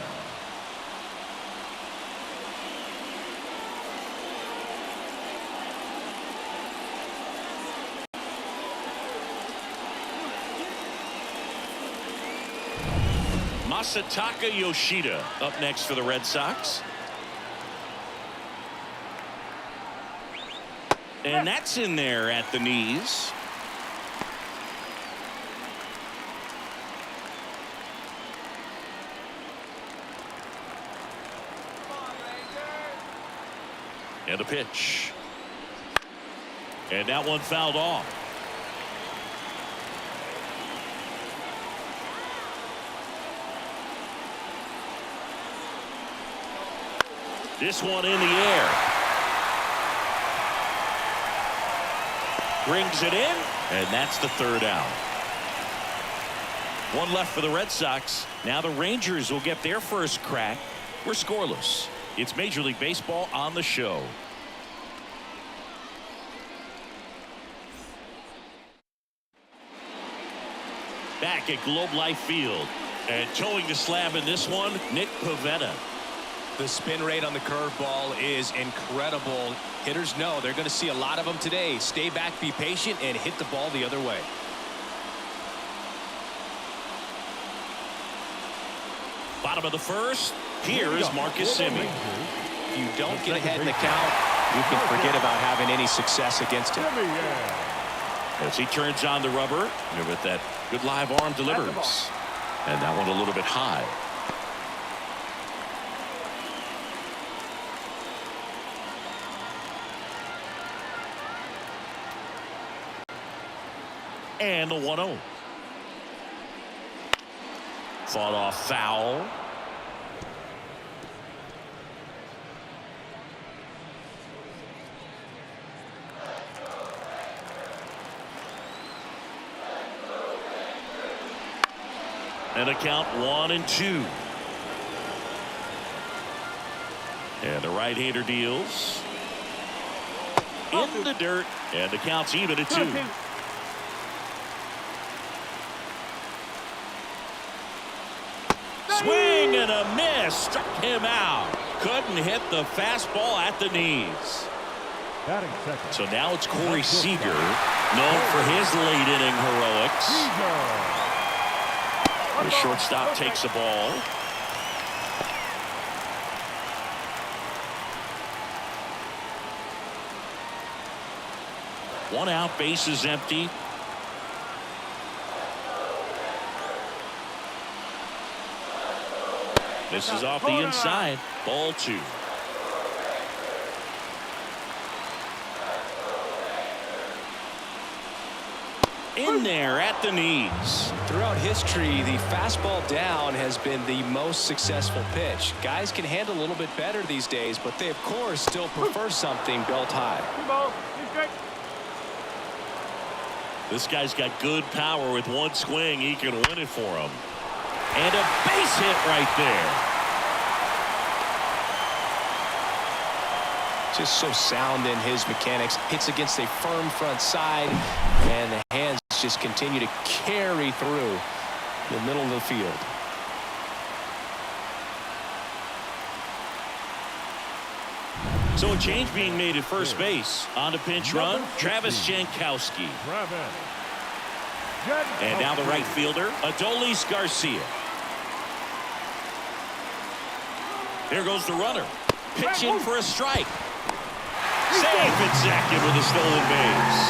Masataka Yoshida up next for the Red Sox. And that's in there at the knees. And a pitch. And that one fouled off. This one in the air. Brings it in, and that's the third out. One left for the Red Sox. Now the Rangers will get their first crack. We're scoreless. It's Major League Baseball on the show. Back at Globe Life Field. And towing the slab in this one, Nick Pivetta. The spin rate on the curveball is incredible. Hitters know they're going to see a lot of them today. Stay back, be patient, and hit the ball the other way. Bottom of the first. Here is Marcus Semien. If you don't get ahead in the count, you can forget about having any success against him. As he turns on the rubber with that good live arm delivers. And that one a little bit high. And the 1-0. Fought off foul. And a count 1-2. And the right-hander deals. In the dirt. And the count's even at 2. Swing and a miss. Struck him out. Couldn't hit the fastball at the knees. So now it's Corey Seager, known for his late inning heroics. The shortstop takes the ball. One out, base is empty. This is off the inside. Ball 2. In there at the knees. Throughout history, the fastball down has been the most successful pitch. Guys can handle a little bit better these days, but they, of course, still prefer something belt high. This guy's got good power. With one swing, he can win it for him. And a base hit right there. Just so sound in his mechanics. Hits against a firm front side, and the hands just continue to carry through the middle of the field. So a change being made at first base. On the pinch run, Travis Jankowski. And now the right fielder, Adolis Garcia. Here goes the runner. Pitching for a strike. Safe at second with a stolen base.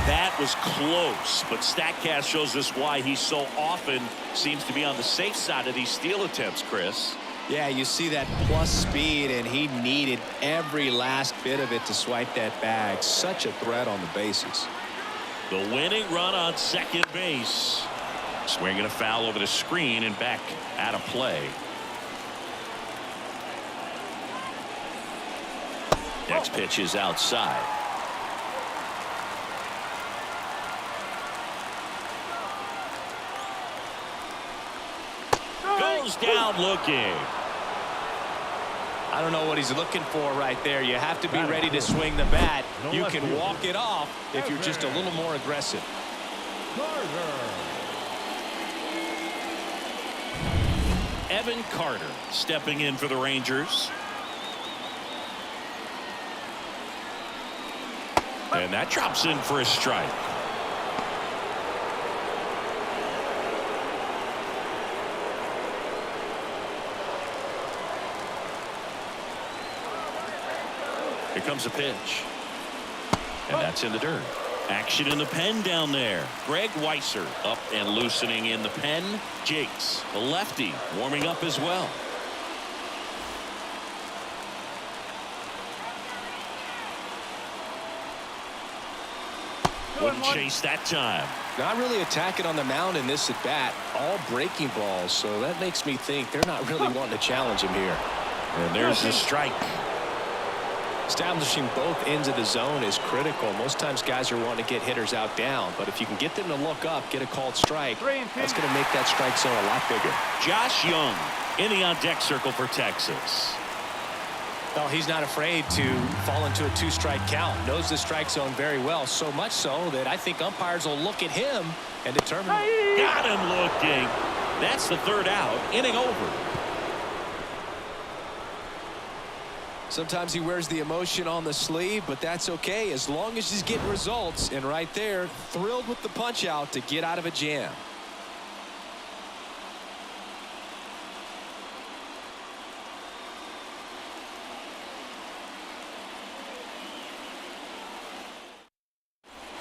That was close, but StatCast shows us why he so often seems to be on the safe side of these steal attempts, Chris. Yeah, you see that plus speed, and he needed every last bit of it to swipe that bag. Such a threat on the bases. The winning run on second base. Swinging a foul over the screen and back out of play. Next pitch is outside. Goes down looking. I don't know what he's looking for right there. You have to be ready to swing the bat. You can walk it off if you're just a little more aggressive. Evan Carter stepping in for the Rangers. And that drops in for a strike. Here comes a pitch. And that's in the dirt. Action in the pen down there. Greg Weiser up and loosening in the pen. Jakes, the lefty, warming up as well. Wouldn't chase that time. Not really attacking on the mound in this at bat. All breaking balls, so that makes me think they're not really wanting to challenge him here. And there's the strike. Establishing both ends of the zone is critical. Most times guys are wanting to get hitters out down, but if you can get them to look up, get a called strike, that's going to make that strike zone a lot bigger. Josh Young in the on-deck circle for Texas. Well, he's not afraid to fall into a two-strike count. Knows the strike zone very well, so much so that I think umpires will look at him and determine. Got him looking. That's the third out. Inning over. Sometimes he wears the emotion on the sleeve, but that's okay as long as he's getting results. And right there, thrilled with the punch out to get out of a jam.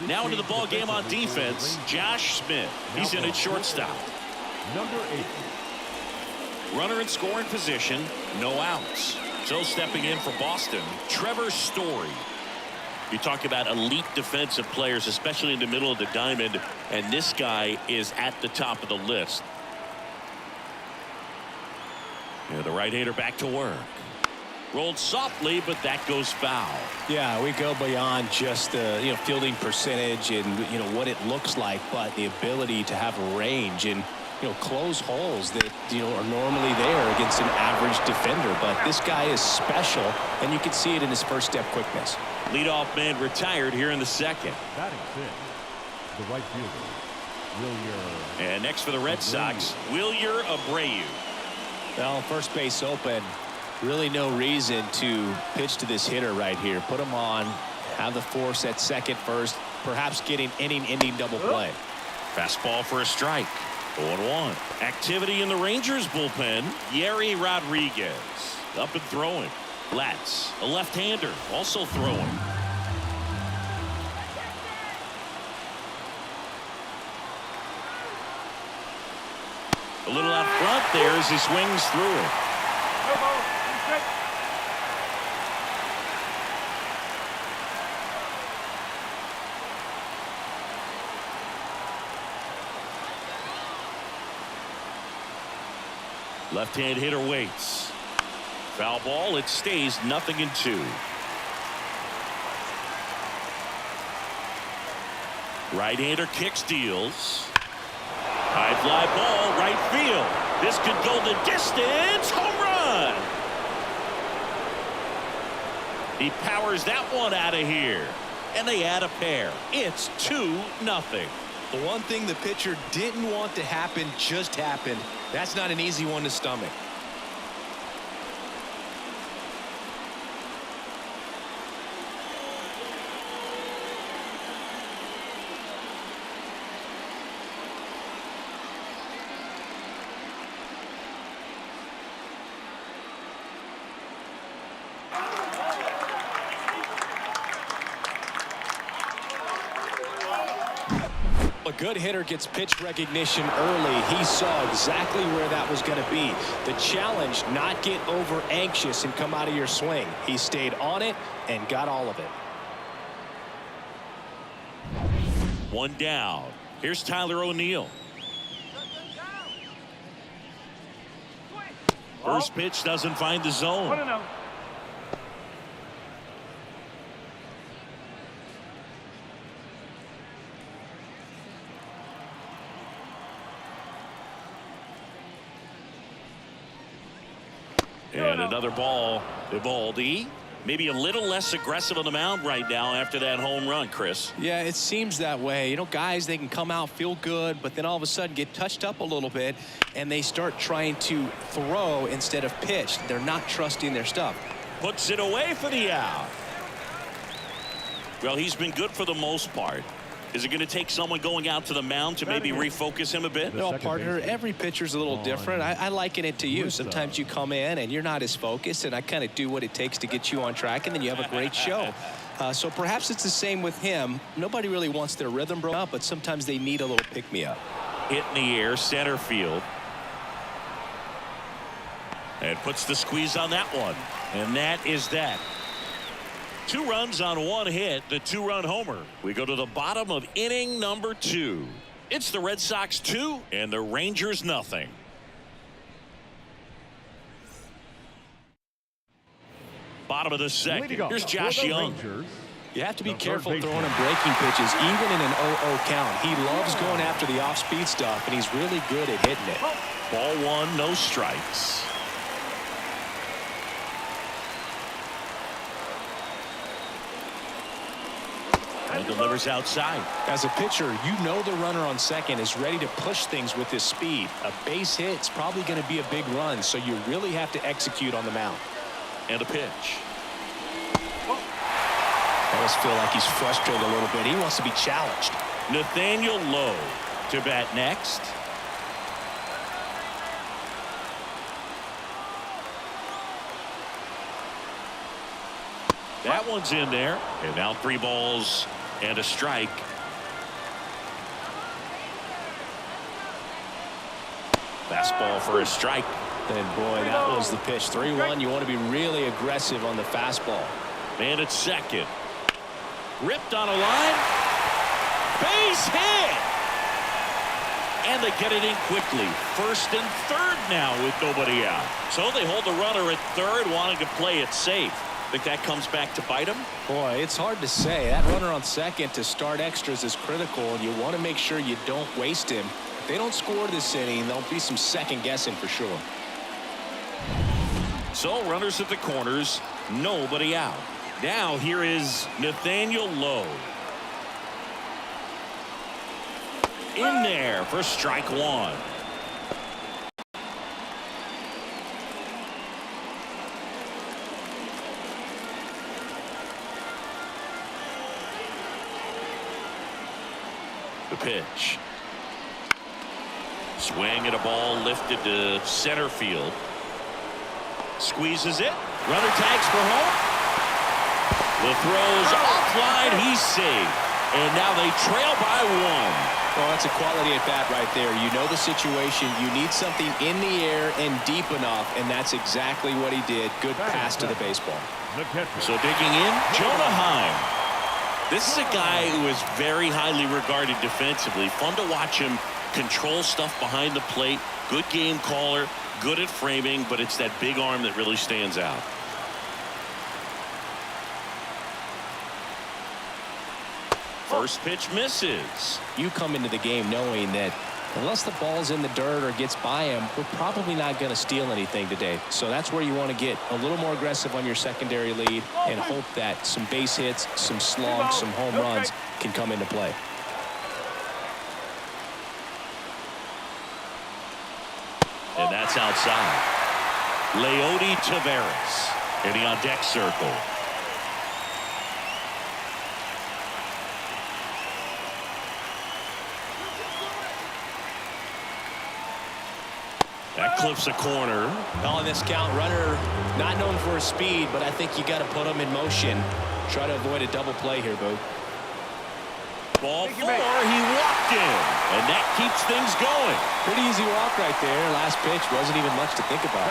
Now into the ball game on defense, Josh Smith. He's in at shortstop. Number 8. Runner in scoring position, no outs. So stepping in for Boston, Trevor Story. You talk about elite defensive players, especially in the middle of the diamond, and this guy is at the top of the list. Yeah, the right-hander back to work. Rolled softly, but that goes foul. Yeah, we go beyond just the fielding percentage and what it looks like, but the ability to have range and close holes that are normally there against an average defender. But this guy is special, and you can see it in his first step quickness. Leadoff man retired here in the second. Batting 6, the right fielder, Wilyer. And next for the Red Sox, Wilyer Abreu. Well, first base open. Really no reason to pitch to this hitter right here. Put him on, have the force at second first, perhaps getting inning-ending double play. Fastball for a strike. 0-1. Activity in the Rangers bullpen. Yeri Rodriguez up and throwing. Latz, a left-hander, also throwing. A little out front there as he swings through it. Left-hand hitter waits. Foul ball. It stays 0-2. Right-hander kicks, deals. High fly ball, right field. This could go the distance. Home run. He powers that one out of here. And they add a pair. It's 2-0. The one thing the pitcher didn't want to happen just happened. That's not an easy one to stomach. A good hitter gets pitch recognition early. He saw exactly where that was going to be. The challenge, not get over anxious and come out of your swing. He stayed on it and got all of it. One down. Here's Tyler O'Neill. First pitch doesn't find the zone. 1-0. And another ball. Evaldi maybe a little less aggressive on the mound right now after that home run, Chris. Yeah, it seems that way. You know, guys, they can come out, feel good, but then all of a sudden get touched up a little bit, and they start trying to throw instead of pitch. They're not trusting their stuff. Puts it away for the out. Well, he's been good for the most part. Is it going to take someone going out to the mound to maybe refocus him a bit? No, partner, every pitcher's a little different. I liken it to you. Sometimes you come in and you're not as focused, and I kind of do what it takes to get you on track, and then you have a great show. So perhaps it's the same with him. Nobody really wants their rhythm broken up, but sometimes they need a little pick-me-up. Hit in the air, center field. And puts the squeeze on that one. And that is that. 2 runs on 1 hit, the 2-run homer. We go to the bottom of inning number 2. It's the Red Sox 2 and the Rangers nothing. Bottom of the second. Here's Josh Young. You have to be careful throwing him breaking pitches, even in an 0-0 count. He loves going after the off-speed stuff, and he's really good at hitting it. Ball 1, no strikes. And delivers outside. As a pitcher, you know the runner on second is ready to push things with his speed. A base hit's probably going to be a big run, so you really have to execute on the mound. And a pitch. I almost feel like he's frustrated a little bit. He wants to be challenged. Nathaniel Lowe to bat next. That one's in there. And now 3 balls and a strike. Fastball for a strike. And boy, that was the pitch. 3-1. You want to be really aggressive on the fastball. Man at second. Ripped on a line. Base hit. And they get it in quickly. First and third now with nobody out. So they hold the runner at third, wanting to play it safe. Think that comes back to bite him? Boy, it's hard to say. That runner on second to start extras is critical, and you want to make sure you don't waste him. If they don't score this inning, there'll be some second guessing for sure. So runners at the corners, nobody out. Now here is Nathaniel Lowe. In there for strike 1. The pitch. Swing and a ball lifted to center field. Squeezes it. Runner tags for home. The throw's offline. He's safe. And now they trail by 1. Well, that's a quality at bat right there. You know the situation. You need something in the air and deep enough, and that's exactly what he did. Good pass to the baseball. So digging in, Jonah Heim. This is a guy who is very highly regarded defensively. Fun to watch him control stuff behind the plate. Good game caller, good at framing, but it's that big arm that really stands out. First pitch misses. You come into the game knowing that unless the ball's in the dirt or gets by him, we're probably not going to steal anything today. So that's where you want to get a little more aggressive on your secondary lead and hope that some base hits, some slugs, some home runs can come into play. And that's outside. Leody Taveras in the on-deck circle. That clips a corner. On this count, runner not known for his speed, but I think you got to put him in motion. Try to avoid a double play here, Boo. Ball 4, he walked in, and that keeps things going. Pretty easy walk right there. Last pitch wasn't even much to think about.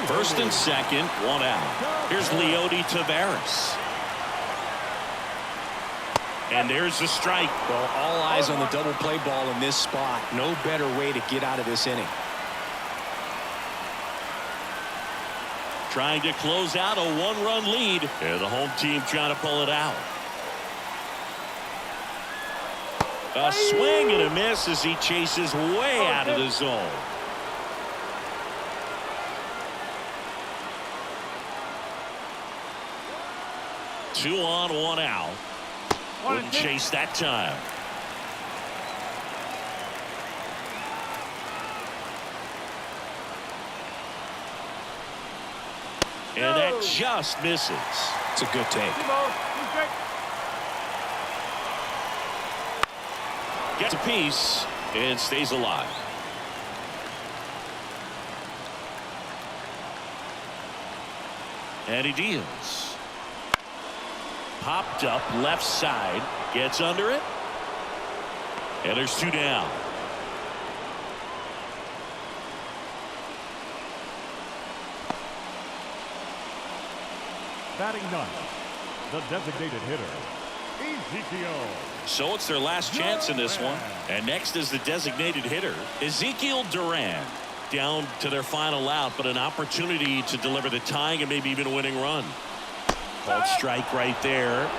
First and second, 1 out. Here's Leody Taveras. And there's the strike. Well, all eyes on the double play ball in this spot. No better way to get out of this inning. Trying to close out a 1-run lead. And the home team trying to pull it out. A swing and a miss as he chases way out of the zone. 2 on, 1 out. Wouldn't chase that time. And that just misses. It's a good take. Gets a piece and stays alive. And he deals. Popped up left side. Gets under it. And there's 2 down. Batting ninth, the designated hitter, Ezekiel. So it's their last chance in this one. And next is the designated hitter, Ezekiel Duran. Down to their final out, but an opportunity to deliver the tying and maybe even a winning run. Called strike right there.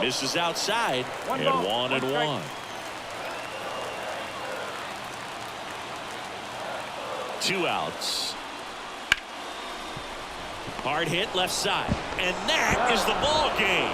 Misses outside. And 1-1. 2 outs. Hard hit left side. And that is the ball game.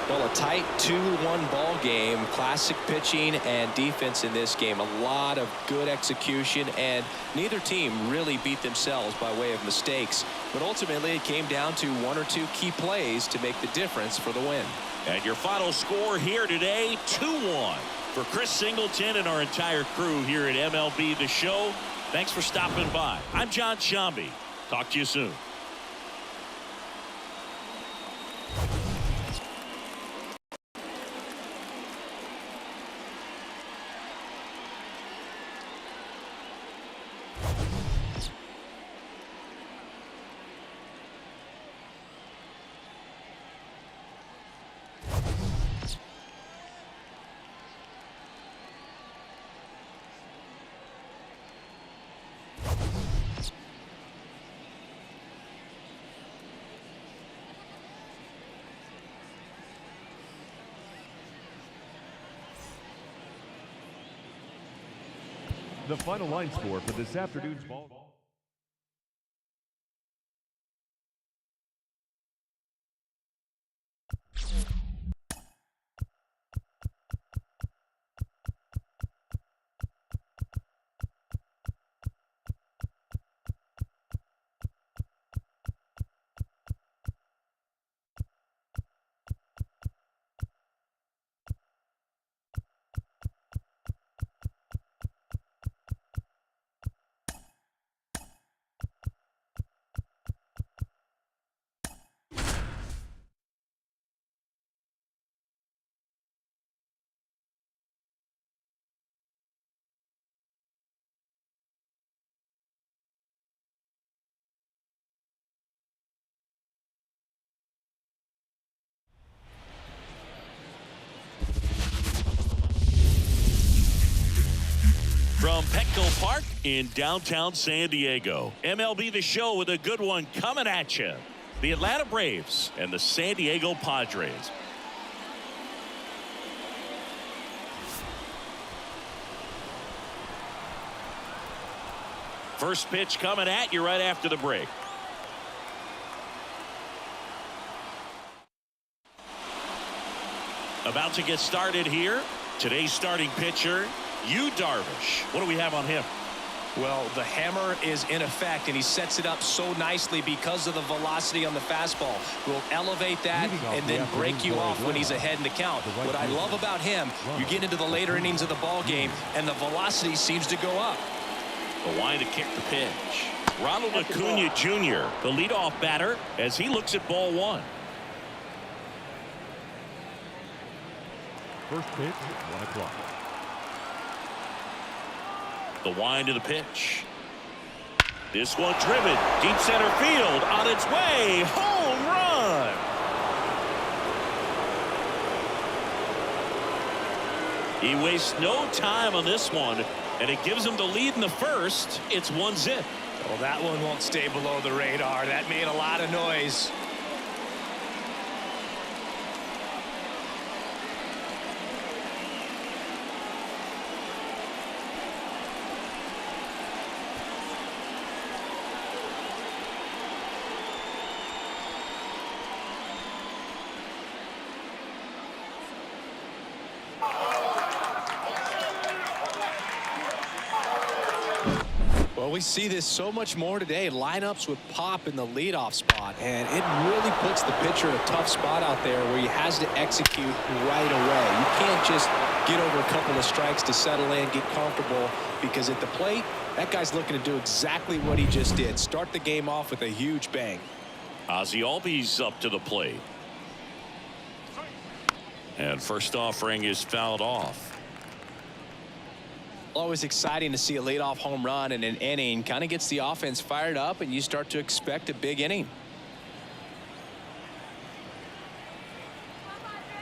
Well, a tight 2-1 ball game. Classic pitching and defense in this game. A lot of good execution, and neither team really beat themselves by way of mistakes. But ultimately, it came down to 1 or 2 key plays to make the difference for the win. And your final score here today, 2-1. For Chris Singleton and our entire crew here at MLB The Show, thanks for stopping by. I'm John Shambi. Talk to you soon. The final line score for this afternoon's ball. From Petco Park in downtown San Diego, MLB The Show with a good one coming at you. The Atlanta Braves and the San Diego Padres. First pitch coming at you right after the break. About to get started here. Today's starting pitcher, Yu Darvish. What do we have on him? Well, the hammer is in effect, and he sets it up so nicely because of the velocity on the fastball. Will elevate that and then break you off when he's ahead in the count. What I love about him, you get into the later innings of the ball game, and the velocity seems to go up. The line to kick the pitch. Ronald Acuna Jr., the leadoff batter, as he looks at ball 1. First pitch, 1 o'clock. The wind to the pitch. This one driven deep center field, on its way, home run. He wastes no time on this one, and it gives him the lead in the first. It's 1-0. Well, that one won't stay below the radar. That made a lot of noise. We see this so much more today. Lineups with pop in the leadoff spot, and it really puts the pitcher in a tough spot out there where he has to execute right away. You can't just get over a couple of strikes to settle in, get comfortable, because at the plate, that guy's looking to do exactly what he just did. Start the game off with a huge bang. Ozzie Albies up to the plate. And first offering is fouled off. Always exciting to see a leadoff home run in an inning. Kind of gets the offense fired up, and you start to expect a big inning.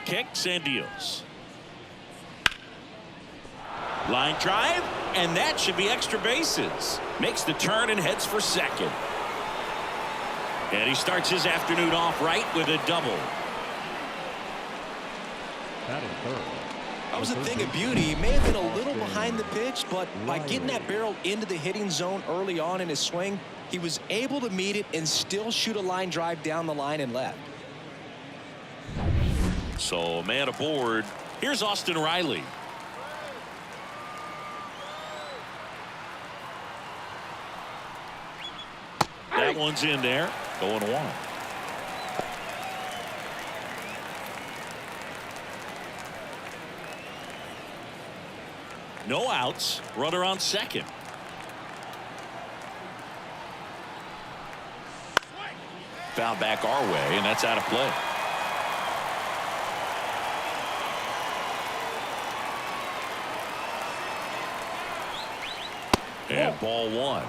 Kicks and deals. Line drive, and that should be extra bases. Makes the turn and heads for second. And he starts his afternoon off right with a double. Batting third. That was a thing of beauty. He may have been a little behind the pitch, but by getting that barrel into the hitting zone early on in his swing, he was able to meet it and still shoot a line drive down the line and left. So, man aboard. Here's Austin Riley. That one's in there. 0-1. No outs. Runner on second. Foul back our way, and that's out of play. And ball one.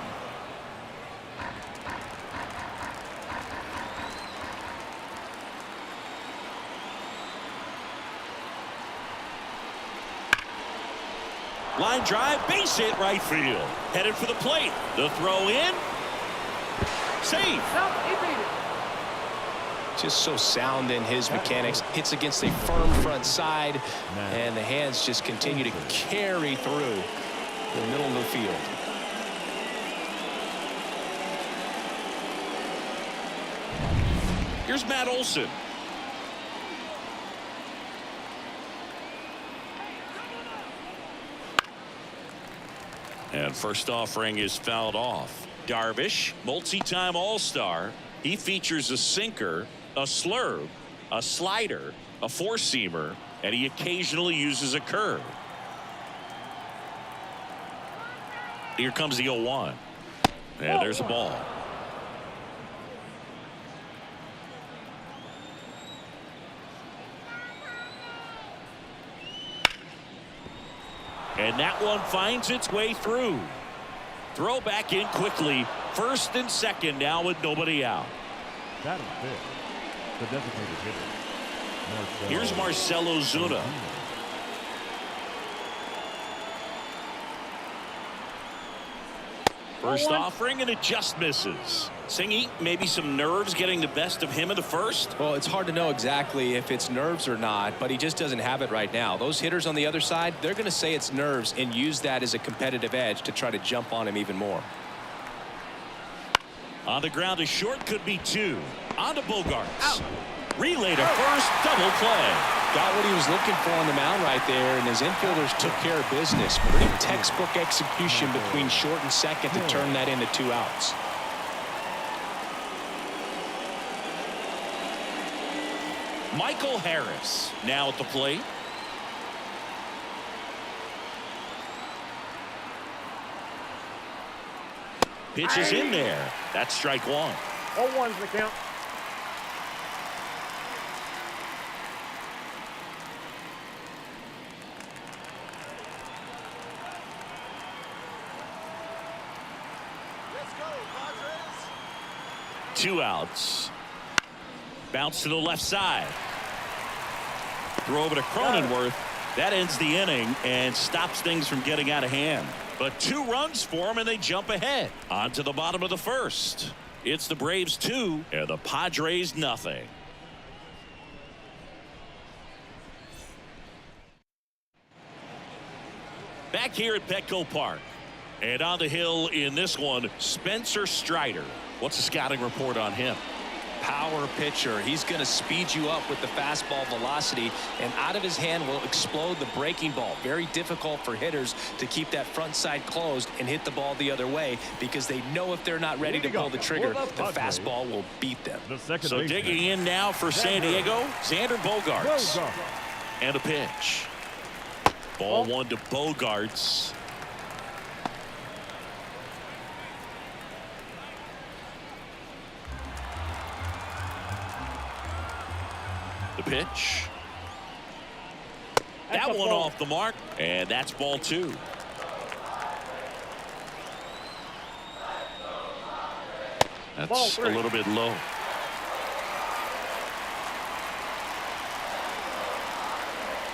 Line drive, base hit right field. Headed for the plate. The throw in. Safe. No, he beat it. Just so sound in his mechanics. Hits against a firm front side, and the hands just continue to carry through the middle of the field. Here's Matt Olson. And first offering is fouled off. Darvish, multi-time All-Star. He features a sinker, a slurve, a slider, a four-seamer, and he occasionally uses a curve. Here comes the 0-1. And there's a ball. And that one finds its way through. Throw back in quickly. First and second now with nobody out. Batting fifth. The designated hitter. Here's Marcell Ozuna. First offering, and it just misses. Singy, maybe some nerves getting the best of him in the first. Well, it's hard to know exactly if it's nerves or not, but he just doesn't have it right now. Those hitters on the other side, they're going to say it's nerves and use that as a competitive edge to try to jump on him even more. On the ground, a short, could be two. On to Bogarts. Out. Relay to first, double play. Got what he was looking for on the mound right there, and his infielders took care of business. Pretty textbook execution between short and second to turn that into 2 outs. Michael Harris now at the plate. Pitch is in there. That's strike one. 0-1's the count. Let's go, Padres. 2 outs. Bounce to the left side. Throw over to Cronenworth. That ends the inning and stops things from getting out of hand. But 2 runs for them, and they jump ahead. On to the bottom of the first. It's the Braves 2 and the Padres nothing. Back here at Petco Park. And on the hill in this one, Spencer Strider. What's the scouting report on him? power pitcher. He's going to speed you up with the fastball velocity, and out of his hand will explode the breaking ball. Very difficult for hitters to keep that front side closed and hit the ball the other way, because they know if they're not ready to pull the trigger, the fastball will beat them. So digging in now for San Diego, Xander Bogaerts. And a pitch. Ball one to Bogaerts. The pitch. That one off the mark, and that's ball two. That's a little bit low.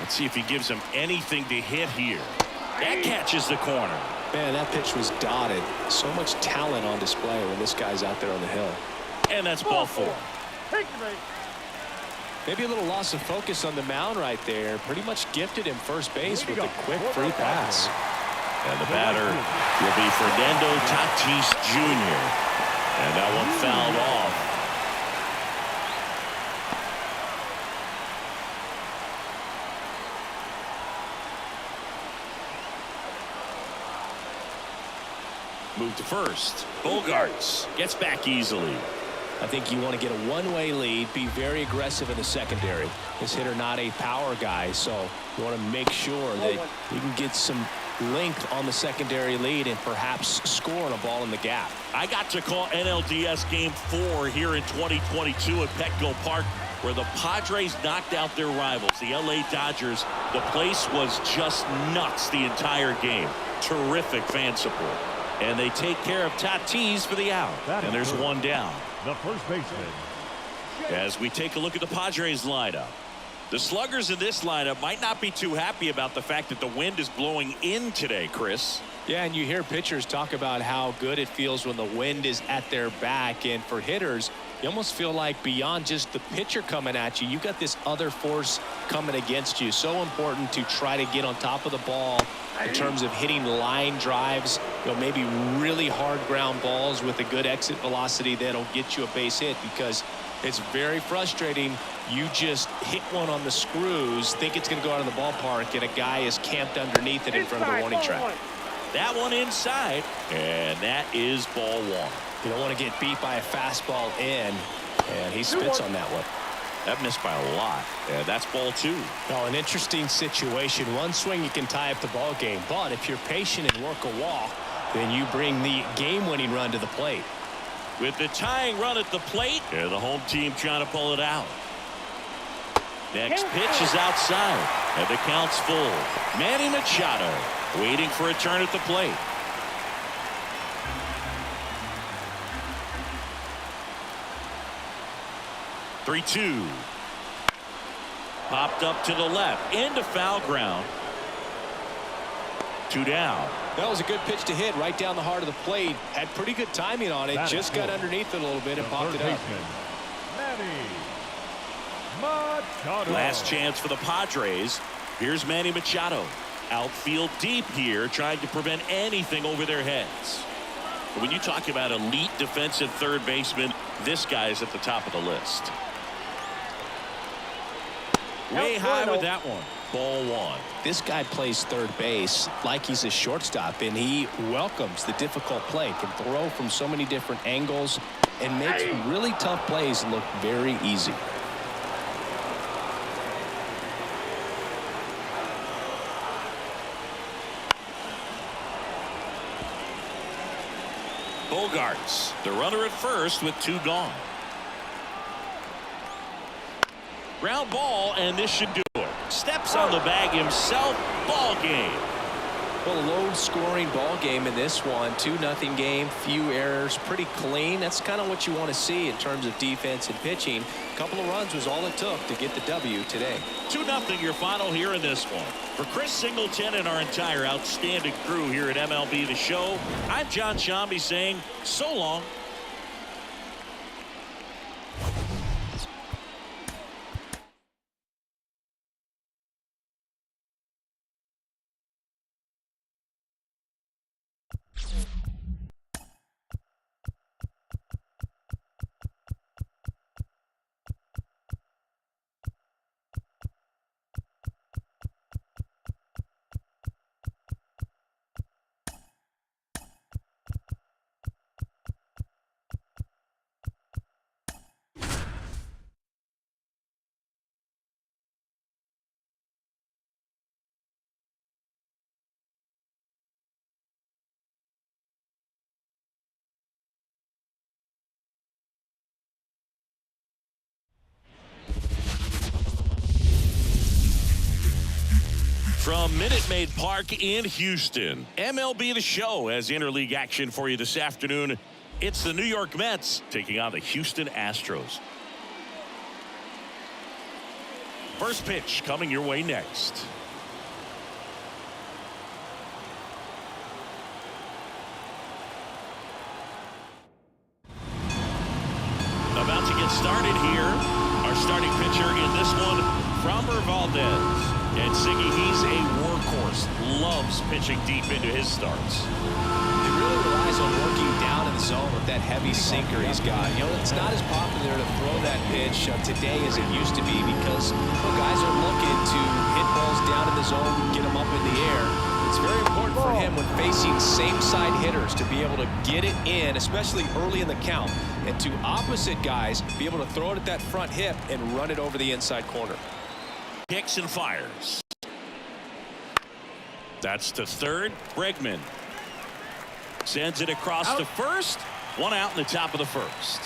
Let's see if he gives him anything to hit here. That catches the corner. Man, that pitch was dotted. So much talent on display when this guy's out there on the hill. And that's ball four. Maybe a little loss of focus on the mound right there. Pretty much gifted him first base with a quick free pass. And the batter will be Fernando Tatis Jr. And that one fouled off. Move to first. Bogaerts gets back easily. I think you want to get a one-way lead, be very aggressive in the secondary. This hitter not a power guy, so you want to make sure that you can get some length on the secondary lead and perhaps score on a ball in the gap. I got to call NLDS Game 4 here in 2022 at Petco Park, where the Padres knocked out their rivals, the LA Dodgers. The place was just nuts the entire game. Terrific fan support. And they take care of Tatis for the out. And there's one down. The first baseman. As we take a look at the Padres lineup. The sluggers in this lineup might not be too happy about the fact that the wind is blowing in today, Chris. Yeah, and you hear pitchers talk about how good it feels when the wind is at their back. And for hitters, you almost feel like beyond just the pitcher coming at you, you've got this other force coming against you. So important to try to get on top of the ball in terms of hitting line drives, maybe really hard ground balls with a good exit velocity that'll get you a base hit, because it's very frustrating. You just hit one on the screws, think it's going to go out of the ballpark, and a guy is camped underneath it in front of the warning track. That one inside, and that is ball one. You don't want to get beat by a fastball in, and he spits on that one. That missed by a lot, and that's ball two. Now, an interesting situation. One swing, you can tie up the ball game, but if you're patient and work a walk, then you bring the game-winning run to the plate. With the tying run at the plate, and the home team trying to pull it out. Next pitch is outside, and the count's full. Manny Machado waiting for a turn at the plate. Three-two. Popped up to the left into foul ground. Two down. That was a good pitch to hit right down the heart of the plate. Had pretty good timing on it. That just got underneath it a little bit and popped it up. Manny Machado. Last chance for the Padres. Here's Manny Machado. Outfield deep here, trying to prevent anything over their heads. When you talk about elite defensive third baseman, this guy is at the top of the list. Way high with that one. Ball one. This guy plays third base like he's a shortstop, and he welcomes the difficult play. Can throw from so many different angles and makes really tough plays look very easy. Bogaerts, the runner at first with two gone. Ground ball, and this should do it. Steps on the bag himself. Ball game. Well, a low-scoring ball game in this one. 2-0 game, few errors, pretty clean. That's kind of what you want to see in terms of defense and pitching. A couple of runs was all it took to get the W today. 2-0 your final here in this one. For Chris Singleton and our entire outstanding crew here at MLB The Show, I'm John Shambi saying so long. from Minute Maid Park in Houston. MLB The Show has interleague action for you this afternoon. It's the New York Mets taking on the Houston Astros. First pitch coming your way next. About to get started here. Our starting pitcher in this one, Framber Valdez. And Siggy, he's a workhorse. Loves pitching deep into his starts. He really relies on working down in the zone with that heavy sinker he's got. You know, it's not as popular to throw that pitch today as it used to be because guys are looking to hit balls down in the zone, get them up in the air. It's very important for him when facing same-side hitters to be able to get it in, especially early in the count, and to opposite guys be able to throw it at that front hip and run it over the inside corner. Kicks and fires. That's to third. Bregman sends it across to first. One out in the top of the first.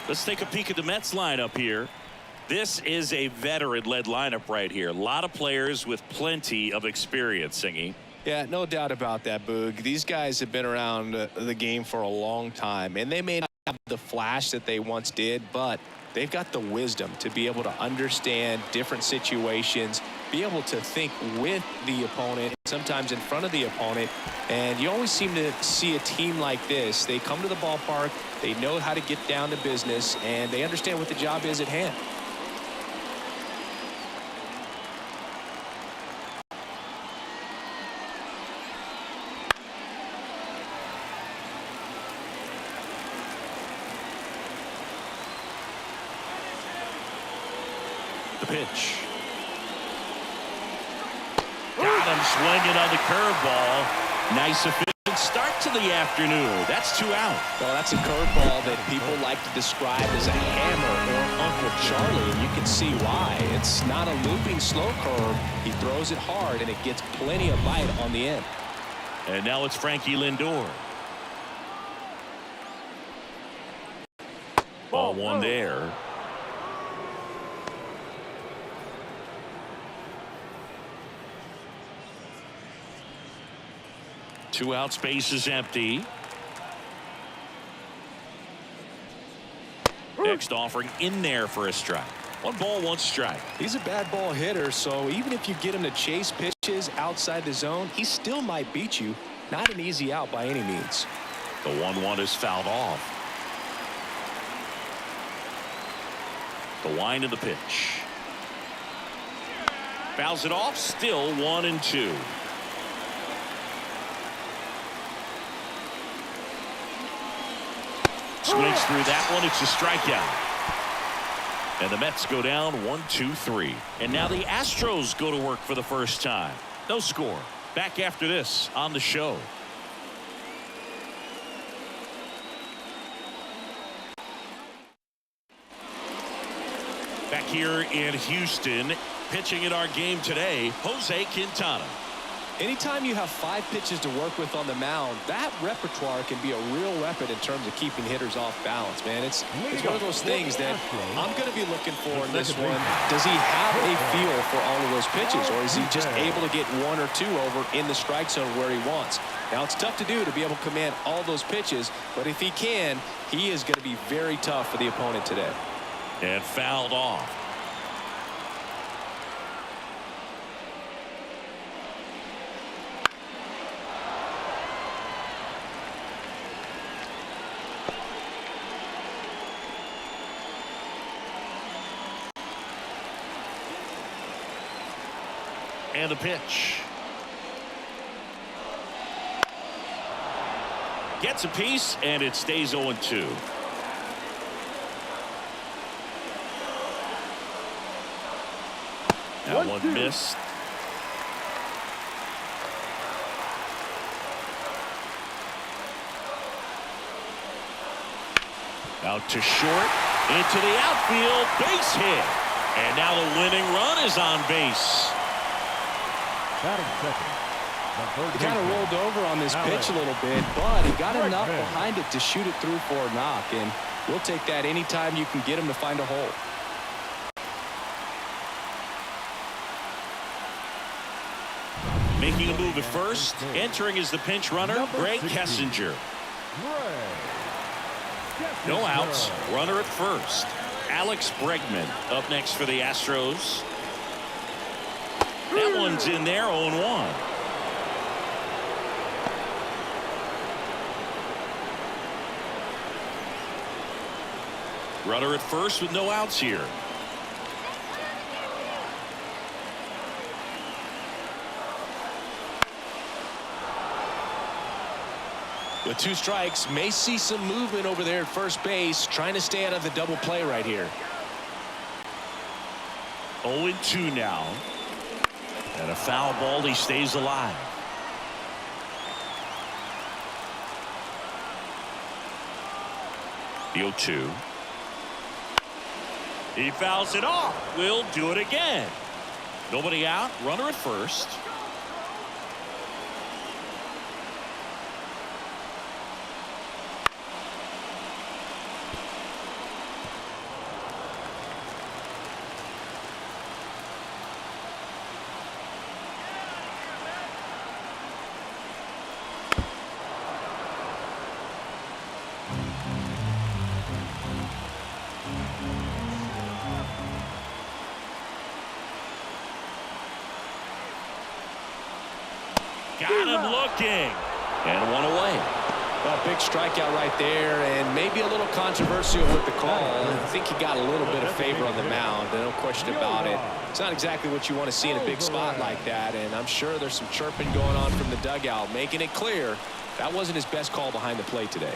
Let's take a peek at the Mets lineup here. This is a veteran-led lineup right here. A lot of players with plenty of experience, Singy. Yeah, no doubt about that, Boog. These guys have been around the game for a long time, and they may not have the flash that they once did, but they've got the wisdom to be able to understand different situations, be able to think with the opponent, sometimes in front of the opponent. And you always seem to see a team like this. They come to the ballpark, they know how to get down to business, and they understand what the job is at hand. The pitch. Got him swinging on the curveball. Nice efficient start to the afternoon. That's 2 out. Well, that's a curveball that people like to describe as a hammer or Uncle Charlie, and you can see why. It's not a looping slow curve. He throws it hard, and it gets plenty of bite on the end. And now it's Frankie Lindor. Ball one there. Two out, space is empty. Next offering in there for a strike. 1 ball, 1 strike. He's a bad ball hitter, so even if you get him to chase pitches outside the zone, he still might beat you. Not an easy out by any means. The 1-1 is fouled off. The wind of the pitch. Fouls it off, still 1-2. Swings through that one. It's a strikeout. And the Mets go down 1-2-3. And now the Astros go to work for the first time. No score. Back after this on the show. Back here in Houston, pitching in our game today, Jose Quintana. Anytime you have 5 pitches to work with on the mound, that repertoire can be a real weapon in terms of keeping hitters off balance, man. It's one of those things that I'm going to be looking for in this one. Does he have a feel for all of those pitches, or is he just able to get 1 or 2 over in the strike zone where he wants? Now, it's tough to do to be able to command all those pitches, but if he can, he is going to be very tough for the opponent today. And fouled off. And the pitch. Gets a piece, and it stays 0-2. That one missed. Out to short, into the outfield, base hit. And now the winning run is on base. He kind of rolled over on this pitch a little bit, but he got enough behind it to shoot it through for a knock, and we'll take that anytime you can get him to find a hole. Making a move at first. Entering as the pinch runner, Greg Kessinger. No outs. Runner at first. Alex Bregman up next for the Astros. That one's in there, 0-1. Runner at first with no outs here. With 2 strikes, may see some movement over there at first base, trying to stay out of the double play right here. 0-2 now. And a foul ball, he stays alive. The 0-2. He fouls it off. We'll do it again. Nobody out. Runner at first. Got him looking. And one away. Well, big strikeout right there, and maybe a little controversial with the call. I think he got a little bit of favor on the mound, no question about it. It's not exactly what you want to see in a big spot like that, and I'm sure there's some chirping going on from the dugout, making it clear that wasn't his best call behind the plate today.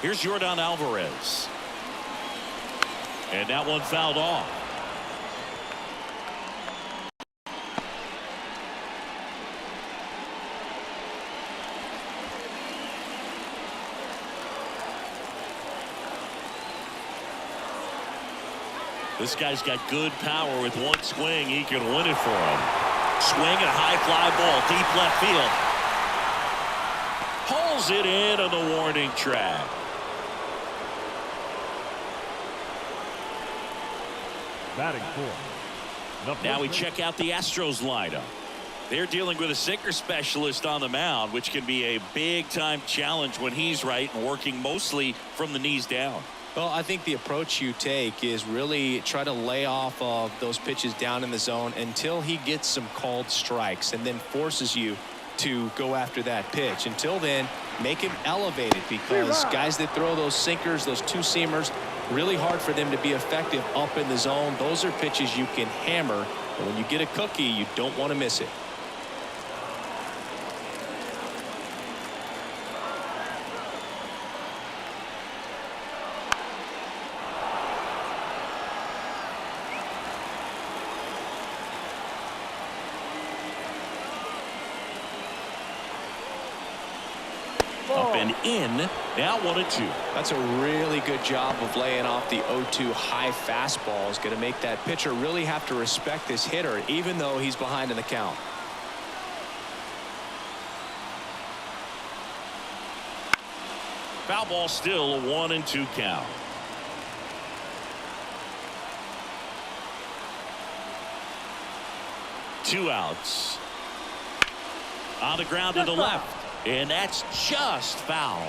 Here's Yordan Alvarez. And that one fouled off. This guy's got good power. With one swing, he can win it for him. Swing and a high fly ball, deep left field. Pulls it in on the warning track. Batting fourth. Now we check out the Astros lineup. They're dealing with a sinker specialist on the mound, which can be a big-time challenge when he's right and working mostly from the knees down. Well, I think the approach you take is really try to lay off of those pitches down in the zone until he gets some called strikes and then forces you to go after that pitch. Until then, make him elevated, because guys that throw those sinkers, those two-seamers, really hard for them to be effective up in the zone. Those are pitches you can hammer, and when you get a cookie, you don't want to miss it. Up and in. Now 1-2. That's a really good job of laying off the 0-2 high fastball. Is going to make that pitcher really have to respect this hitter, even though he's behind in the count. Foul ball, still a 1-2 count. Two outs. On the ground to the left. And that's just foul.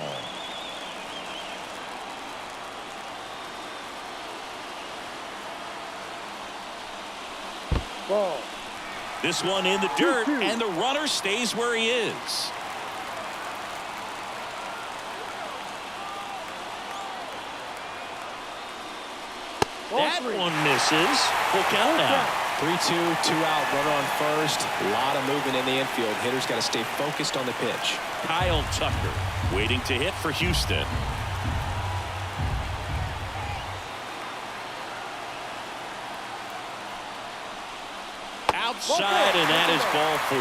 Ball. This one in the dirt, and the runner stays where he is. That one misses. Full count now. 3-2, 2-out, runner on first. A lot of movement in the infield. Hitter's got to stay focused on the pitch. Kyle Tucker waiting to hit for Houston. Outside, and that is ball 4.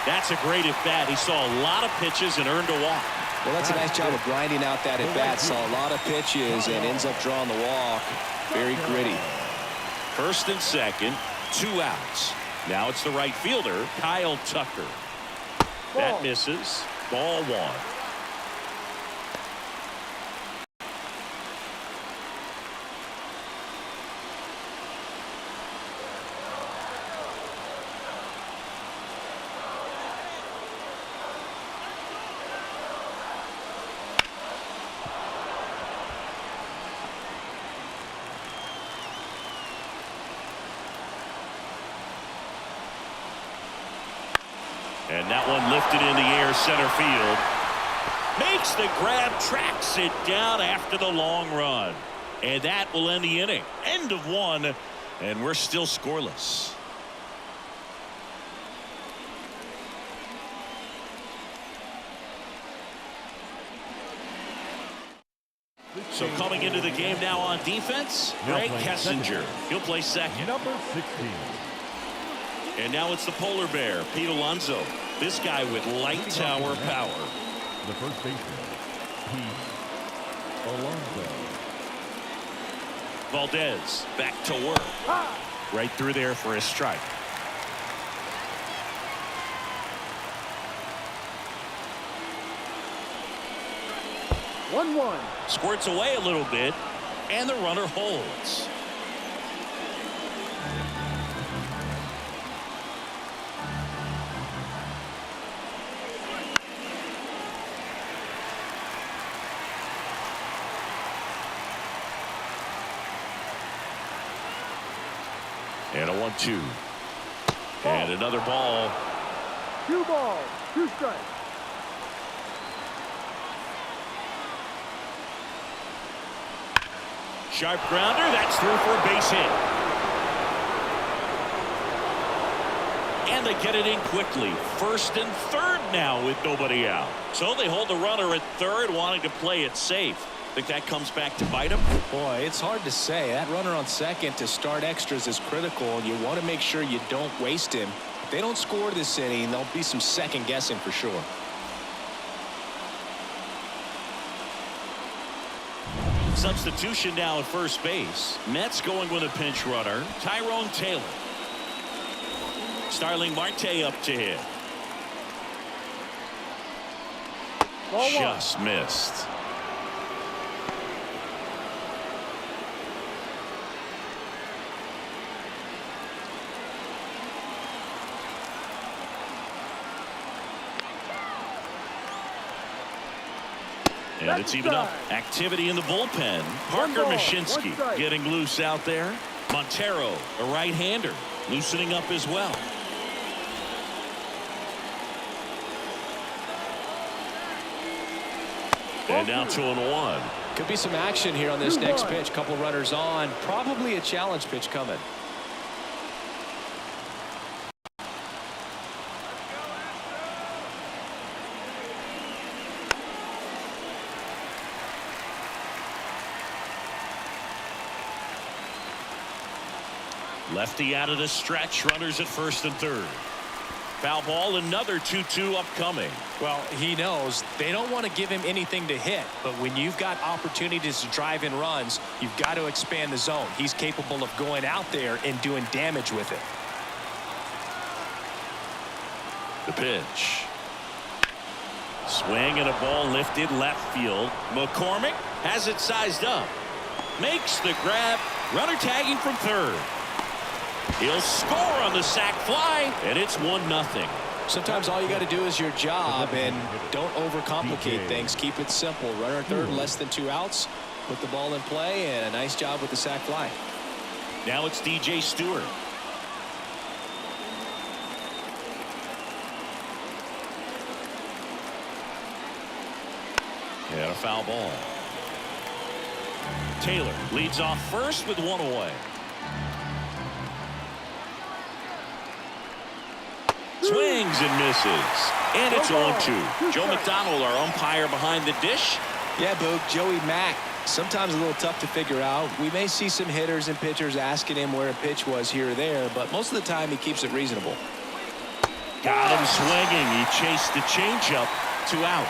That's a great at-bat. He saw a lot of pitches and earned a walk. Well, that's a nice job of grinding out that at-bat. Saw a lot of pitches and ends up drawing the walk. Very gritty. First and second, 2 outs. Now it's the right fielder, Kyle Tucker. That misses. Ball 1. And that one lifted in the air, center field. Makes the grab, tracks it down after the long run. And that will end the inning. End of one, and we're still scoreless. So coming into the game now on defense, Greg Kessinger. He'll play second. Number 16. And now it's the polar bear, Pete Alonso. This guy with light tower power. The first baseman, Pete Alonso. Valdez back to work. Right through there for a strike. One. Squirts away a little bit, and the runner holds. And a 1-2. And another ball. 2 balls, 2 strikes. Sharp grounder. That's through for a base hit. And they get it in quickly. First and third now with nobody out. So they hold the runner at third, wanting to play it safe. Think that comes back to bite him? Boy, it's hard to say. That runner on second to start extras is critical, and you want to make sure you don't waste him. If they don't score this inning, there'll be some second guessing for sure. Substitution now at first base. Mets going with a pinch runner, Tyrone Taylor. Starling Marte up to hit. Ball 1. Just missed. And it's even up. Activity in the bullpen. Parker Mashinsky getting loose out there. Montero, a right-hander, loosening up as well. And now 2-1. Could be some action here on this next pitch. Couple runners on. Probably a challenge pitch coming. Lefty out of the stretch. Runners at first and third. Foul ball. Another 2-2 upcoming. Well, he knows they don't want to give him anything to hit, but when you've got opportunities to drive in runs, you've got to expand the zone. He's capable of going out there and doing damage with it. The pitch. Swing and a ball lifted left field. McCormick has it sized up. Makes the grab. Runner tagging from third. He'll score on the sac fly, and it's 1-0. Sometimes all you got to do is your job, and don't overcomplicate things. Keep it simple. Runner at third, less than 2 outs. Put the ball in play, and a nice job with the sac fly. Now it's DJ Stewart. And a foul ball. Taylor leads off first with 1 away. Swings and misses. And it's 0-2. Joe McDonald, our umpire behind the dish. Yeah, Boog, Joey Mack, sometimes a little tough to figure out. We may see some hitters and pitchers asking him where a pitch was here or there, but most of the time he keeps it reasonable. Got him swinging. He chased the changeup. 2 out.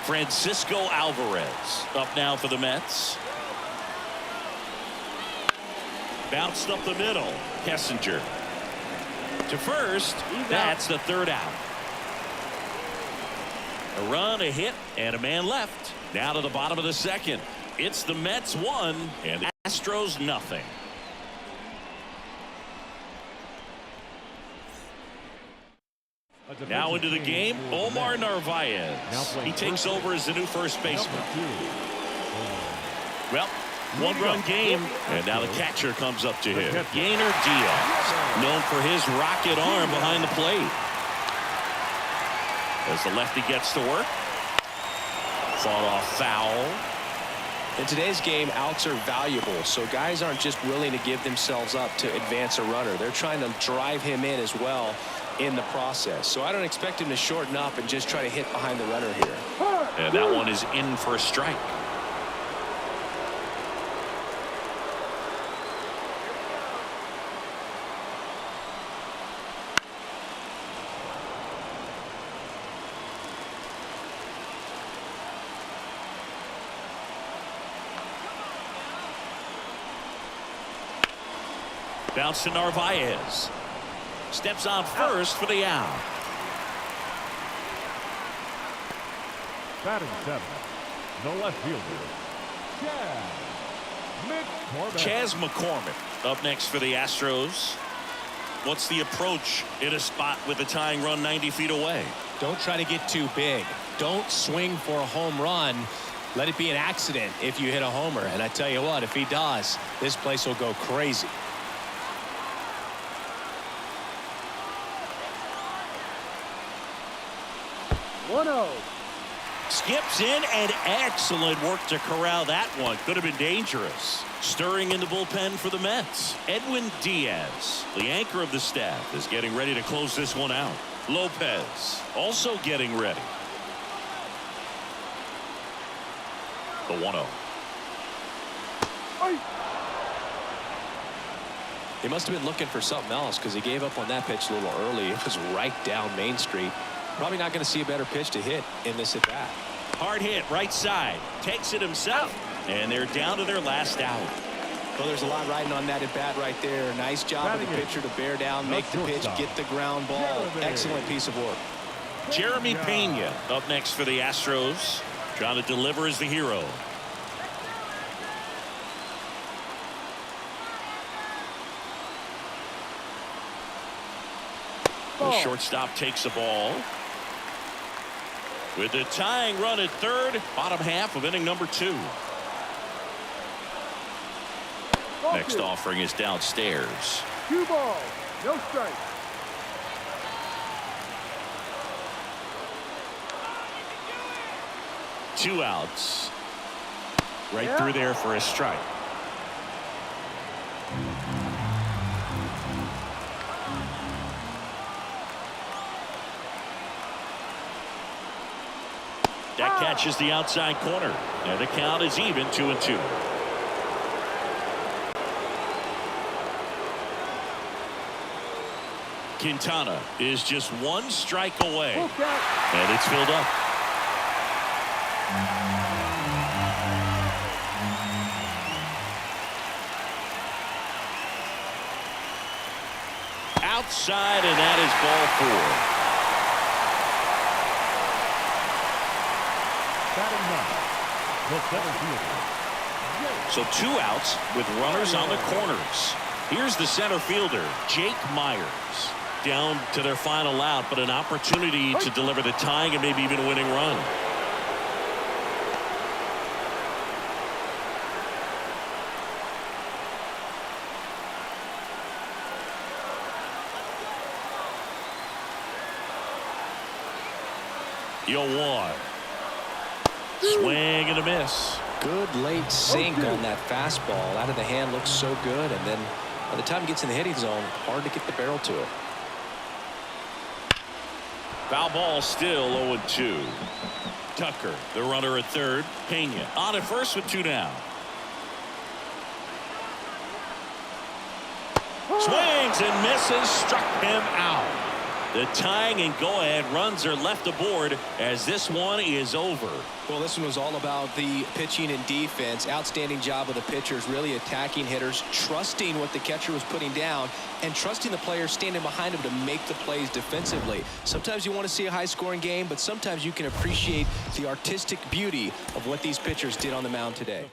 Francisco Alvarez up now for the Mets. Bounced up the middle. Kessinger to first. That's the 3rd out. A run, a hit, and a man left. Now to the bottom of the 2nd. It's the Mets 1 and the Astros nothing. Now into the game, Omar Narvaez. He takes over as the new first baseman. Well, One-run game, and now the catcher comes up to him. Yainer Diaz, known for his rocket arm behind the plate. As the lefty gets to work. Fought off foul. In today's game, outs are valuable, so guys aren't just willing to give themselves up to advance a runner. They're trying to drive him in as well in the process. So I don't expect him to shorten up and just try to hit behind the runner here. And that one is in for a strike. Bounce to Narvaez. Steps on first for the out. Batting seventh, the left fielder, Chas McCormick up next for the Astros. What's the approach in a spot with a tying run 90 feet away? Don't try to get too big. Don't swing for a home run. Let it be an accident if you hit a homer. And I tell you what, if he does, this place will go crazy. Skips in, and excellent work to corral that one. Could have been dangerous. Stirring in the bullpen for the Mets. Edwin Diaz, the anchor of the staff, is getting ready to close this one out. Lopez also getting ready. The 1-0. He must have been looking for something else because he gave up on that pitch a little early. It was right down Main Street. Probably not going to see a better pitch to hit in this at bat. Hard hit right side. Takes it himself. And they're down to their last out. Well, there's a lot riding on that at bat right there. Nice job of the pitcher to bear down, make the pitch, get the ground ball. Excellent piece of work. Jeremy Pena up next for the Astros. Trying to deliver as the hero. The shortstop takes the ball. With the tying run at third, bottom half of inning number 2. Next offering is downstairs. 2 balls, no strike. Two outs. Right through there for a strike. That catches the outside corner, and the count is even 2-2. Quintana is just one strike away, and it's filled up. Outside, and that is ball 4. So 2 outs with runners on the corners. Here's the center fielder, Jake Myers. Down to their final out, but an opportunity to deliver the tying and maybe even a winning run. Yo, 1. Swing and a miss. Good late sink on that fastball. Out of the hand, looks so good, and then by the time it gets in the hitting zone, hard to get the barrel to it. Foul ball, still 0-2. Tucker, the runner at third. Pena on at first with 2 down. Swings and misses, struck him out. The tying and go-ahead runs are left aboard as this one is over. Well, this one was all about the pitching and defense. Outstanding job of the pitchers, really attacking hitters, trusting what the catcher was putting down, and trusting the players standing behind him to make the plays defensively. Sometimes you want to see a high-scoring game, but sometimes you can appreciate the artistic beauty of what these pitchers did on the mound today.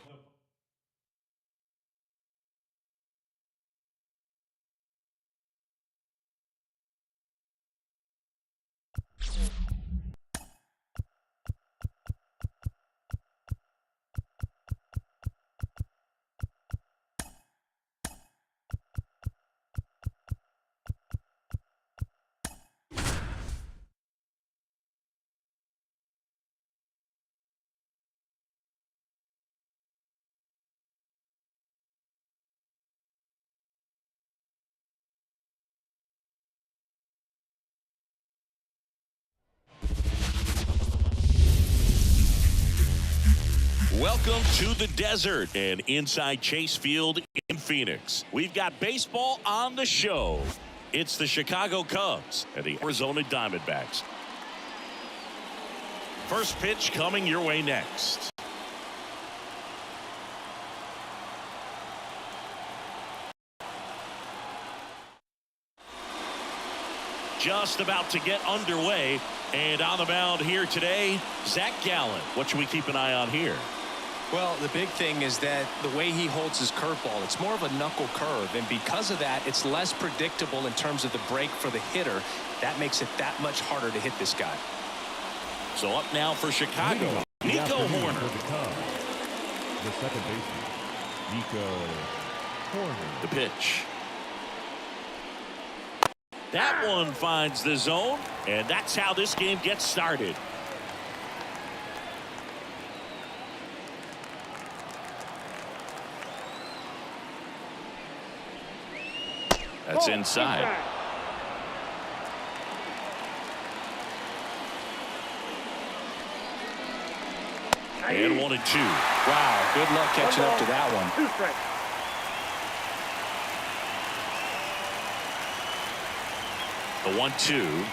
Welcome to the desert and inside Chase Field in Phoenix. We've got baseball on the show. It's the Chicago Cubs and the Arizona Diamondbacks. First pitch coming your way next. Just about to get underway, and on the mound here today, Zach Gallen. What should we keep an eye on here? Well, the big thing is that the way he holds his curveball, it's more of a knuckle curve, and because of that, it's less predictable in terms of the break for the hitter. That makes it that much harder to hit this guy. So up now for Chicago, Nico Horner. The second baseman, Nico Horner. The pitch. That one finds the zone, and that's how this game gets started. That's inside. And 1-2. Wow, good luck catching up to that one. 2 strikes. The 1-2.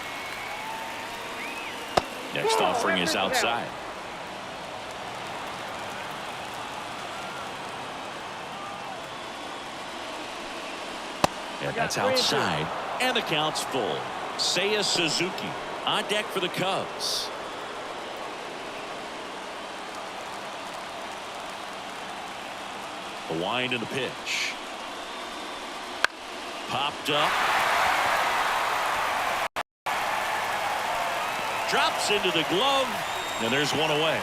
Next offering is outside. And that's outside. And the count's full. Seiya Suzuki on deck for the Cubs. The wind and the pitch. Popped up. Drops into the glove. And there's one away.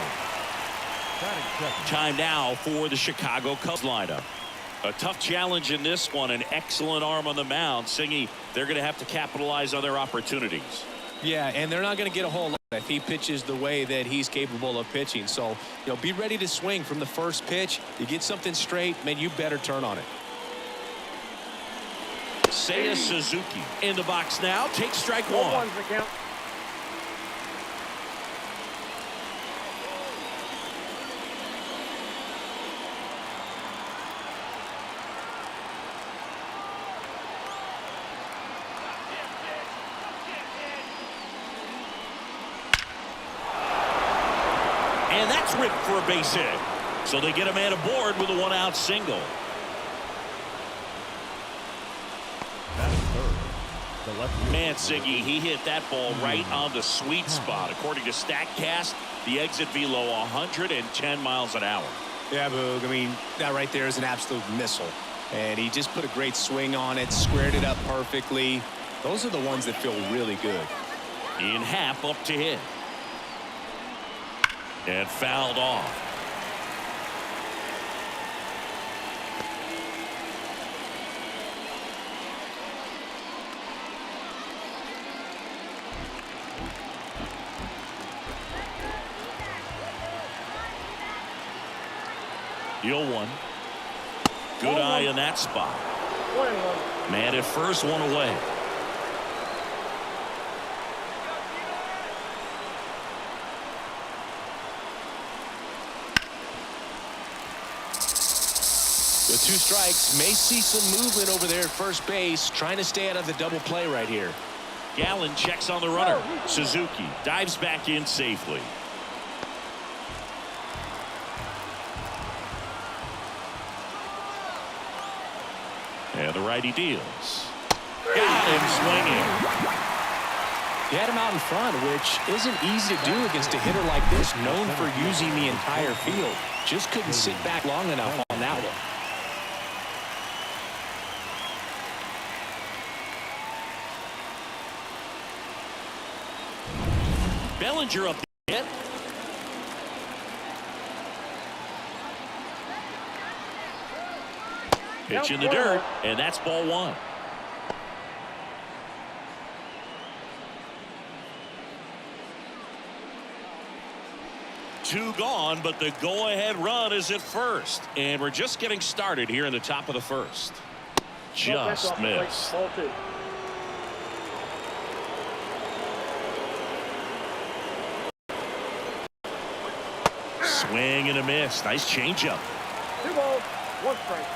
Time now for the Chicago Cubs lineup. A tough challenge in this one. An excellent arm on the mound. Singy, they're going to have to capitalize on their opportunities. Yeah, and they're not going to get a whole lot if he pitches the way that he's capable of pitching. So, be ready to swing from the first pitch. You get something straight, man, you better turn on it. Seiya Suzuki in the box now. Takes strike one. 1-1's the count. And that's ripped for a base hit. So they get a man aboard with a 1-out single. Man, Siggy, he hit that ball right on the sweet spot. According to StatCast, the exit velo 110 miles an hour. Yeah, Boog, I mean, that right there is an absolute missile. And he just put a great swing on it, squared it up perfectly. Those are the ones that feel really good. In half up to hit. And fouled off. The 0-1. Good eye in that spot. 1-1. Man at first, one away. The 2 strikes, may see some movement over there at first base, trying to stay out of the double play right here. Gallen checks on the runner. Suzuki dives back in safely. And the righty deals. Got him swinging. He had him out in front, which isn't easy to do against a hitter like this, known for using the entire field. Just couldn't sit back long enough on that one. Bellinger up the hit. Pitch in the dirt, and that's ball 1. Two gone, but the go-ahead run is at first. And we're just getting started here in the top of the first. Just missed. Ball 2. Swing and a miss. Nice changeup. 2 balls, 1 strike.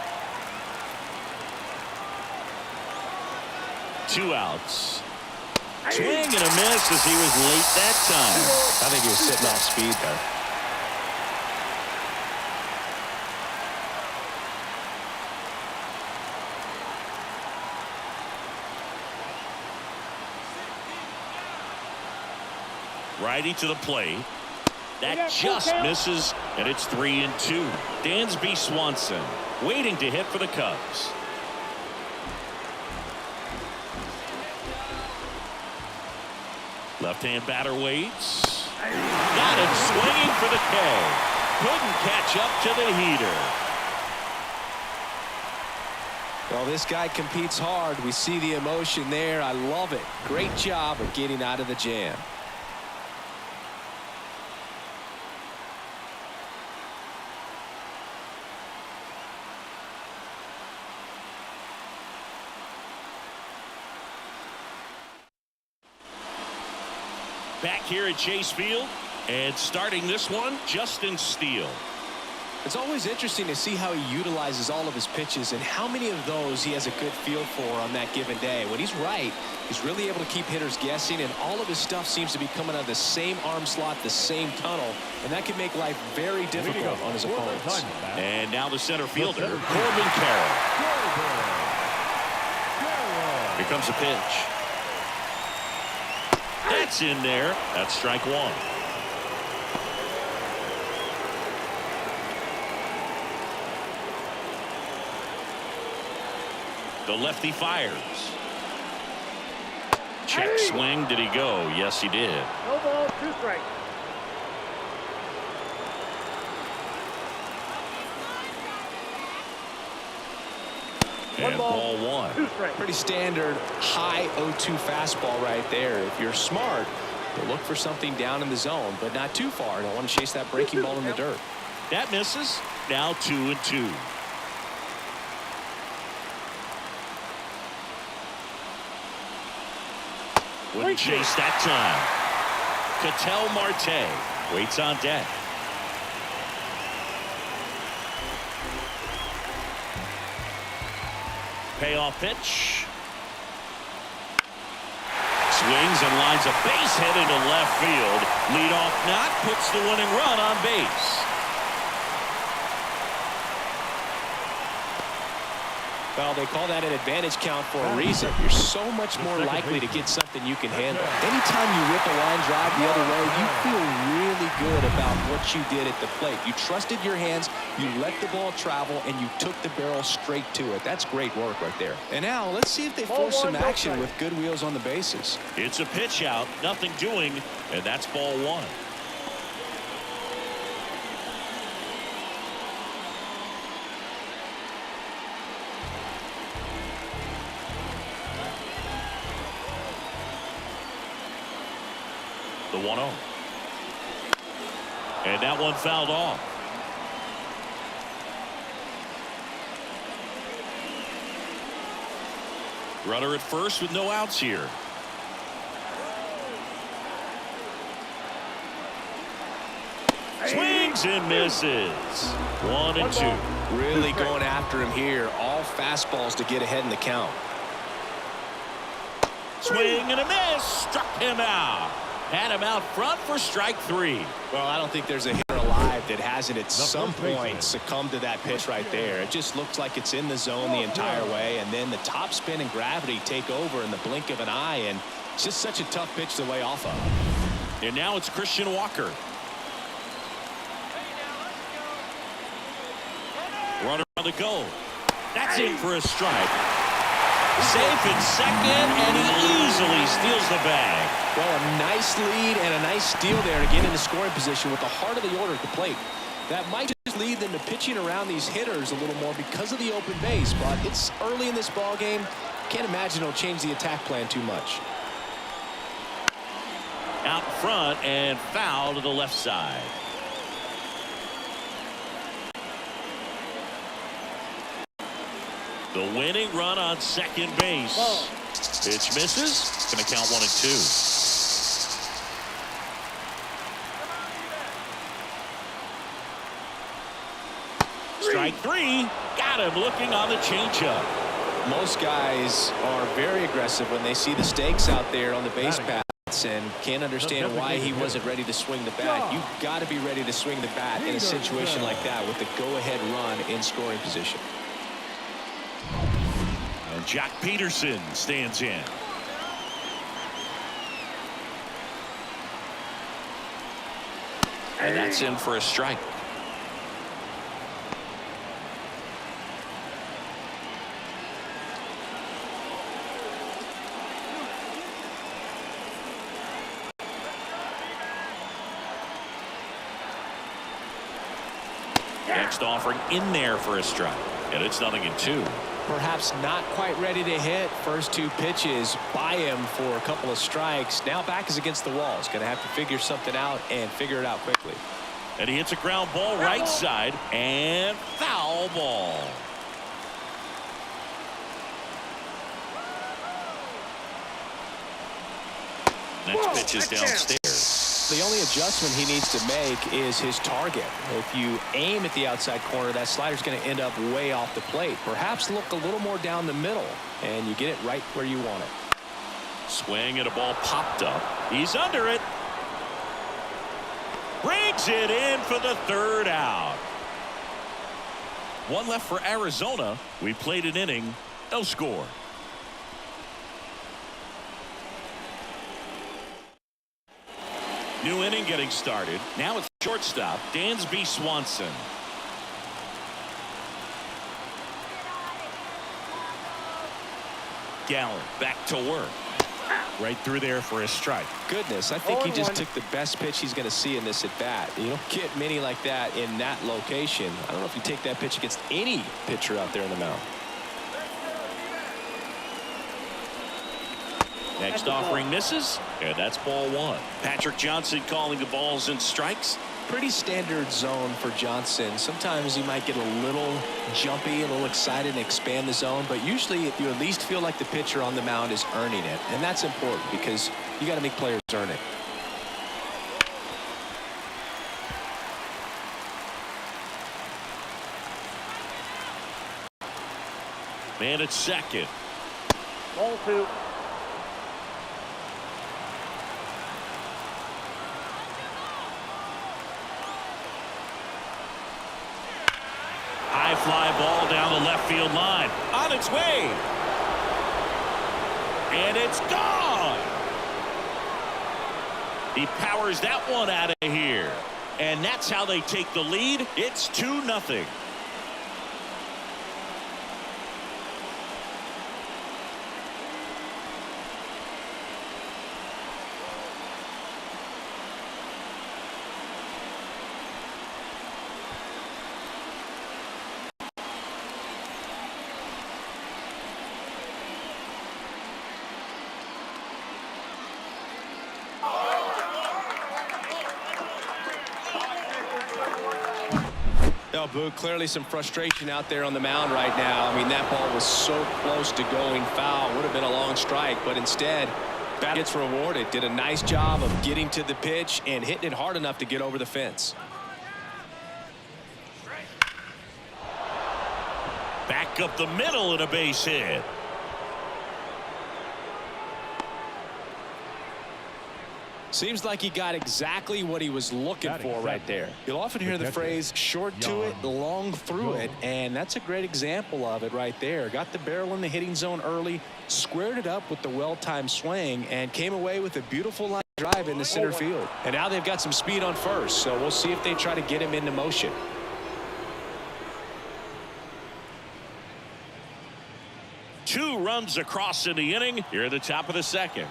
2 outs. Swing and a miss as he was late that time. I think he was sitting off speed there. Righty to the plate. That just misses, and it's 3-2. Dansby Swanson waiting to hit for the Cubs. Left-hand batter waits. Got it swinging for the K. Couldn't catch up to the heater. Well, this guy competes hard. We see the emotion there. I love it. Great job of getting out of the jam. Back here at Chase Field, and starting this one, Justin Steele. It's always interesting to see how he utilizes all of his pitches and how many of those he has a good feel for on that given day. When he's right, he's really able to keep hitters guessing, and all of his stuff seems to be coming out of the same arm slot, the same tunnel, and that can make life very difficult on his opponents. And now the center fielder, Corbin Carroll. Here comes a pitch. That's in there. That's strike 1. The lefty fires. Check swing. Did he go? Yes, he did. No balls, 2 strikes. And ball 1. 2 strikes. Pretty standard high 0-2 fastball right there. If you're smart, you'll look for something down in the zone, but not too far. Don't want to chase that breaking ball in the dirt. That misses. Now 2-2. Wouldn't chase that time. Ketel Marte waits on deck. Payoff pitch. Swings and lines a base hit into left field. Leadoff knock puts the winning run on base. Well, they call that an advantage count for a reason. You're so much more likely to get something you can handle. Anytime you rip a line drive the other way, you feel really good about what you did at the plate. You trusted your hands, you let the ball travel, and you took the barrel straight to it. That's great work right there. And now let's see if they force some action with good wheels on the bases. It's a pitch out, nothing doing, and that's ball 1. The 1-0. And that one fouled off. Runner at first with no outs here. Swings and misses. 1-2. Really going after him here. All fastballs to get ahead in the count. Swing and a miss. Struck him out. Had him out front for strike 3. Well, I don't think there's a hitter alive that hasn't at some point succumbed to that pitch right there. It just looks like it's in the zone the entire way, and then the top spin and gravity take over in the blink of an eye, and it's just such a tough pitch to lay off of. And now it's Christian Walker. Runner on the go. That's in for a strike. Safe in second, and he easily steals the bag. Well, a nice lead and a nice steal there to get into scoring position with the heart of the order at the plate. That might just lead them to pitching around these hitters a little more because of the open base, but it's early in this ball game. Can't imagine it'll change the attack plan too much. Out front and foul to the left side. The winning run on second base. Pitch misses. It's going to count 1-2. 2 Strike three. Got him looking on the changeup. Most guys are very aggressive when they see the stakes out there on the base paths and can't understand why he wasn't ready to swing the bat. You've got to be ready to swing the bat in a situation like that with the go-ahead run in scoring position. And Jack Peterson stands in. And that's in for a strike. Next offering in there for a strike. And it's 0-2. Perhaps not quite ready to hit. First two pitches by him for a couple of strikes. Now back is against the wall. He's going to have to figure something out and figure it out quickly. And he hits a ground ball right side and foul ball. Next pitch is downstairs. The only adjustment he needs to make is his target. If you aim at the outside corner, that slider's going to end up way off the plate. Perhaps look a little more down the middle, and you get it right where you want it. Swing and a ball popped up. He's under it. Brings it in for the third out. One left for Arizona. We played an inning. No score. New inning getting started. Now it's shortstop Dansby Swanson. Gallen back to work. Right through there for a strike. Goodness, I think he just took the best pitch he's going to see in this at bat. You don't get many like that in that location. I don't know if you take that pitch against any pitcher out there on the mound. Next offering misses, and that's ball one. Patrick Johnson calling the balls and strikes. Pretty standard zone for Johnson. Sometimes he might get a little jumpy, a little excited and expand the zone, but usually you at least feel like the pitcher on the mound is earning it, and that's important because you got to make players earn it. Man at second. Ball two. High fly ball down the left field line. On its way. And it's gone. He powers that one out of here. And that's how they take the lead. It's 2-0. No, Boo, clearly some frustration out there on the mound right now. I mean, that ball was so close to going foul. Would have been a long strike, but instead, bat gets rewarded. Did a nice job of getting to the pitch and hitting it hard enough to get over the fence. Back up the middle and a base hit. Seems like he got exactly what he was looking for right there. You'll often hear the phrase short to it, long through it, and that's a great example of it right there. Got the barrel in the hitting zone early, squared it up with the well-timed swing, and came away with a beautiful line drive in the center field. And now they've got some speed on first, so we'll see if they try to get him into motion. Two runs across in the inning here at the top of the second.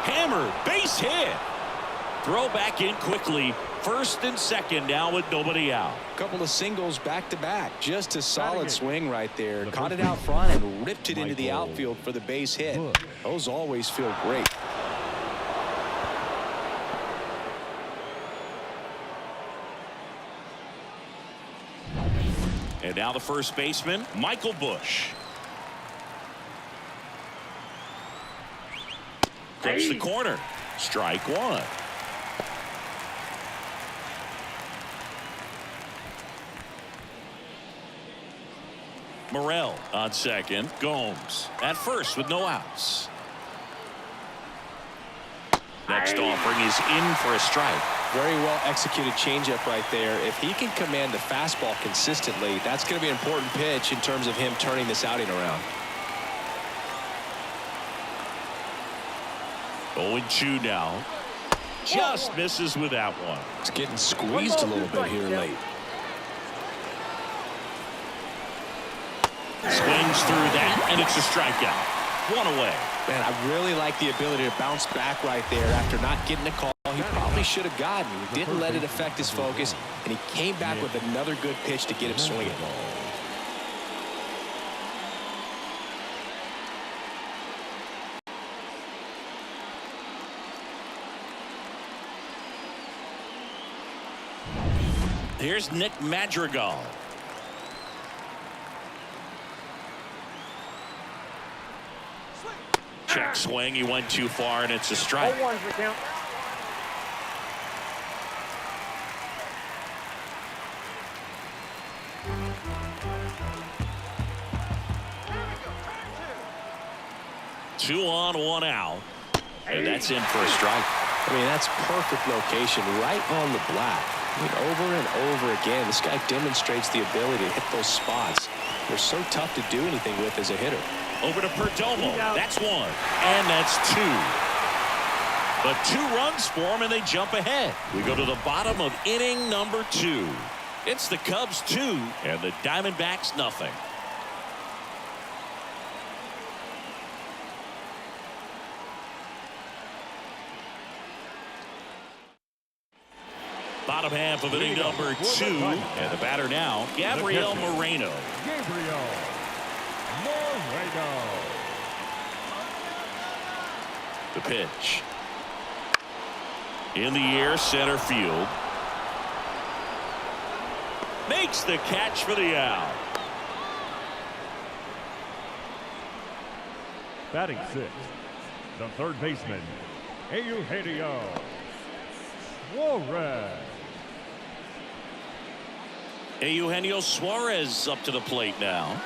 Hammered, base hit. Throw back in quickly. First and second now with nobody out. Couple of singles back-to-back. Just a solid swing right there. Caught it out front and ripped it into the outfield for the base hit. Those always feel great. And now the first baseman, Michael Bush. Clips the corner. Strike one. Morel on second. Gomes at first with no outs. Next offering is in for a strike. Very well executed changeup right there. If he can command the fastball consistently, that's going to be an important pitch in terms of him turning this outing around. 0-2 now. Just misses with that one. It's getting squeezed a little bit here late. Swings through that, and it's a strikeout. One away. Man, I really like the ability to bounce back right there after not getting a call he probably should have gotten. He didn't let it affect his focus, and he came back with another good pitch to get him swinging. Here's Nick Madrigal. Check swing. He went too far, and it's a strike. 0-1's the count. Two on, one out. And that's in for a strike. I mean, that's perfect location right on the black. I mean, over and over again, this guy demonstrates the ability to hit those spots. They're so tough to do anything with as a hitter. Over to Perdomo. That's one. And that's two. But 2 runs for him, and they jump ahead. We go to the bottom of inning number 2. It's the Cubs 2 and the Diamondbacks nothing. Bottom half of inning number 2. And the batter now, Gabriel Moreno. Gabriel Moreno. The pitch. In the air, center field. Makes the catch for the out. Batting 6th, the third baseman, Eugenio Suarez. Eugenio Suarez up to the plate now.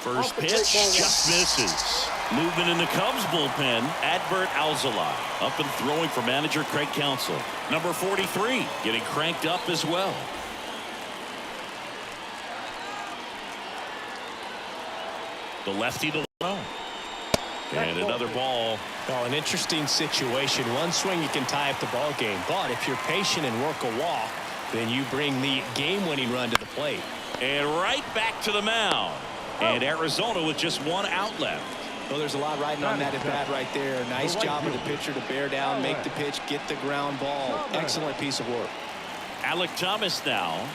First pitch just misses. Movement in the Cubs bullpen. Adbert Alzolay up and throwing for manager Craig Counsell. Number 43 getting cranked up as well. The lefty the 1-0. And another ball. Oh, an interesting situation. One swing you can tie up the ball game, but if you're patient and work a walk, then you bring the game-winning run to the plate. And right back to the mound. And Arizona with just 1 out left. Well, there's a lot riding on that at bat right there. Nice job of the pitcher to bear down, make the pitch, get the ground ball. Excellent piece of work. Alec Thomas now.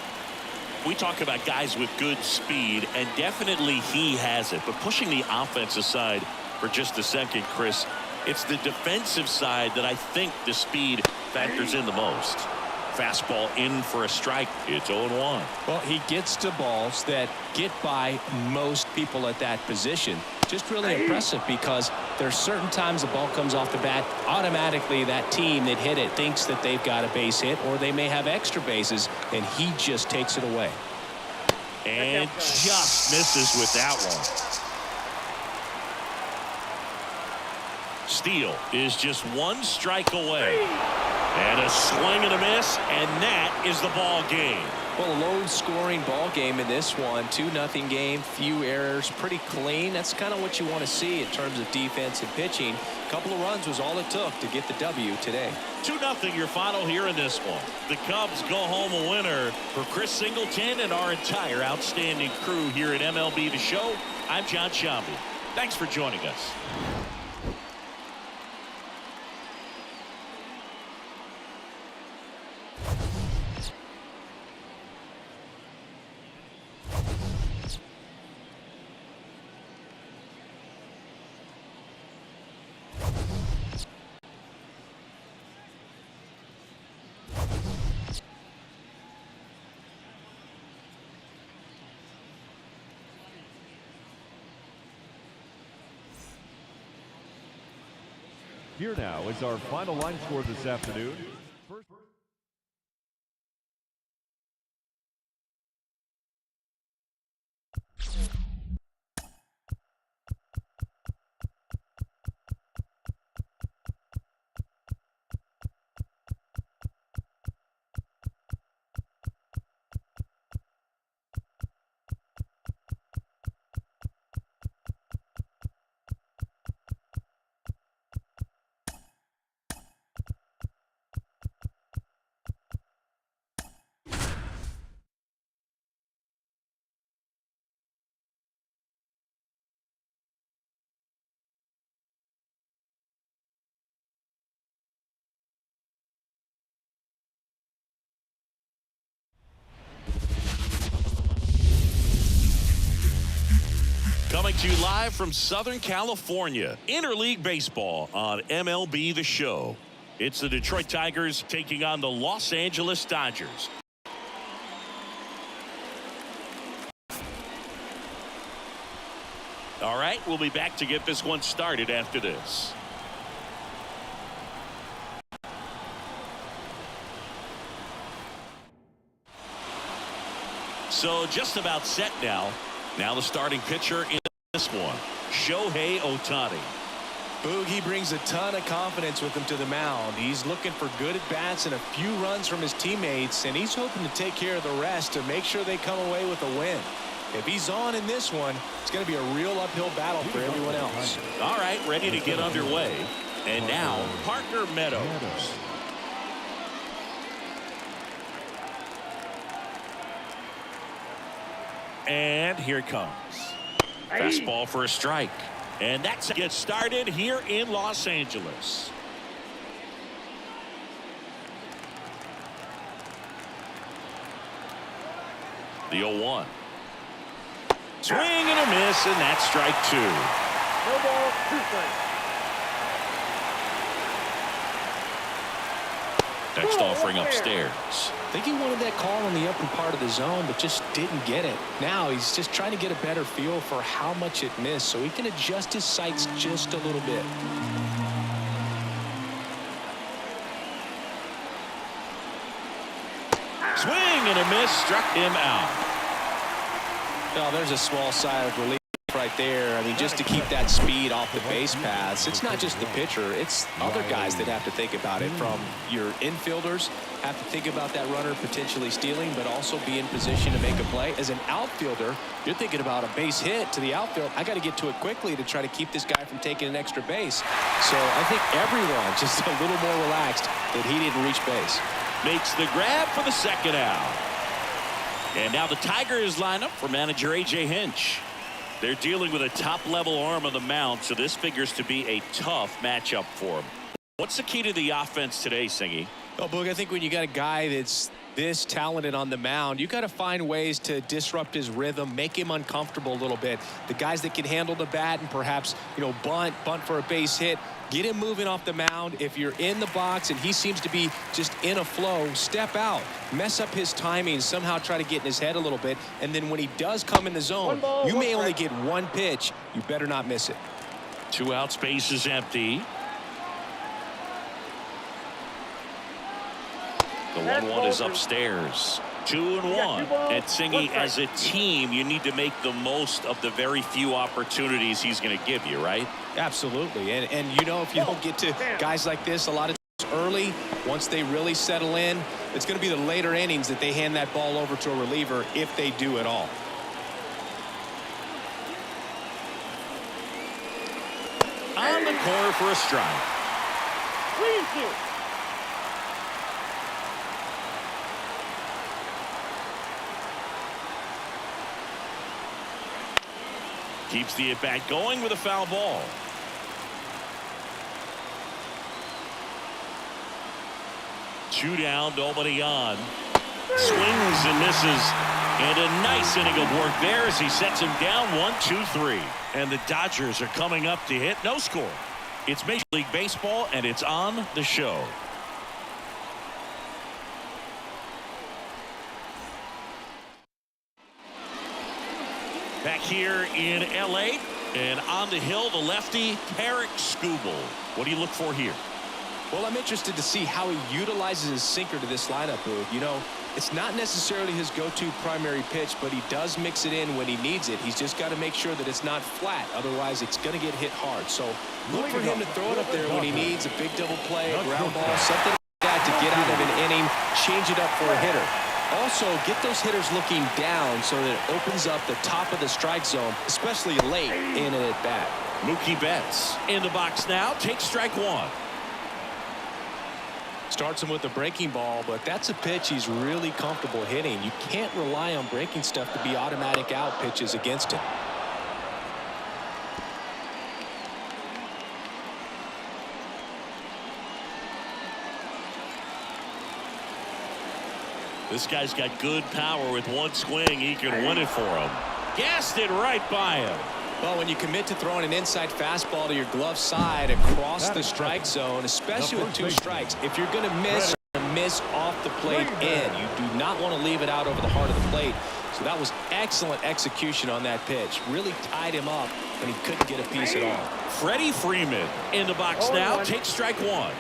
We talk about guys with good speed, and definitely he has it. But pushing the offense aside for just a second, Chris, it's the defensive side that I think the speed factors in the most. Fastball in for a strike. It's 0-1. Well, he gets to balls that get by most people at that position. Just really impressive because there's certain times the ball comes off the bat, automatically that team that hit it thinks that they've got a base hit, or they may have extra bases, and he just takes it away. And just misses with that one. Steele is just 1 strike away. And a swing and a miss, and that is the ball game. Well, a low-scoring ball game in this one. 2-0 game, few errors, pretty clean. That's kind of what you want to see in terms of defense and pitching. A couple of runs was all it took to get the W today. 2-0 your final here in this one. The Cubs go home a winner. For Chris Singleton and our entire outstanding crew here at MLB The Show, I'm John Shambi. Thanks for joining us. Here now is our final line score this afternoon. First... Coming to you live from Southern California, Interleague Baseball on MLB The Show. It's the Detroit Tigers taking on the Los Angeles Dodgers. All right, we'll be back to get this one started after this. So just about set now. Now the starting pitcher in this one, Shohei Ohtani. Boog, he brings a ton of confidence with him to the mound. He's looking for good at-bats and a few runs from his teammates, and he's hoping to take care of the rest to make sure they come away with a win. If he's on in this one, it's going to be a real uphill battle for everyone else. All right, ready to get underway. And now, Parker Meadows. And here it comes. Fastball for a strike. And that's get started here in Los Angeles. The 0-1. Swing and a miss, and that's strike two. No ball, 2 strikes. Next offering upstairs. I think he wanted that call in the upper part of the zone, but just didn't get it. Now he's just trying to get a better feel for how much it missed so he can adjust his sights just a little bit. Swing and a miss, struck him out. Oh, there's a small sigh of relief right there. I mean, just to keep that speed off the base paths. It's not just the pitcher, it's other guys that have to think about it. From your infielders have to think about that runner potentially stealing, but also be in position to make a play. As an outfielder, you're thinking about a base hit to the outfield. I got to get to it quickly to try to keep this guy from taking an extra base. So I think everyone just a little more relaxed that he didn't reach base. Makes the grab for the second out. And now the Tigers line up for manager A.J. Hinch. They're dealing with a top-level arm on the mound, so this figures to be a tough matchup for them. What's the key to the offense today, Singy? Well, Boog, I think when you got a guy that's this talented on the mound, you got to find ways to disrupt his rhythm, make him uncomfortable a little bit. The guys that can handle the bat and perhaps, bunt for a base hit, get him moving off the mound. If you're in the box and he seems to be just in a flow, step out, mess up his timing, somehow try to get in his head a little bit. And then when he does come in the zone, you may only get one pitch. You better not miss it. 2 out, space is empty. The 1-1 is upstairs. 2-1. And Singy, as a team, you need to make the most of the very few opportunities he's going to give you, right? Absolutely. And if you don't get to guys like this a lot of times early, once they really settle in, it's going to be the later innings that they hand that ball over to a reliever, if they do at all. On the corner for a strike. Please. Keeps the at-bat going with a foul ball. Two down, nobody on. Swings and misses. And a nice inning of work there as he sets him down 1-2-3. And the Dodgers are coming up to hit no score. It's Major League Baseball, and it's on the show. Back here in L.A., And on the hill, the lefty, Carrick Skubal. What do you look for here? Well, I'm interested to see how he utilizes his sinker to this lineup, Boog. You know, it's not necessarily his go-to primary pitch, but he does mix it in when he needs it. He's just got to make sure that it's not flat. Otherwise, it's going to get hit hard. So look for him to throw it up there when he needs a big double play, a ground ball, something like that to get out of an inning, change it up for a hitter. Also, get those hitters looking down so that it opens up the top of the strike zone, especially late in an at-bat. Mookie Betts in the box now. Takes strike one. Starts him with a breaking ball, but that's a pitch he's really comfortable hitting. You can't rely on breaking stuff to be automatic out pitches against him. This guy's got good power. With one swing, he can win it for him. Gassed it right by him. Well, when you commit to throwing an inside fastball to your glove side across the strike zone, especially with two strikes, if you're going to miss off the plate in, you do not want to leave it out over the heart of the plate. So that was excellent execution on that pitch. Really tied him up, and he couldn't get a piece at all. Freddie Freeman in the box now. Takes strike one.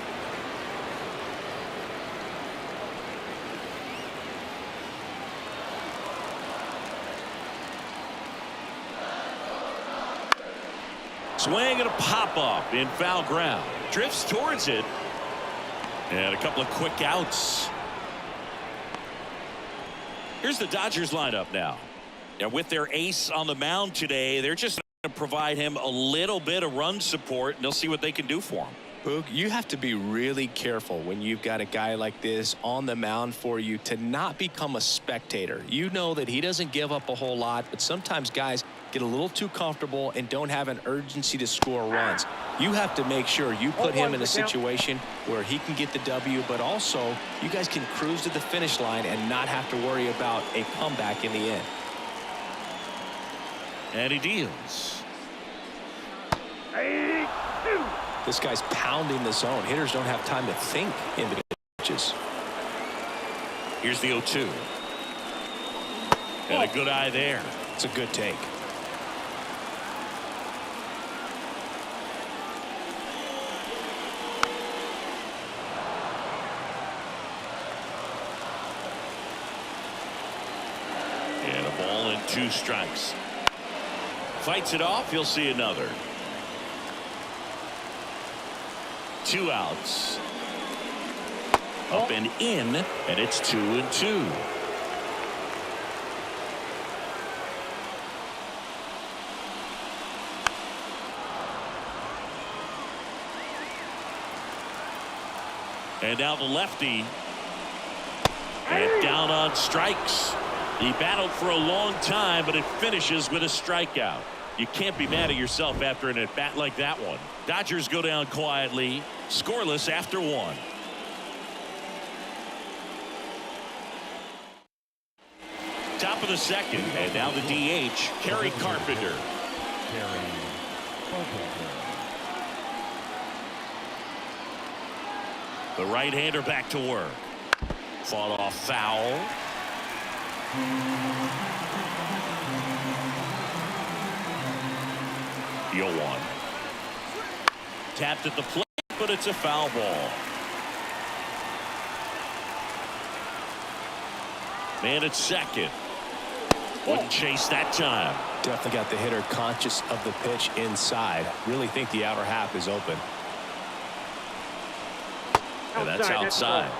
Swing and a pop-up in foul ground. Drifts towards it. And a couple of quick outs. Here's the Dodgers lineup now. And with their ace on the mound today, they're just going to provide him a little bit of run support, and they'll see what they can do for him. Boog, you have to be really careful when you've got a guy like this on the mound for you to not become a spectator. You know that he doesn't give up a whole lot, but sometimes guys get a little too comfortable and don't have an urgency to score runs. You have to make sure you put him in a situation where he can get the W, but also you guys can cruise to the finish line and not have to worry about a comeback in the end. And he deals. This guy's pounding the zone. Hitters don't have time to think in the pitches. Here's the 0-2. And a good eye there. It's a good take. And a ball and 2 strikes. Fights it off. He'll see another. 2 outs. Up and in, and it's 2-2. And now the lefty. And down on strikes. He battled for a long time, but it finishes with a strikeout. You can't be mad at yourself after an at-bat like that one. Dodgers go down quietly, scoreless after 1. Top of the second, and now the DH, Kerry Carpenter. The right-hander back to work. Fought off foul. The 0-1. Tapped at the plate, but it's a foul ball. Man at second. Wouldn't chase that time. Definitely got the hitter conscious of the pitch inside. Really think the outer half is open. And that's outside.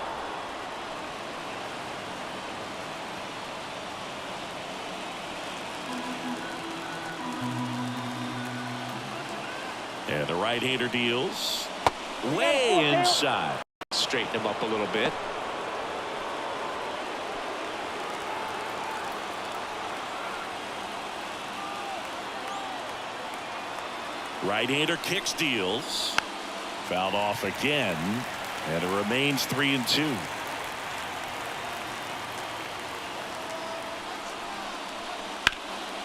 And the right-hander deals way inside. Straighten him up a little bit. Right-hander kicks, deals. Fouled off again, and it remains 3-2.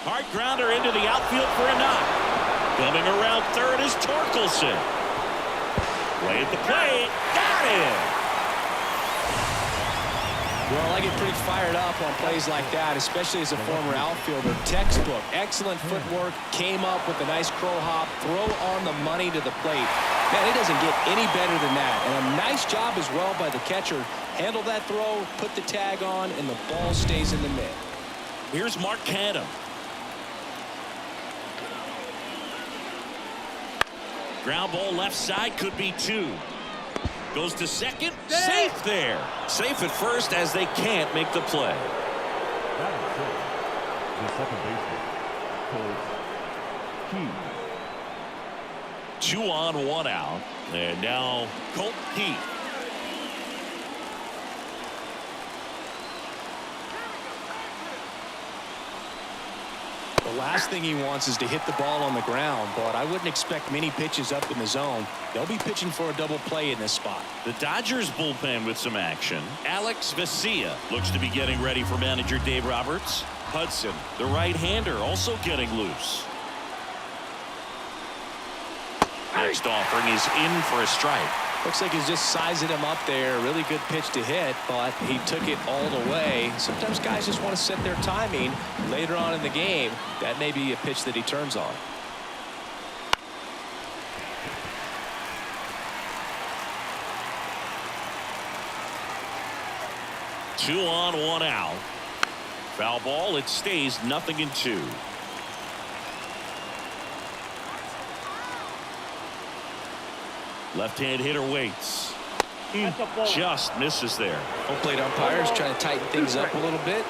Hard grounder into the outfield for a knock. Coming around third is Torkelson. Play at the plate. Got Well, I get pretty fired up on plays like that, especially as a former outfielder. Textbook, excellent footwork, came up with a nice crow hop, throw on the money to the plate. Man, it doesn't get any better than that. And a nice job as well by the catcher. Handle that throw, put the tag on, and the ball stays in the mitt. Here's Mark Canham. Ground ball left side, could be 2. Goes to second, safe there. Safe at first as they can't make the play. That is it. The second baseman, Colt Key. 2 on, 1 out. And now Colt Key. The last thing he wants is to hit the ball on the ground, but I wouldn't expect many pitches up in the zone. They'll be pitching for a double play in this spot. The Dodgers bullpen with some action. Alex Vesia looks to be getting ready for manager Dave Roberts. Hudson, the right-hander, also getting loose. Next offering is in for a strike. Looks like he's just sizing him up there. Really good pitch to hit, but he took it all the way. Sometimes guys just want to set their timing later on in the game. That may be a pitch that he turns on. Two on, 1 out. Foul ball. It stays 0-2. Left-hand hitter waits. Just misses there. Home plate umpires trying to tighten things up a little bit.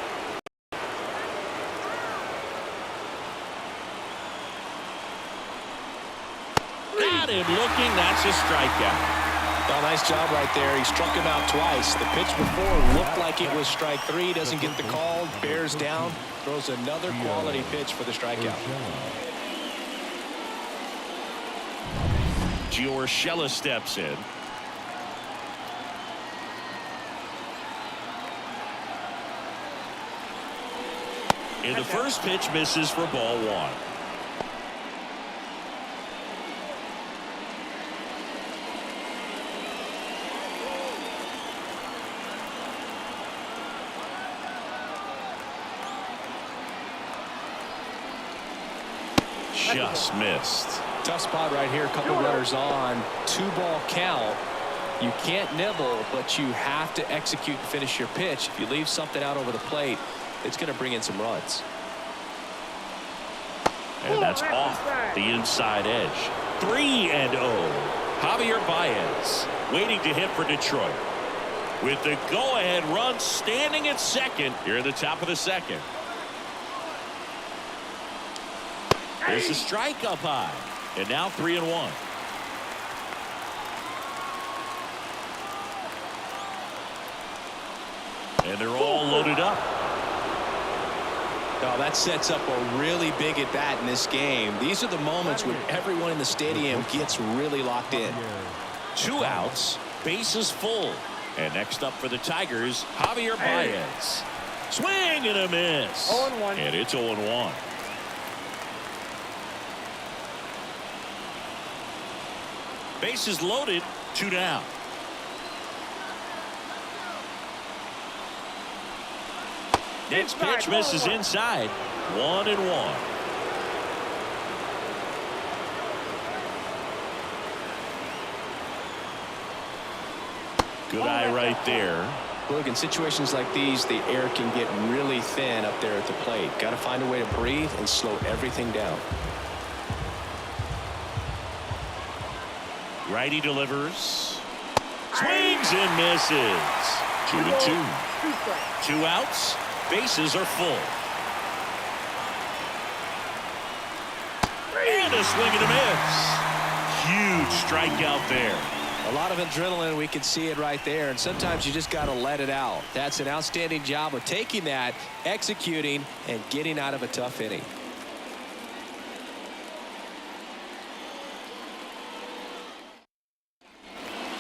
Got him looking. That's a strikeout. Oh, nice job right there. He struck him out twice. The pitch before looked like it was strike 3. Doesn't get the call. Bears down. Throws another quality pitch for the strikeout. Urshela steps in. And the first pitch misses for ball 1. Just missed. Tough spot right here. A couple runners on. 2-ball count. You can't nibble, but you have to execute and finish your pitch. If you leave something out over the plate, it's going to bring in some runs. And that's off the inside edge. 3-0. Javier Baez waiting to hit for Detroit. With the go-ahead run standing at second here at the top of the second. There's a strike up high. And now 3-1. And they're all loaded up. Oh, that sets up a really big at bat in this game. These are the moments when everyone in the stadium gets really locked in. 2 outs, bases full. And next up for the Tigers, Javier Baez. Swing and a miss. 0-1. And it's 0-1. Bases loaded, 2 down. Next pitch misses inside. 1-1. Good eye right there. Look, in situations like these, the air can get really thin up there at the plate. Got to find a way to breathe and slow everything down. Righty delivers. Swings and misses. 2-2. 2 outs. Bases are full. And a swing and a miss. Huge strikeout there. A lot of adrenaline. We can see it right there. And sometimes you just got to let it out. That's an outstanding job of taking that, executing, and getting out of a tough inning.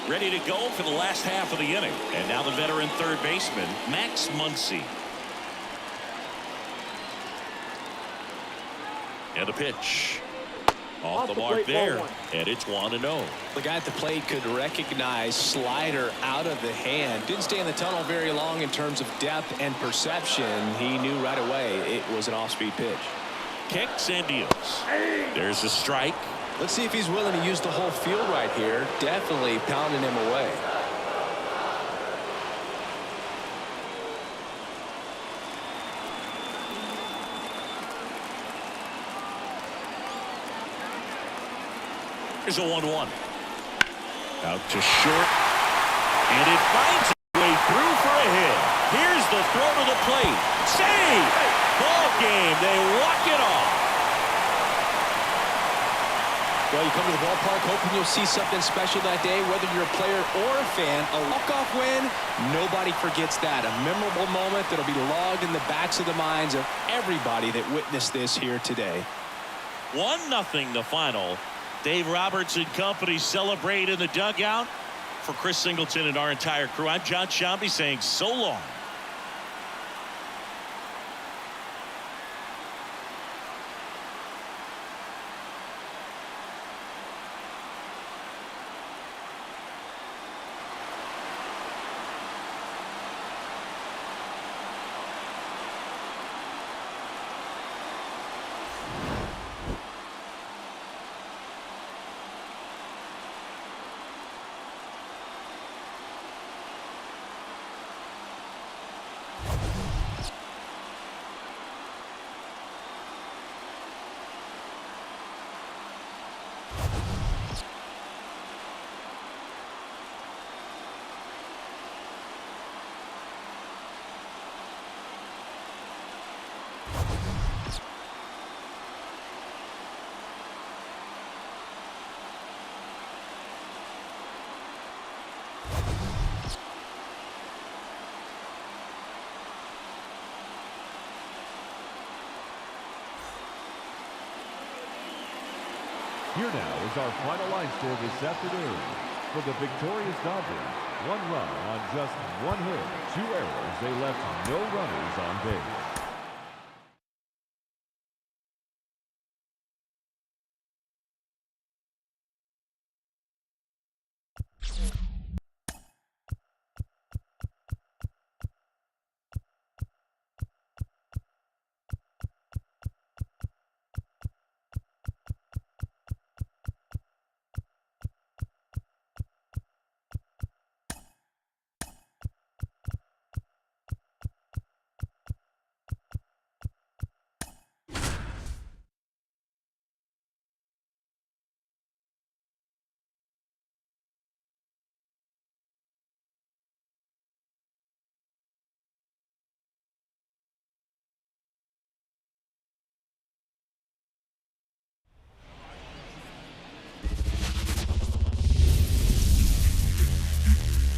Ready to go for the last half of the inning. And now the veteran third baseman, Max Muncy. And a pitch. Off the the mark plate, ball there, one. and it's 1-0. The guy at the plate could recognize slider out of the hand. Didn't stay in the tunnel very long in terms of depth and perception. He knew right away it was an off-speed pitch. Kicks and deals. There's a strike. Let's see if he's willing to use the whole field right here. Definitely pounding him away. Here's a 1-1. Out to short. And it finds its way through for a hit. Here's the throw to the plate. Save! Ball game. They walk it off. Well, you come to the ballpark hoping you'll see something special that day, whether you're a player or a fan. A walk-off win, nobody forgets that. A memorable moment that'll be logged in the backs of the minds of everybody that witnessed this here today. 1-0 the final. Dave Roberts and company celebrate in the dugout. For Chris Singleton and our entire crew, I'm John Shambi saying so long. Here now is our final line score this afternoon. For the victorious Dodgers, 1 run on just 1 hit, 2 errors. They left no runners on base.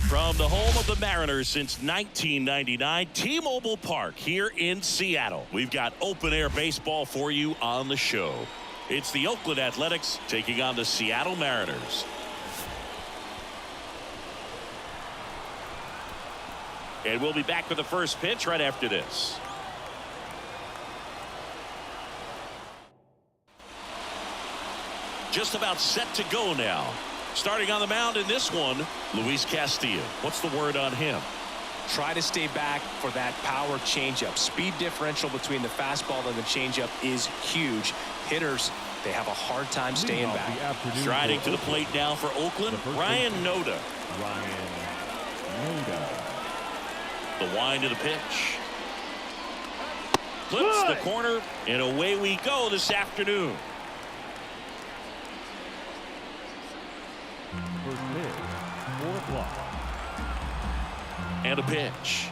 From the home of the Mariners since 1999, T-Mobile Park here in Seattle. We've got open-air baseball for you on the show. It's the Oakland Athletics taking on the Seattle Mariners. And we'll be back with the first pitch right after this. Just about set to go now. Starting on the mound in this one, Luis Castillo. What's the word on him? Try to stay back for that power changeup. Speed differential between the fastball and the changeup is huge. Hitters, they have a hard time staying back. Striding to the plate now for Oakland, Ryan Noda. The wind of the pitch. Clips the corner, and away we go this afternoon. First pitch, 4 o'clock. And a pitch.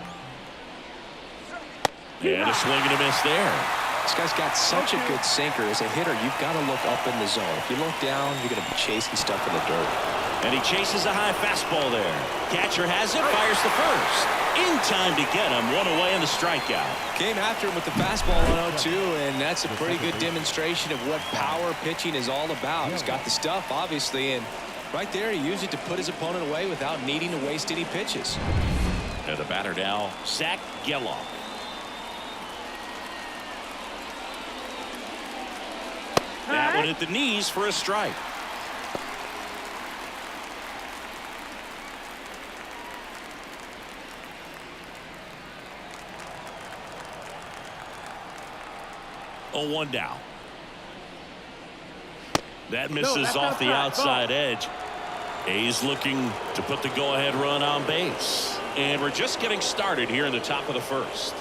And a swing and a miss there. This guy's got such a good sinker. As a hitter, you've got to look up in the zone. If you look down, you're going to be chasing stuff in the dirt. And he chases a high fastball there. Catcher has it, fires the first. In time to get him, 1 away in the strikeout. Came after him with the fastball on 0-2, and that's a pretty good demonstration of what power pitching is all about. He's got the stuff, obviously, and right there he used it to put his opponent away without needing to waste any pitches. And the batter now, Zach Geloff. That Tapping at the knees for a strike. Oh, 1 down. That misses off the outside edge. A's looking to put the go-ahead run on base. And we're just getting started here in the top of the first.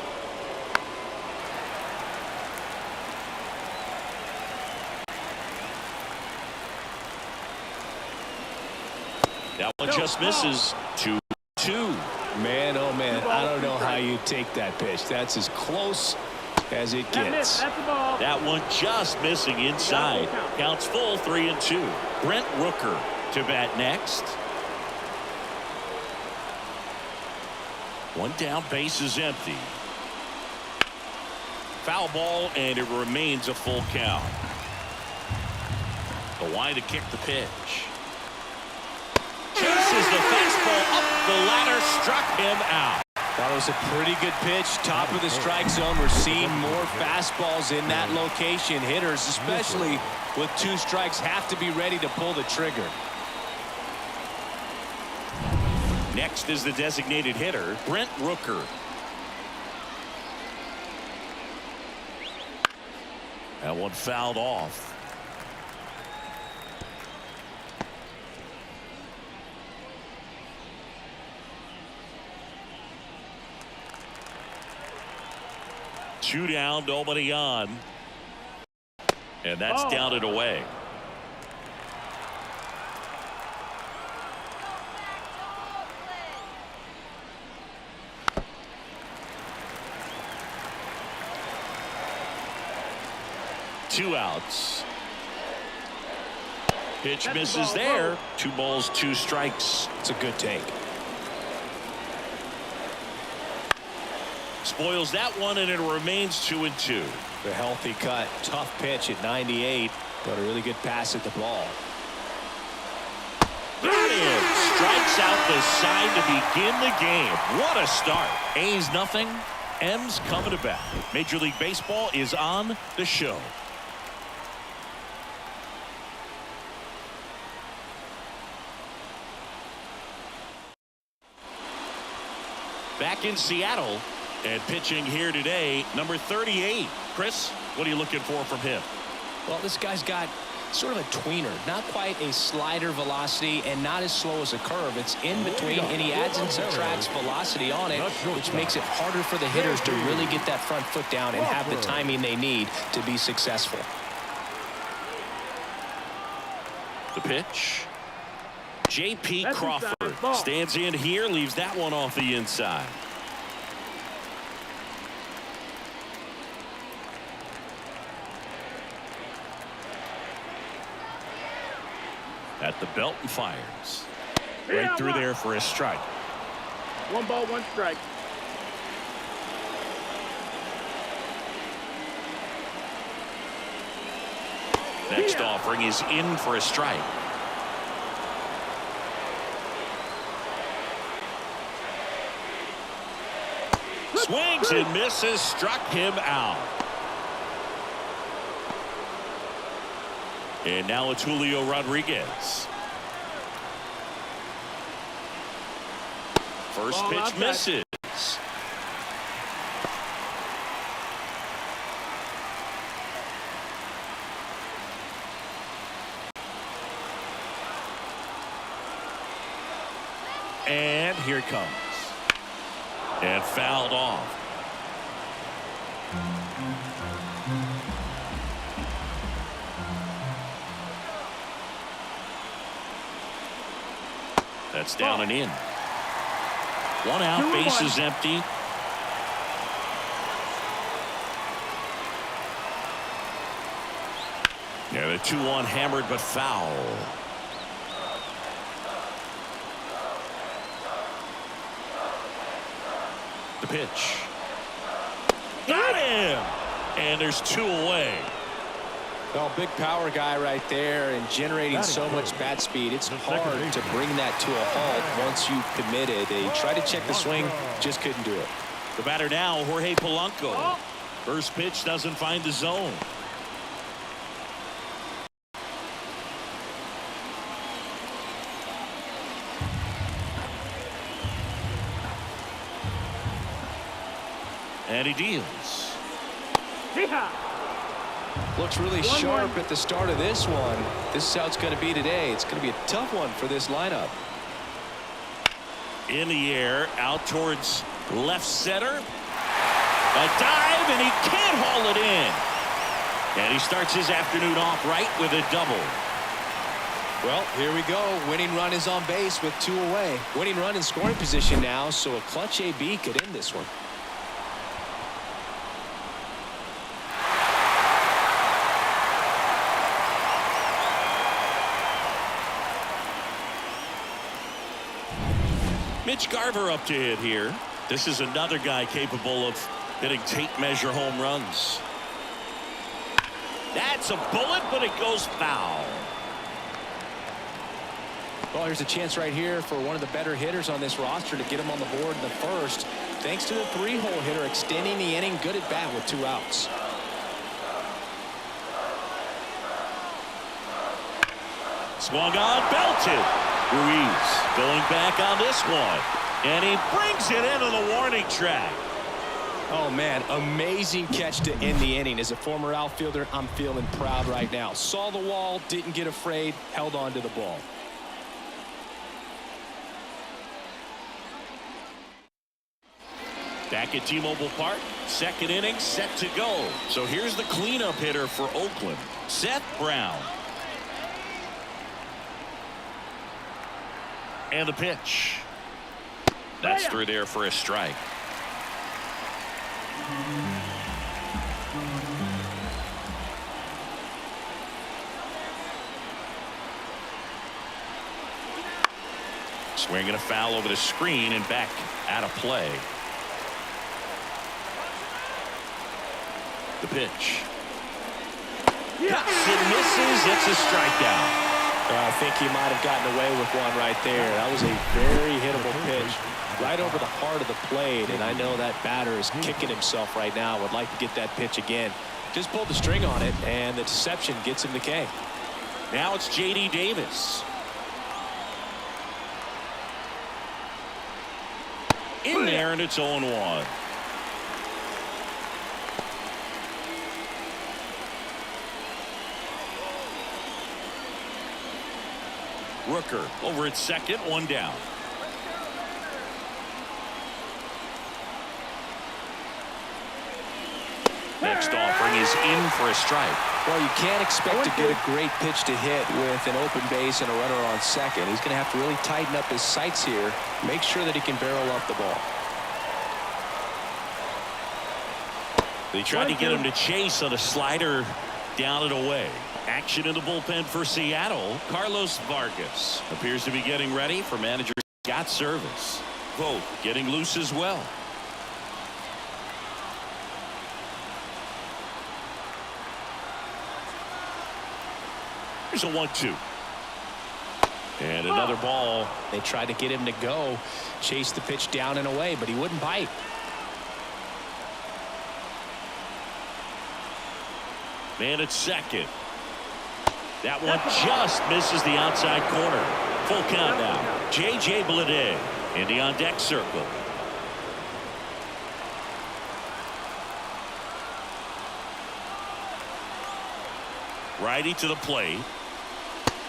That one just misses. 2-2. Man, oh man, I don't know how you take that pitch. That's as close as it gets. That's the ball. That one just missing inside. Counts full, 3-2. Brent Rooker to bat next. 1 down, base is empty. Foul ball, and it remains a full count. Kwai to kick the pitch. Chases the fastball up the ladder, struck him out. That was a pretty good pitch. Top of the strike zone. We're seeing more fastballs in that location. Hitters, especially with 2 strikes, have to be ready to pull the trigger. Next is the designated hitter, Brent Rooker. That one fouled off. Two down, nobody on. And that's down and away. Two outs. Pitch misses there. 2 balls, 2 strikes. It's a good take. Spoils that one, and it remains 2-2. The healthy cut. Tough pitch at 98, but a really good pass at the ball. Got him. Strikes out the side to begin the game. What a start. A's nothing. M's coming to bat. Major League Baseball is on the show. Back in Seattle. And pitching here today, number 38. Chris, what are you looking for from him? Well, this guy's got sort of a tweener. Not quite a slider velocity and not as slow as a curve. It's in between, and he adds and subtracts velocity on it, which makes it harder for the hitters to really get that front foot down and have the timing they need to be successful. The pitch. J.P. Crawford stands in here, leaves that one off the inside. At the belt and fires. Right through there for a strike. 1 ball, 1 strike. Next offering is in for a strike. Swings and misses, struck him out. And now it's Julio Rodriguez. First pitch misses. And here it comes. And fouled off. That's down and in. 1 out, base is empty. Yeah, the 2-1 hammered but foul. The pitch. Got him! And there's 2 away. Well, big power guy right there and generating so much bat speed. It's hard to bring that to a halt once you've committed. They tried to check the swing, just couldn't do it. The batter now, Jorge Polanco. First pitch doesn't find the zone. And he deals. Looks really sharp at the start of this one. This is how it's going to be today. It's going to be a tough one for this lineup. In the air, out towards left center. A dive, and he can't haul it in. And he starts his afternoon off right with a double. Well, here we go. Winning run is on base with 2 away. Winning run in scoring position now, so a clutch AB could end this one. Mitch Garver up to hit here. This is another guy capable of hitting tape measure home runs. That's a bullet, but it goes foul. Well, here's a chance right here for one of the better hitters on this roster to get him on the board in the first. Thanks to the 3-hole hitter extending the inning. Good at bat with 2 outs. Swung on, belted. Ruiz going back on this one. And he brings it into the warning track. Oh, man, amazing catch to end the inning. As a former outfielder, I'm feeling proud right now. Saw the wall, didn't get afraid, held on to the ball. Back at T-Mobile Park, second inning set to go. So here's the cleanup hitter for Oakland, Seth Brown. And the pitch. That's through there for a strike. Swinging a foul over the screen and back out of play. The pitch. Cuts and misses. It's a strikeout. I think he might have gotten away with one right there. That was a very hittable pitch right over the heart of the plate, and I know that batter is kicking himself right now. Would like to get that pitch again. Just pulled the string on it, and the deception gets him the K. Now it's J.D. Davis. In there, and it's 0-1. Rooker over at second, 1 down. Next offering is in for a strike. Well, you can't expect to get a great pitch to hit with an open base and a runner on second. He's going to have to really tighten up his sights here, make sure that he can barrel up the ball. They tried to get him to chase on a slider down and away. Action in the bullpen for Seattle. Carlos Vargas appears to be getting ready for manager Scott Service. Vogt getting loose as well. Here's a 1-2. And another ball. They tried to get him to go, chase the pitch down and away, but he wouldn't bite. Man at second. That one just misses the outside corner. Full count now. J.J. Bleday in the on-deck circle. Righty to the plate.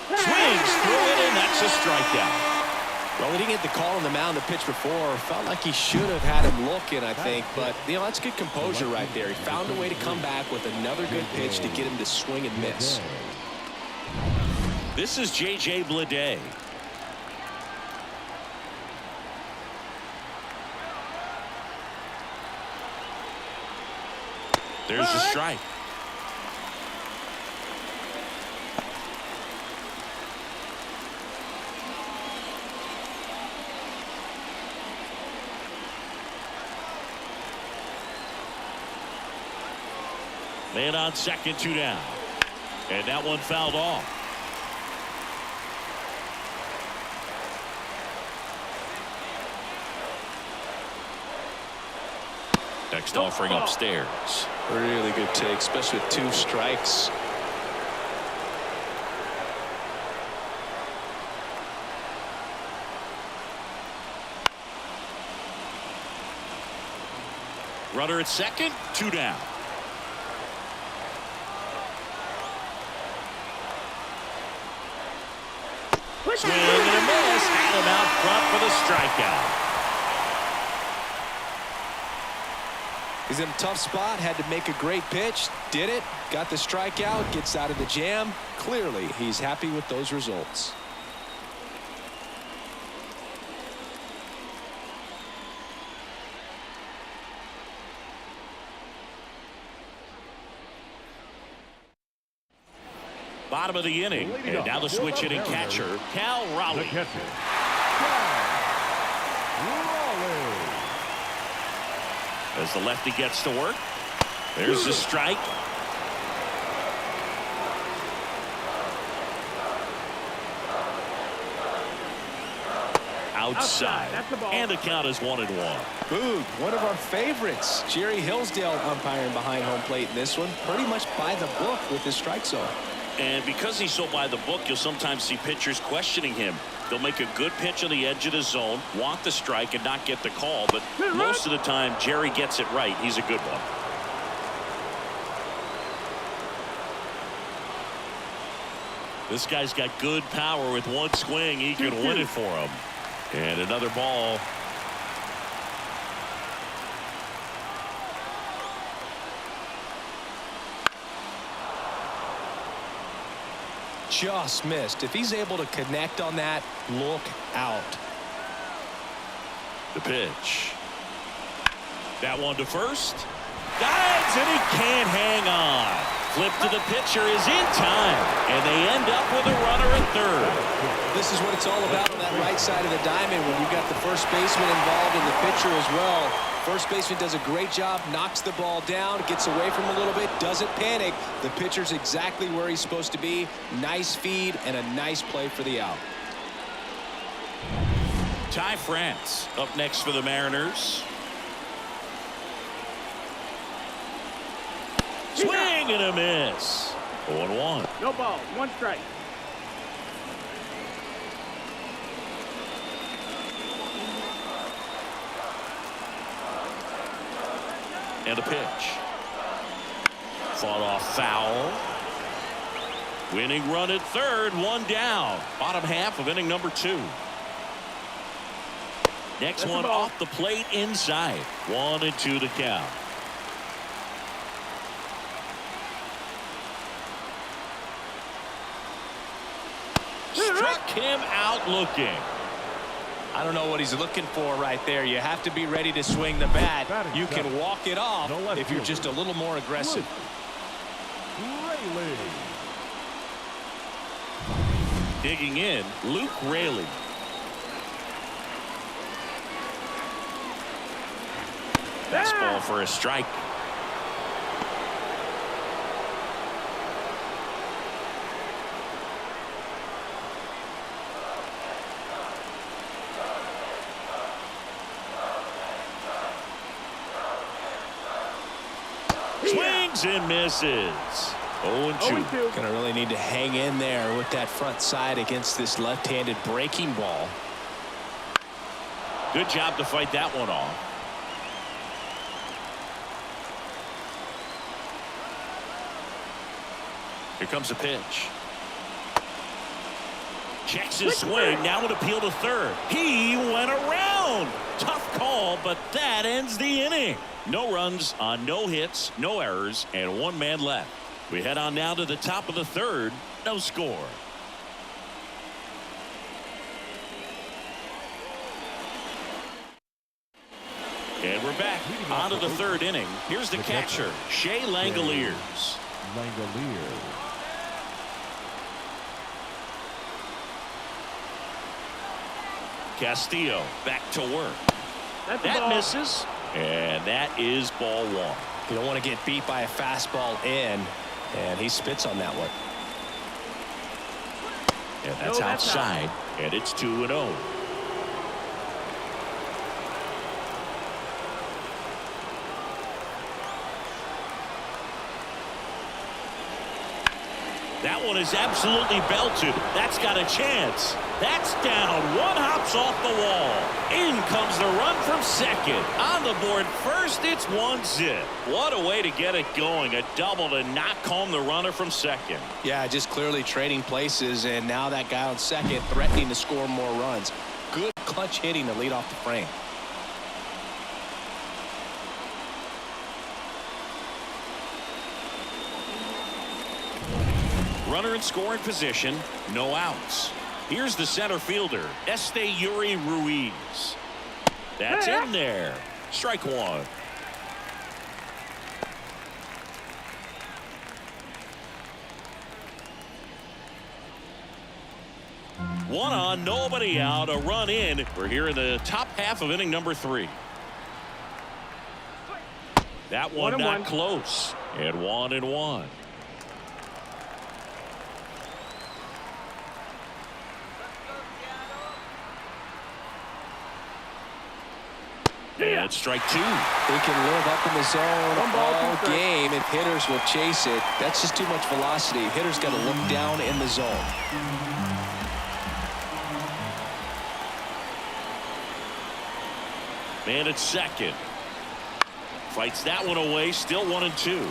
Swings through it, and that's a strikeout. Well, he didn't get the call on the mound the pitch before. Felt like he should have had him looking, I think. But, you know, that's good composure right there. He found a way to come back with another good pitch to get him to swing and miss. This is J.J. Bleday. There's the strike. Man on second, 2 down. And that one fouled off. Next offering upstairs. Really good take, especially with 2 strikes. Runner at second, 2 down. Swing and a miss. Had him out front for the strikeout. He's in a tough spot, had to make a great pitch, did it, got the strikeout, gets out of the jam. Clearly, he's happy with those results. Bottom of the inning, and now the switch hitting catcher, Cal The Raleigh. catcher, Raleigh. As the lefty gets to work, there's the strike. Outside, That's the ball. and the count is 1-1. Boog, one of our favorites. Jerry Hillsdale umpiring behind home plate in this one. Pretty much by the book with his strike zone. And because he's so by the book, you'll sometimes see pitchers questioning him. They'll make a good pitch on the edge of the zone, want the strike, and not get the call. But most of the time, Jerry gets it right. He's a good one. This guy's got good power. With one swing, he can win it for him. And another ball. Just missed. If he's able to connect on that, look out. The pitch. That one to first. Dives, and he can't hang on. Flip to the pitcher is in time, and they end up with a runner at third. This is what it's all about on that right side of the diamond when you've got the first baseman involved and the pitcher as well. First baseman does a great job, knocks the ball down, gets away from him a little bit, doesn't panic. The pitcher's exactly where he's supposed to be. Nice feed and a nice play for the out. Ty France up next for the Mariners. Swing and a miss. 0-1. No ball. 1 strike. And a pitch. Fought off foul. Winning run at third, 1 down. Bottom half of inning number 2. Next one off the plate inside. 1-2 to count. Struck him out looking. I don't know what he's looking for right there. You have to be ready to swing the bat. You can walk it off if you're just a little more aggressive. Raleigh. Digging in, Luke Raley. Fastball for a strike. Swings and misses. 0-2. Gonna really need to hang in there with that front side against this left-handed breaking ball. Good job to fight that one off. Here comes a pitch. Checks his swing. Now an appeal to third. He went around. Tough call, but that ends the inning. No runs on no hits, no errors, and 1 man left. We head on now to the top of the third. No score. And we're back on to the third inning. Here's the catcher, Shea Langoliers. Langoliers. Castillo back to work. That's That the ball. misses, and that is ball 1. You don't want to get beat by a fastball in, and he spits on that one. And that's outside, and it's 2-0. That one is absolutely belted. That's got a chance. That's down. One hops off the wall. In comes the run from second. On the board first, it's 1-zip. What a way to get it going. A double to knock home the runner from second. Yeah, just clearly trading places, and now that guy on second threatening to score more runs. Good clutch hitting to lead off the frame. Runner in scoring position, no outs. Here's the center fielder, Yuri Ruiz. That's in there. Strike one. One on, nobody out, a run in. We're here in the top half of inning number 3. That one not close. And 1-1. And strike 2. They can live up in the zone all game if hitters will chase it. That's just too much velocity. Hitters got to look down in the zone. Man at second. Fights that one away. Still 1-2.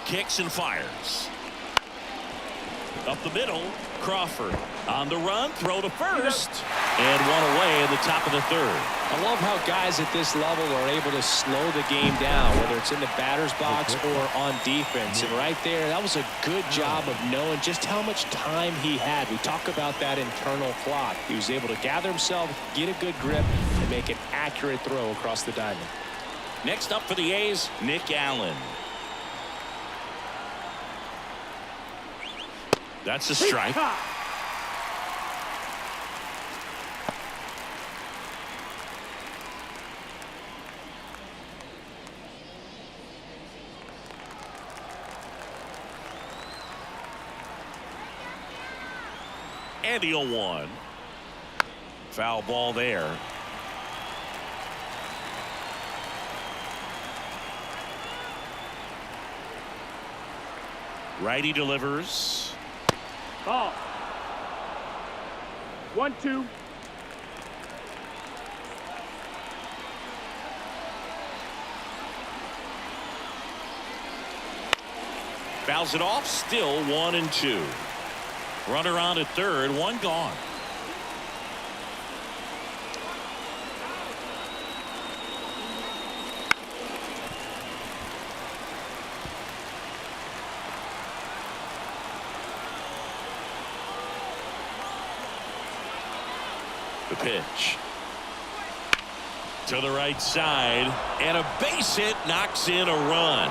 Kicks and fires. Up the middle, Crawford on the run, throw to first, and one away in the top of the 3rd. I love how guys at this level are able to slow the game down, whether it's in the batter's box or on defense. And right there, that was a good job of knowing just how much time he had. We talk about that internal clock. He was able to gather himself, get a good grip, and make an accurate throw across the diamond. Next up for the A's, Nick Allen. That's a strike. And the 0-1. Foul ball there. Righty delivers. Ball. 1-2. Fouls it off. Still 1-2. Runner on at third. One gone. The pitch to the right side, and a base hit knocks in a run.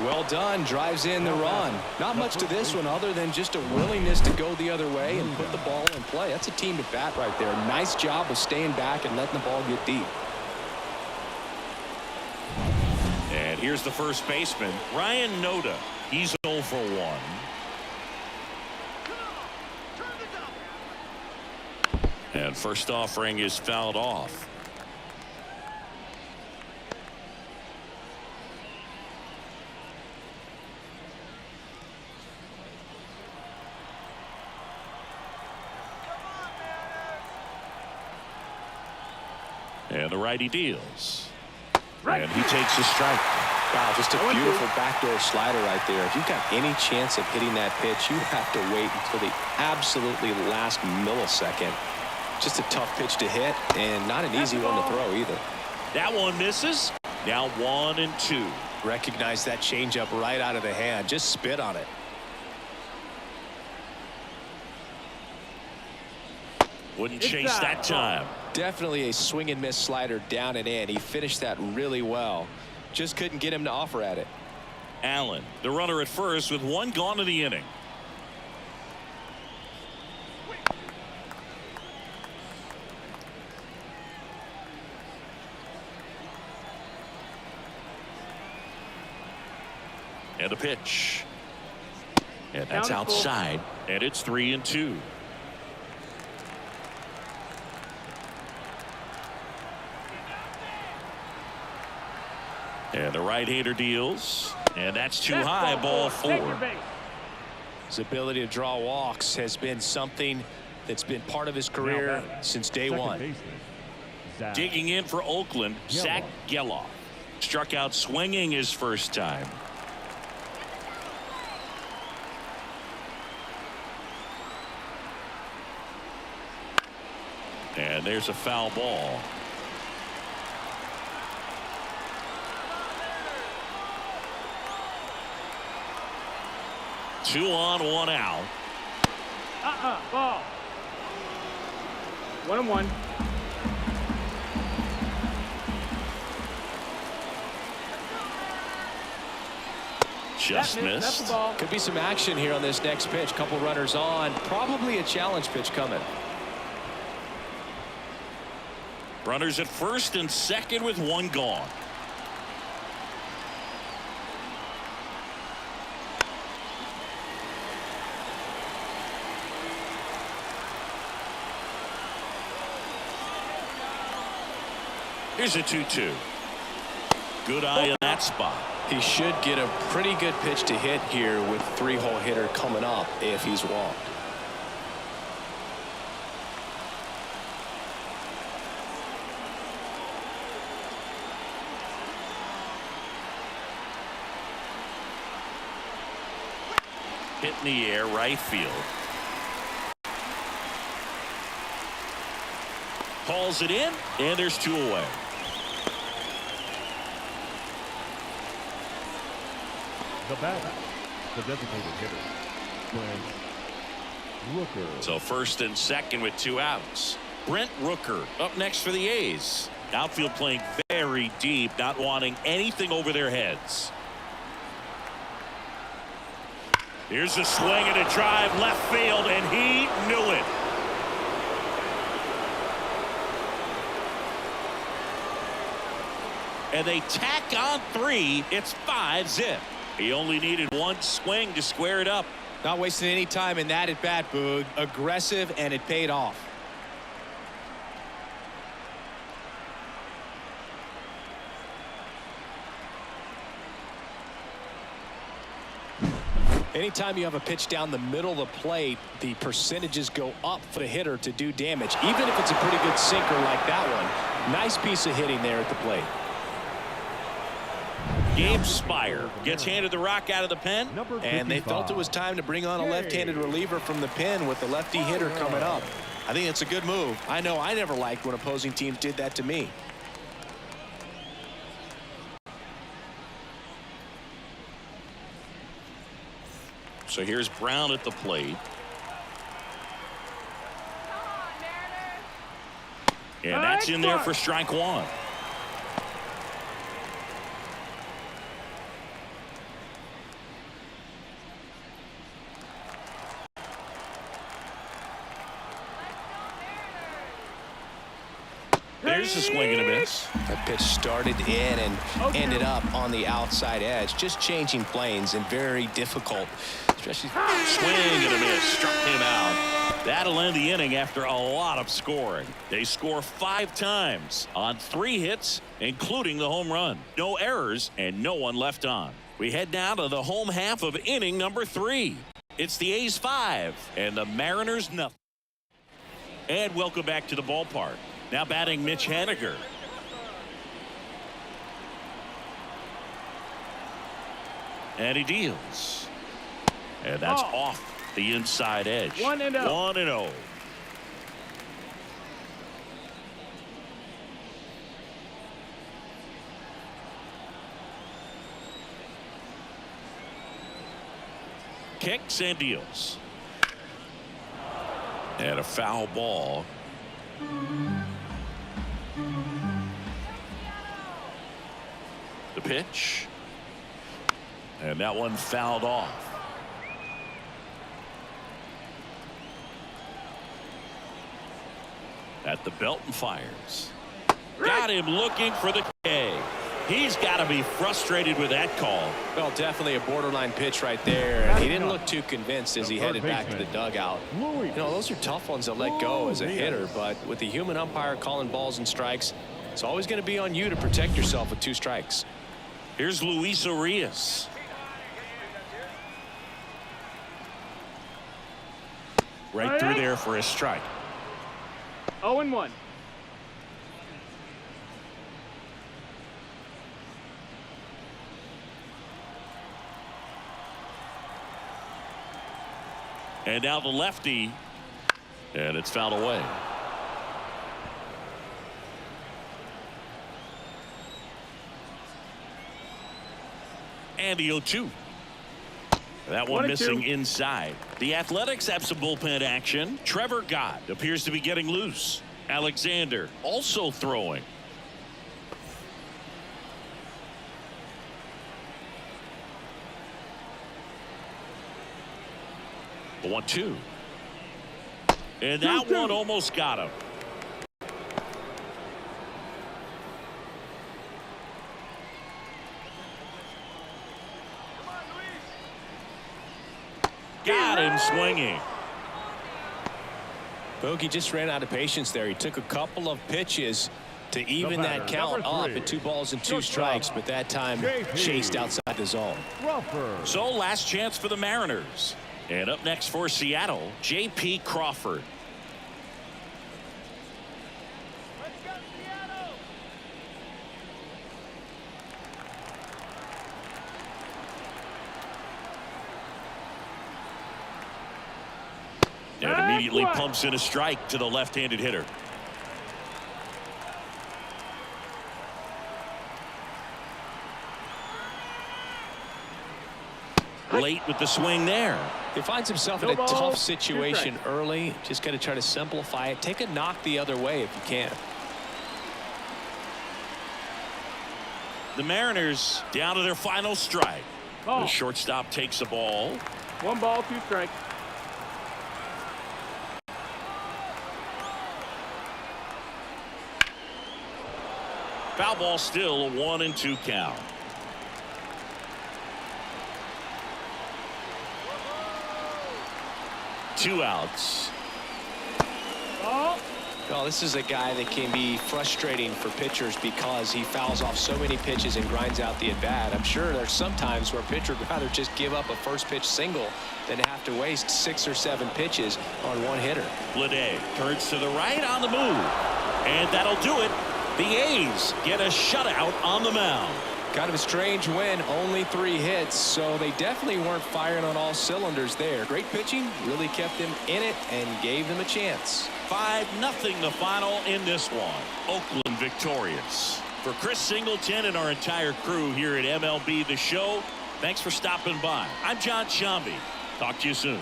Well done. Drives in the run. Not much to this one other than just a willingness to go the other way and put the ball in play. That's a team at bat right there. Nice job of staying back and letting the ball get deep. And here's the first baseman, Ryan Noda. He's 0 for 1. And first offering is fouled off. And the righty deals. And he takes a strike. Wow, just a beautiful backdoor slider right there. If you've got any chance of hitting that pitch, you have to wait until the absolutely last millisecond. Just a tough pitch to hit, and not an easy one to throw either. That one misses. Now 1-2. Recognize that changeup right out of the hand. Just spit on it. Wouldn't chase that time. Definitely a swing and miss slider down and in. He finished that really well. Just couldn't get him to offer at it. Allen, the runner at first with one gone in the inning. And a pitch. And that's outside. And it's 3-2. And the right-hander deals. And that's too high, ball 4. His ability to draw walks has been something that's been part of his career since day one. Digging in for Oakland, Zach Geloff. Struck out swinging his first time. And there's a foul ball. Two on, one out. Ball. 1-1. Just missed. Could be some action here on this next pitch. Couple runners on. Probably a challenge pitch coming. Runners at first and second with one gone. Here's a 2-2. Good eye in that spot. He should get a pretty good pitch to hit here with 3-hole hitter coming up if he's walked. Hit in the air, right field. Calls it in, and there's 2 away. The batter, the designated hitter, Brent Rooker. So first and second with 2 outs. Brent Rooker up next for the A's. Outfield playing very deep, not wanting anything over their heads. Here's a swing and a drive left field, and he knew it. And they tack on 3. It's 5-zip. He only needed one swing to square it up. Not wasting any time in that at bat, Boog. Aggressive, and it paid off. Anytime you have a pitch down the middle of the plate, the percentages go up for the hitter to do damage, even if it's a pretty good sinker like that one. Nice piece of hitting there at the plate. Gabe Spire gets handed the rock out of the pen. And they felt it was time to bring on a left-handed reliever from the pen with the lefty hitter coming up. I think it's a good move. I know I never liked when opposing teams did that to me. So here's Brown at the plate. And that's in there for strike 1. There's a swing and a miss. That pitch started in and ended up on the outside edge. Just changing planes and very difficult. Especially swing and a miss. Struck him out. That'll end the inning after a lot of scoring. They score 5 times on 3 hits, including the home run. No errors and no one left on. We head now to the home half of inning number 3. It's the A's 5 and the Mariners nothing. And welcome back to the ballpark. Now batting Mitch Haniger. And he deals. And that's off the inside edge. 1-0. 1-0. Kicks and deals. And a foul ball. The pitch. And that one fouled off. At the belt and fires. Got him looking for the K. He's got to be frustrated with that call. Well, definitely a borderline pitch right there. And he didn't look too convinced as he headed back to the dugout. You know, those are tough ones to let go as a hitter, but with the human umpire calling balls and strikes, it's always going to be on you to protect yourself with 2 strikes. Here's Luis Arias. Right through there for a strike. 0-1. And now the lefty. And it's fouled away. And the 0-2. That one missing inside. The Athletics have some bullpen action. Trevor Gott appears to be getting loose. Alexander also throwing. The 1-2. And that one almost got him. Got him swinging. Bogey just ran out of patience there. He took a couple of pitches to even that count up at 2 balls and 2 strikes, but that time chased outside the zone. So last chance for the Mariners. And up next for Seattle, J.P. Crawford. And immediately pumps in a strike to the left-handed hitter. Late with the swing there. He finds himself in a tough situation early. Just got to try to simplify it. Take a knock the other way if you can. The Mariners down to their final strike. The shortstop takes the ball. 1 ball, 2 strikes. Foul ball, still a 1-2 count. Two outs. Well, this is a guy that can be frustrating for pitchers because he fouls off so many pitches and grinds out the at-bat. I'm sure there's some times where a pitcher would rather just give up a first pitch single than have to waste 6 or 7 pitches on one hitter. Bleday turns to the right on the move. And that'll do it. The A's get a shutout on the mound. Kind of a strange win, only 3 hits, so they definitely weren't firing on all cylinders there. Great pitching, really kept them in it and gave them a chance. 5-0 the final in this one. Oakland victorious. For Chris Singleton and our entire crew here at MLB The Show, thanks for stopping by. I'm John Shambi. Talk to you soon.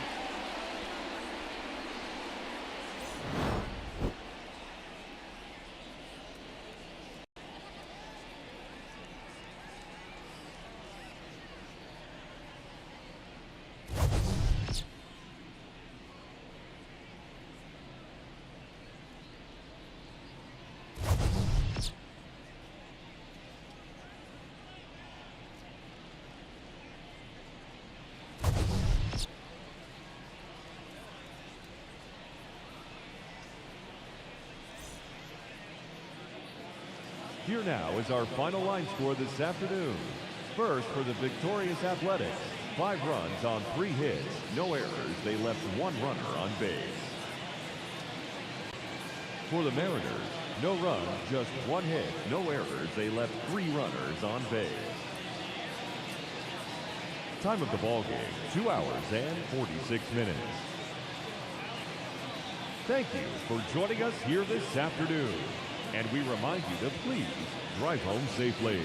Here now is our final line score this afternoon. First, for the victorious Athletics, 5 runs on 3 hits, no errors. They left 1 runner on base. For the Mariners, no runs, just 1 hit, no errors. They left 3 runners on base. Time of the ball game, 2 hours and 46 minutes. Thank you for joining us here this afternoon. And we remind you to please drive home safely.